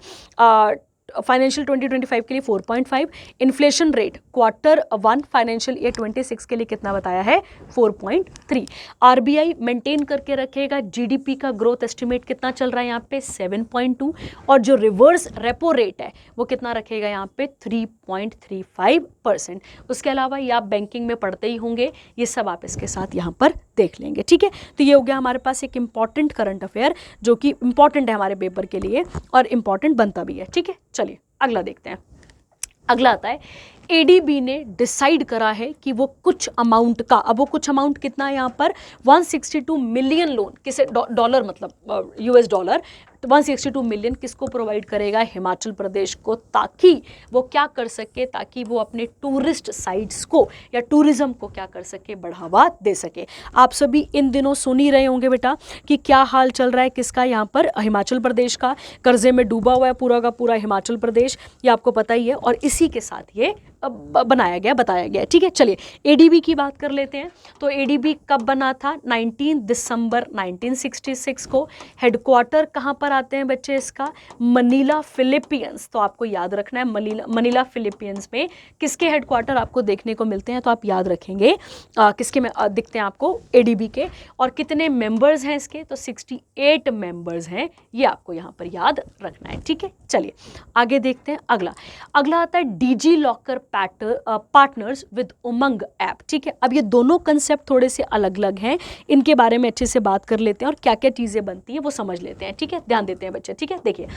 फाइनेंशियल 2025 के लिए 4.5। Inflation rate Q1 financial year 26 के लिए कितना बताया है, 4.3। आरबीआई मेंटेन करके रखेगा जीडीपी का ग्रोथ एस्टिमेट कितना चल रहा है यहाँ पे, 7.2, और जो रिवर्स रेपो रेट है वो कितना रखेगा यहाँ पे, 3.35%। उसके अलावा ये आप बैंकिंग में पढ़ते ही होंगे, ये सब आप इसके साथ यहाँ पर देख लेंगे। ठीक है, तो ये हो गया हमारे पास एक इंपॉर्टेंट करंट अफेयर जो कि इंपॉर्टेंट है हमारे पेपर के लिए और इंपॉर्टेंट बनता भी है। ठीक है, चलिए अगला देखते हैं। अगला आता है एडीबी ने डिसाइड करा है कि वो कुछ अमाउंट का, अब वो कुछ अमाउंट कितना है यहाँ पर, 162 मिलियन लोन, किसे, डॉलर मतलब यूएस डॉलर, 162 मिलियन किसको प्रोवाइड करेगा, हिमाचल प्रदेश को, ताकि वो क्या कर सके, ताकि वो अपने टूरिस्ट साइट्स को या टूरिज्म को क्या कर सके, बढ़ावा दे सके। आप सभी इन दिनों सुन ही रहे होंगे बेटा कि क्या हाल चल रहा है किसका, यहाँ पर हिमाचल प्रदेश का, कर्जे में डूबा हुआ है पूरा का पूरा हिमाचल प्रदेश, ये आपको पता ही है, और इसी के साथ ये बनाया गया, बताया गया, ठीक है। चलिए एडीबी की बात कर लेते हैं। तो एडीबी कब बना था? 19 दिसंबर 1966 को। हेडक्वार्टर कहाँ पर आते हैं बच्चे इसका? Manila Philippines. तो आपको याद रखना है मनीला फिलीपींस में किसके हेडक्वार्टर आपको देखने को मिलते हैं, तो आप याद रखेंगे किसके में दिखते हैं आपको? एडीबी के। और कितने मेंबर्स हैं इसके? तो 68 मेंबर्स हैं, ये आपको यहाँ पर याद रखना है, ठीक है। चलिए आगे देखते हैं। अगला आता है DigiLocker partners with Umang app, ठीक है। अब ये दोनों कंसेप्ट थोड़े से अलग अलग हैं, इनके बारे में अच्छे से बात कर लेते हैं और क्या क्या चीज़ें बनती हैं वो समझ लेते हैं, ठीक है। ध्यान देते हैं बच्चे, ठीक है। देखिए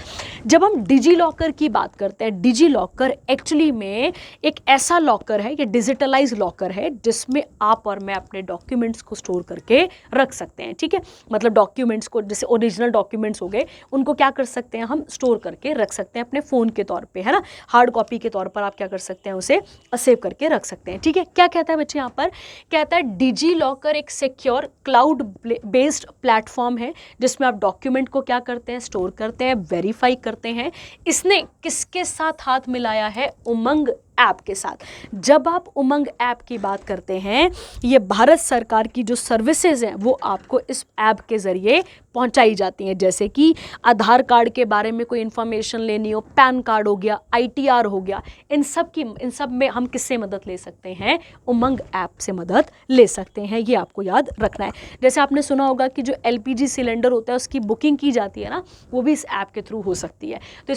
जब हम डिजी लॉकर की बात करते हैं, डिजी लॉकर एक्चुअली में एक ऐसा लॉकर है, ये डिजिटलाइज लॉकर है जिसमें आप और मैं अपने डॉक्यूमेंट्स को स्टोर करके रख सकते हैं, ठीक है। मतलब डॉक्यूमेंट्स को, जैसे ओरिजिनल डॉक्यूमेंट्स हो गए, उनको क्या कर सकते हैं, हम स्टोर करके रख सकते हैं अपने फ़ोन के तौर पे, है ना। हार्ड कॉपी के तौर पर आप क्या कर सकते हैं, उसे सेव करके रख सकते हैं, ठीक है। क्या कहता है बच्चे यहाँ पर? कहता है डिजी लॉकर एक सिक्योर क्लाउड बेस्ड प्लेटफॉर्म है जिसमें आप डॉक्यूमेंट को क्या करते हैं, स्टोर करते हैं, वेरीफाई करते हैं। इसने किसके साथ हाथ मिलाया है? उमंग ऐप के साथ। जब आप उमंग ऐप की बात करते हैं, ये भारत सरकार की जो सर्विसेज हैं वो आपको इस ऐप के ज़रिए पहुंचाई जाती हैं, जैसे कि आधार कार्ड के बारे में कोई इन्फॉर्मेशन लेनी हो, पैन कार्ड हो गया, आईटीआर हो गया, इन सब में हम किससे मदद ले सकते हैं? उमंग ऐप से मदद ले सकते हैं, ये आपको याद रखना है। जैसे आपने सुना होगा कि जो एलपीजी सिलेंडर होता है उसकी बुकिंग की जाती है ना, वो भी इस ऐप के थ्रू हो सकती है। तो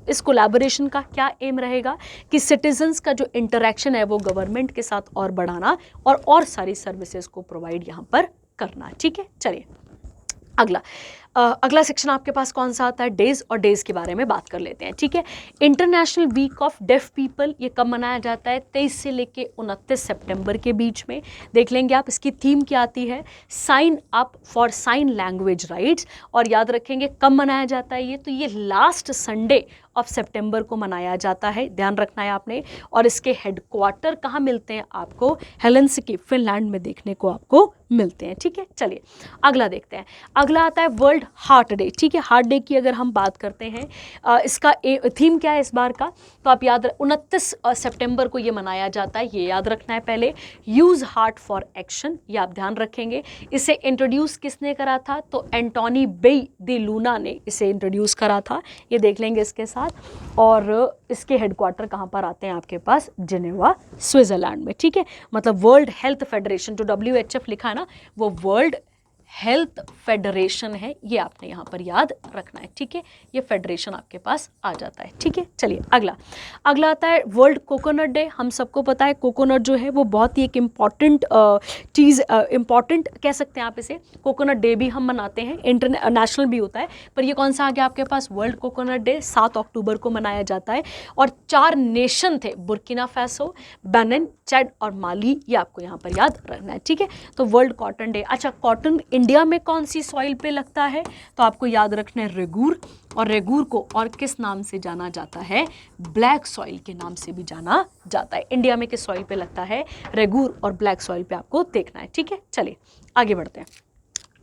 इस कोलैबोरेशन का क्या एम रहेगा कि सिटीजन्स का जो इंटरेक्शन है वो गवर्नमेंट के साथ और बढ़ाना और सारी सर्विसेज को प्रोवाइड यहाँ पर करना, ठीक है। चलिए अगला सेक्शन आपके पास कौन सा आता है? डेज, और डेज के बारे में बात कर लेते हैं, ठीक है। International week of deaf people ये कब मनाया जाता है? 23 से लेके 29 सितंबर के बीच में। देख लेंगे आप, इसकी थीम क्या आती है? Sign up for sign language rights. और याद रखेंगे कब मनाया जाता है ये? तो ये लास्ट संडे ऑफ सितंबर को मनाया जाता है, ध्यान रखना है आपने। और इसके हेडक्वार्टर कहाँ मिलते हैं आपको? हेलेंसिकी, फिनलैंड में देखने को आपको मिलते हैं, ठीक है। चलिए अगला देखते हैं। अगला आता है वर्ल्ड हार्ट डे, ठीक है। हार्ट डे की अगर हम बात करते हैं, इसका थीम क्या है इस बार का? तो आप 29 सितंबर को ये मनाया जाता है, ये याद रखना है पहले। यूज़ हार्ट फॉर एक्शन, ये आप ध्यान रखेंगे। इसे इंट्रोड्यूस किसने करा था? तो एंटोनी बेई दी लूना ने इसे इंट्रोड्यूस करा था, ये देख लेंगे इसके साथ। और इसके हेडक्वार्टर कहाँ पर आते हैं आपके पास? जिनेवा, स्विट्जरलैंड में, ठीक है। मतलब वर्ल्ड हेल्थ फेडरेशन, जो WHF लिखा है ना, वो वर्ल्ड हेल्थ फेडरेशन है, ये आपने यहाँ पर याद रखना है, ठीक है। ये फेडरेशन आपके पास आ जाता है, ठीक है। चलिए अगला आता है वर्ल्ड कोकोनट डे। हम सबको पता है कोकोनट जो है वो बहुत ही एक इम्पॉर्टेंट चीज़, इम्पॉर्टेंट कह सकते हैं आप इसे। कोकोनट डे भी हम मनाते हैं, इंटरनेशनल भी होता है, पर ये कौन सा आ गया आपके पास? वर्ल्ड कोकोनट डे 7 अक्टूबर को मनाया जाता है। और 4 नेशन थे, बुर्किना फैसो, बेनिन, चैड और माली, ये आपको यहाँ पर याद रखना है, ठीक है। तो वर्ल्ड कॉटन डे। अच्छा, कॉटन इंडिया में कौन सी सॉइल पे लगता है? तो आपको याद रखना है रेगूर। और रेगूर को और किस नाम से जाना जाता है? ब्लैक सॉइल के नाम से भी जाना जाता है। इंडिया में किस सॉइल पे लगता है? रेगूर और ब्लैक सॉइल पे आपको देखना है, ठीक है। चलिए आगे बढ़ते हैं।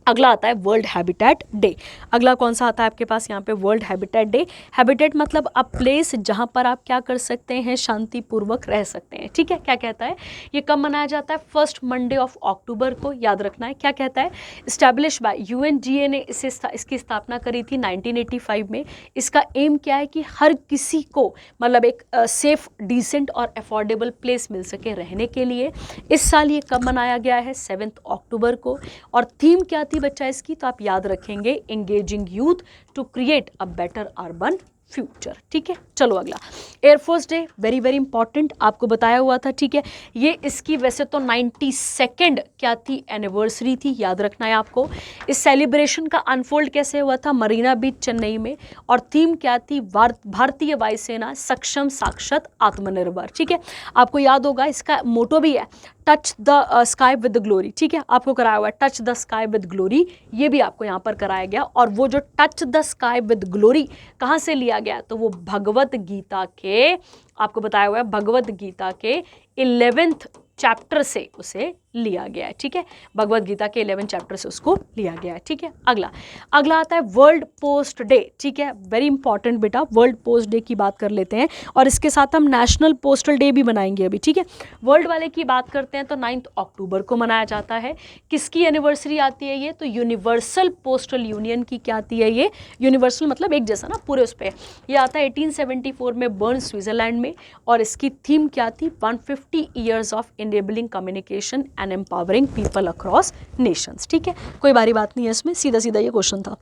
अगला आता है वर्ल्ड हैबिटेट डे। अगला कौन सा आता है आपके पास यहाँ पे? World habitat day. हैबिटेट मतलब अ प्लेस जहाँ पर आप क्या कर सकते हैं? शांतिपूर्वक रह सकते हैं, ठीक है। क्या कहता है? ये कब मनाया जाता है? फर्स्ट मंडे ऑफ अक्टूबर को, याद रखना है। क्या कहता है? इस्टेब्लिश बाय UNGA ने इसकी स्थापना करी थी 1985 में। इसका एम क्या है कि हर किसी को मतलब एक सेफ, डिसेंट और अफोर्डेबल प्लेस मिल सके रहने के लिए। इस साल ये कब मनाया गया है? 7 अक्टूबर को। और थीम क्या बच्चा इसकी? तो आप याद रखेंगे engaging youth to create a better urban future, ठीक है। चलो अगला air force day, very very important, आपको बताया हुआ था, ठीक है। ये इसकी वैसे तो 92nd क्या थी? एनिवर्सरी थी, याद रखना है आपको। इस सेलिब्रेशन का अनफोल्ड कैसे हुआ था? मरीना बीच, चेन्नई में। और थीम क्या थी? भारतीय वायुसेना सक्षम, साक्षत, आत्मनिर्भर, ठीक है। आपको याद होगा इसका मोटो भी है touch the sky with glory, ठीक है। आपको कराया हुआ है touch the sky with glory, ये भी आपको यहाँ पर कराया गया। और वो जो touch the sky with glory कहाँ से लिया गया? तो वो भगवत गीता के, आपको बताया हुआ है भगवत गीता के 11th चैप्टर से उसे लिया गया है, ठीक है, भगवत गीता के 11 चैप्टर से उसको लिया गया है, ठीक है। अगला आता है वर्ल्ड पोस्ट डे, ठीक है, वेरी इंपॉर्टेंट बेटा, वर्ल्ड पोस्ट डे की बात कर लेते हैं और इसके साथ हम नेशनल पोस्टल डे भी मनाएंगे अभी, ठीक है। वर्ल्ड वाले की बात करते हैं तो 9 अक्टूबर को मनाया जाता है। किसकी एनिवर्सरी आती है ये, तो यूनिवर्सल पोस्टल यूनियन की क्या आती है ये, यूनिवर्सल मतलब एक जैसा ना पूरे उस पर, ये आता है 1874 में बर्न स्विट्जरलैंड में और इसकी थीम क्या थी, 150 years of enabling communication and empowering people across Nations, ठीक है, कोई बारी बात नहीं है इसमें, सीधा सीधा ये क्वेश्चन था।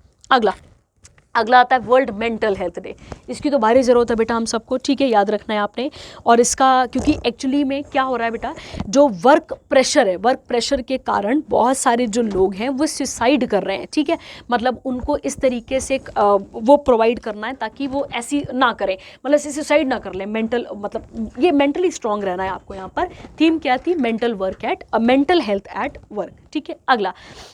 अगला आता है वर्ल्ड मेंटल हेल्थ डे। इसकी तो भारी ज़रूरत है बेटा हम सबको, ठीक है, याद रखना है आपने। और इसका क्योंकि एक्चुअली में क्या हो रहा है बेटा, जो वर्क प्रेशर है, वर्क प्रेशर के कारण बहुत सारे जो लोग हैं वो सुसाइड कर रहे हैं, ठीक है, मतलब उनको इस तरीके से वो प्रोवाइड करना है ताकि वो ऐसी ना करें, मतलब सुसाइड ना कर लें, मेंटल मतलब ये मेंटली स्ट्रांग रहना है आपको। यहाँ पर थीम क्या थी, मेंटल हेल्थ एट वर्क, ठीक है।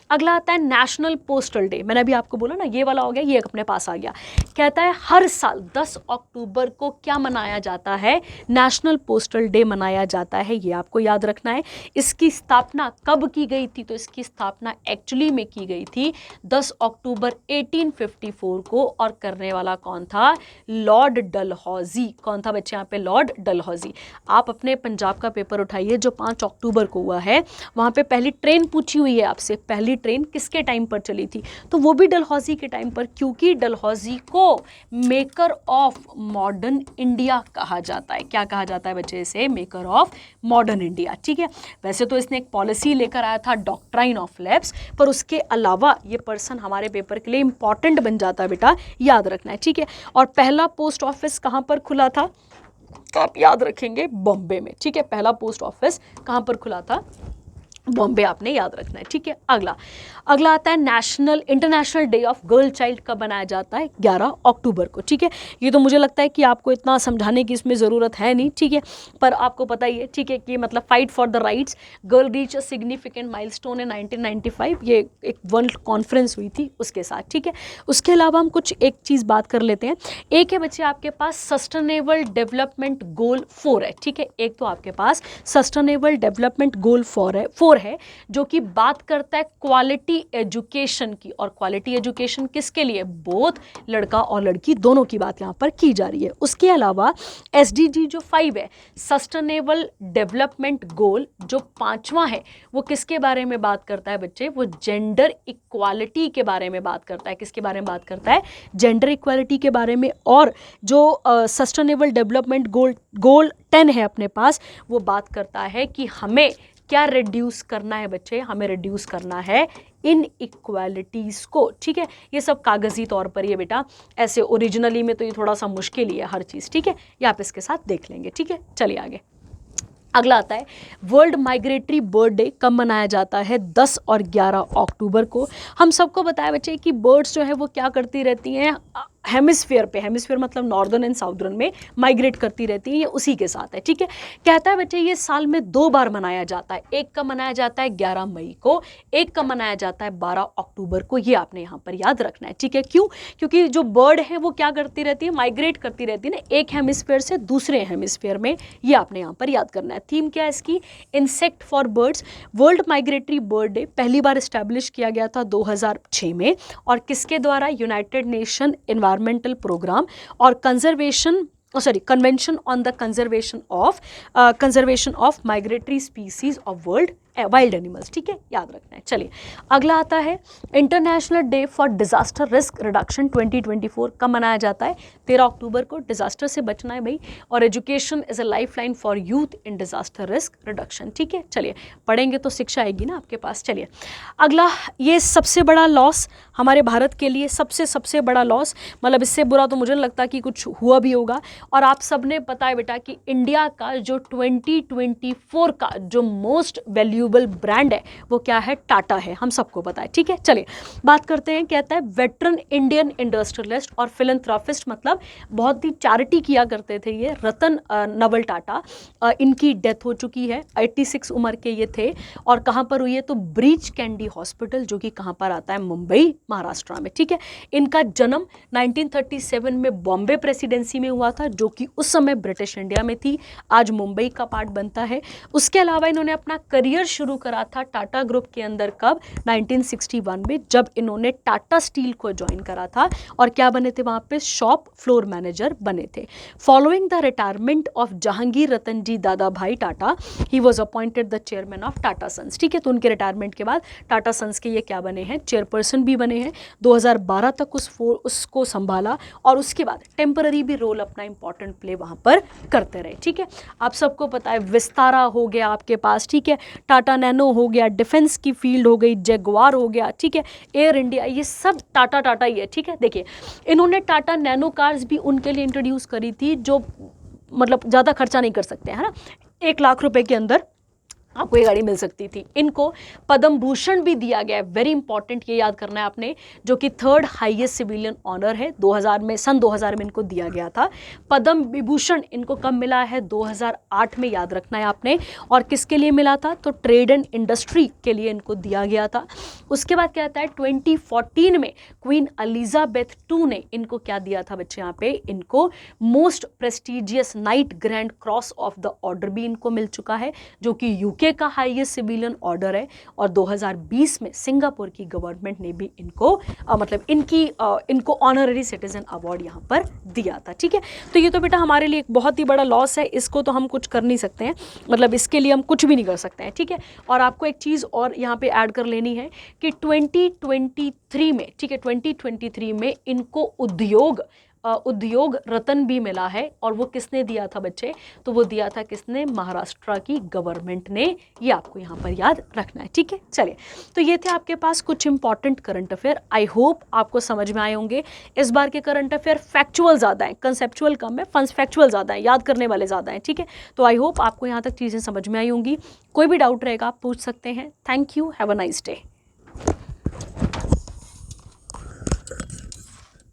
अगला आता है नेशनल पोस्टल डे। मैंने अभी आपको बोला ना ये वाला हो गया, ये अपने पास आ गया। कहता है हर साल 10 अक्टूबर को क्या मनाया जाता है, नेशनल पोस्टल डे मनाया जाता है, ये आपको याद रखना है। इसकी स्थापना कब की गई थी, तो इसकी स्थापना एक्चुअली में की गई थी 10 अक्टूबर 1854 को, और करने वाला कौन था, लॉर्ड डलहौजी। कौन था बच्चे यहाँ पे, लॉर्ड डलहौजी। आप अपने पंजाब का पेपर उठाइए जो 5 अक्टूबर को हुआ है, वहाँ पे पहली ट्रेन पूछी हुई है आपसे, पहली ट्रेन किसके टाइम पर चली थी, तो वो भी डलहौजी के टाइम पर, क्योंकि डलहौजी को मेकर ऑफ मॉडर्न इंडिया कहा जाता है। क्या कहा जाता है बच्चे इसे, मेकर ऑफ मॉडर्न इंडिया, ठीक है। वैसे तो इसने एक पॉलिसी लेकर आया था, डॉक्ट्राइन ऑफ लैप्स, पर उसके अलावा ये पर्सन हमारे पेपर के लिए इंपॉर्टेंट बन जाता है बेटा, याद रखना है, ठीक है। और पहला पोस्ट ऑफिस कहाँ पर खुला था, तो आप याद रखेंगे बॉम्बे में, ठीक है। पहला पोस्ट ऑफिस कहाँ पर खुला था, बॉम्बे, आपने याद रखना है, ठीक है। अगला आता है international day of girl child कब मनाया जाता है, 11 अक्टूबर को, ठीक है। ये तो मुझे लगता है कि आपको इतना समझाने की इसमें ज़रूरत है नहीं, ठीक है, पर आपको पता ही है, ठीक है, कि मतलब fight for the rights girl reach a significant milestone in 1995, ये एक वर्ल्ड कॉन्फ्रेंस हुई थी उसके साथ, ठीक है। उसके अलावा हम कुछ एक चीज़ बात कर लेते हैं। एक है बच्चे आपके पास सस्टेनेबल डेवलपमेंट गोल 4 है, ठीक है। एक तो आपके पास सस्टेनेबल डेवलपमेंट गोल 4 है जो कि बात करता है क्वालिटी एजुकेशन की, और क्वालिटी एजुकेशन किसके लिए, बोथ लड़का और लड़की दोनों की बात यहाँ पर की जा रही है। उसके अलावा SDG जो 5 है, सस्टेनेबल डेवलपमेंट गोल जो 5वां है, वो किसके बारे में बात करता है बच्चे, वो जेंडर इक्वालिटी के बारे में बात करता है। किसके बारे में बात करता है, जेंडर इक्वालिटी के बारे में। और जो सस्टेनेबल डेवलपमेंट गोल 10 है अपने पास, वो बात करता है कि हमें क्या रिड्यूस करना है बच्चे, हमें रिड्यूस करना है इन इक्वालिटीज़ को, ठीक है। ये सब कागजी तौर पर ये बेटा, ऐसे ओरिजिनली में तो ये थोड़ा सा मुश्किल ही है हर चीज़, ठीक है, ये आप इसके साथ देख लेंगे, ठीक है। चलिए आगे। अगला आता है वर्ल्ड माइग्रेटरी बर्ड डे कब मनाया जाता है, 10 और 11 अक्टूबर को। हम सबको बताया बच्चे कि बर्ड्स जो है वो क्या करती रहती हैं, हेमिस्फीयर पे, हेमिस्फीयर मतलब नॉर्दर्न एंड साउदर्न में माइग्रेट करती रहती है, ये उसी के साथ है, ठीक है। कहता है बच्चे ये साल में 2 बार मनाया जाता है, एक का मनाया जाता है 11 मई को, एक का मनाया जाता है 12 अक्टूबर को। ये आपने यहाँ पर याद रखना है, ठीक है। क्यों, क्योंकि जो बर्ड है वो क्या करती रहती है, माइग्रेट करती रहती है ना, एक हेमिस्फीयर से दूसरे हेमिस्फीयर में, ये आपने यहाँ पर याद करना है। थीम क्या है इसकी, insect for birds. World migratory bird day पहली बार इस्टेब्लिश किया गया था 2006 में, और किसके द्वारा, यूनाइटेड नेशन एनवायरमेंटल प्रोग्राम और convention on the conservation of migratory species of world wild animals, ठीक है, याद रखना है। चलिए अगला आता है international day for disaster risk reduction 2024 कब मनाया जाता है, 13 अक्टूबर को। डिजास्टर से बचना है भाई, और education is a life line for youth in disaster risk reduction, ठीक है। चलिए पढ़ेंगे तो शिक्षा आएगी ना आपके पास। चलिए अगला, ये सबसे बड़ा लॉस हमारे भारत के लिए, सबसे बड़ा लॉस, मतलब इससे बुरा तो मुझे नहीं लगता कि कुछ हुआ भी होगा। और आप सबने पता है बेटा कि इंडिया का जो 2024 का जो मोस्ट वैल्यूएबल ब्रांड है वो क्या है, टाटा है, हम सबको पता है, ठीक है। चलिए बात करते हैं। कहता है वेटरन इंडियन इंडस्ट्रियलिस्ट और फिलंथ्रॉपिस्ट, मतलब बहुत ही चैरिटी किया करते थे ये, रतन नवल टाटा, इनकी डेथ हो चुकी है, 86 उम्र के ये थे। और कहाँ पर हुई है, तो ब्रीच कैंडी हॉस्पिटल, जो कि कहाँ पर आता है, मुंबई महाराष्ट्र में, ठीक है। इनका जन्म 1937 में बॉम्बे प्रेसिडेंसी में हुआ था, जो कि उस समय ब्रिटिश इंडिया में थी, आज मुंबई का पार्ट बनता है। उसके अलावा इन्होंने अपना करियर शुरू करा था टाटा ग्रुप के अंदर कब? 1961 में, जब इन्होंने टाटा स्टील को ज्वाइन करा था और क्या बने थे वहाँ पे? शॉप फ्लोर मैनेजर बने थे। Following the retirement of Jehangir Ratanji Dadabhoy Tata, he was appointed the chairman of Tata Sons. ठीक है, तो उनके रिटायरमेंट के बाद टाटा सन्स के ये क्या बने हैं? चेयरपर्सन भी बने हैं। 2012 तक उसको संभाला और उसके बाद टेम्पररी भी रोल अपना इंपॉर्टेंट प्ले वहाँ पर करते रहे। ठीक है, आप सबको पता है विस्तारा हो गया आपके पास, ठीक है, टाटा नैनो हो गया, डिफेंस की फील्ड हो गई, जगुआर हो गया, ठीक है, एयर इंडिया, ये सब टाटा ही है। ठीक है, देखिए इन्होंने टाटा नैनो कार्स भी उनके लिए इंट्रोड्यूस करी थी जो मतलब ज़्यादा खर्चा नहीं कर सकते हैं, है ना, 1 लाख रुपए के अंदर आपको ये गाड़ी मिल सकती थी। इनको पद्म भूषण भी दिया गया है, वेरी इंपॉर्टेंट, ये याद करना है आपने, जो कि 3rd हाईएस्ट सिविलियन ऑनर है। 2000 में, सन 2000 में इनको दिया गया था। पद्म विभूषण इनको कब मिला है? 2008 में, याद रखना है आपने। और किसके लिए मिला था? तो ट्रेड एंड इंडस्ट्री के लिए इनको दिया गया था। उसके बाद क्या आता है? 2014 में क्वीन एलिजाबेथ II ने इनको क्या दिया था बच्चे? यहाँ पे इनको most prestigious night grand cross of the order भी इनको मिल चुका है, जो कि यूके का हाईएस्ट सिविलियन ऑर्डर है। और 2020 में सिंगापुर की गवर्नमेंट ने भी इनको इनको ऑनररी सिटीजन अवार्ड यहाँ पर दिया था। ठीक है, तो ये तो बेटा हमारे लिए एक बहुत ही बड़ा लॉस है, इसको तो हम कुछ कर नहीं सकते हैं, मतलब इसके लिए हम कुछ भी नहीं कर सकते हैं। ठीक है, और आपको एक चीज़ और यहाँ पे ऐड कर लेनी है कि 2023 में, ठीक है, 2023 में इनको उद्योग रत्न भी मिला है। और वो किसने दिया था बच्चे? तो वो दिया था किसने? महाराष्ट्र की गवर्नमेंट ने। ये आपको यहाँ पर याद रखना है। ठीक है, चलिए, तो ये थे आपके पास कुछ important current affair. I hope आपको समझ में आए होंगे। इस बार के करंट अफेयर फैक्चुअल ज़्यादा है, कंसेप्चुअल कम है, फैक्चुअल ज़्यादा है, याद करने वाले ज़्यादा हैं। ठीक है, तो आई होप आपको यहाँ तक चीज़ें समझ में आई होंगी। कोई भी डाउट रहेगा आप पूछ सकते हैं। Thank you, have a nice day.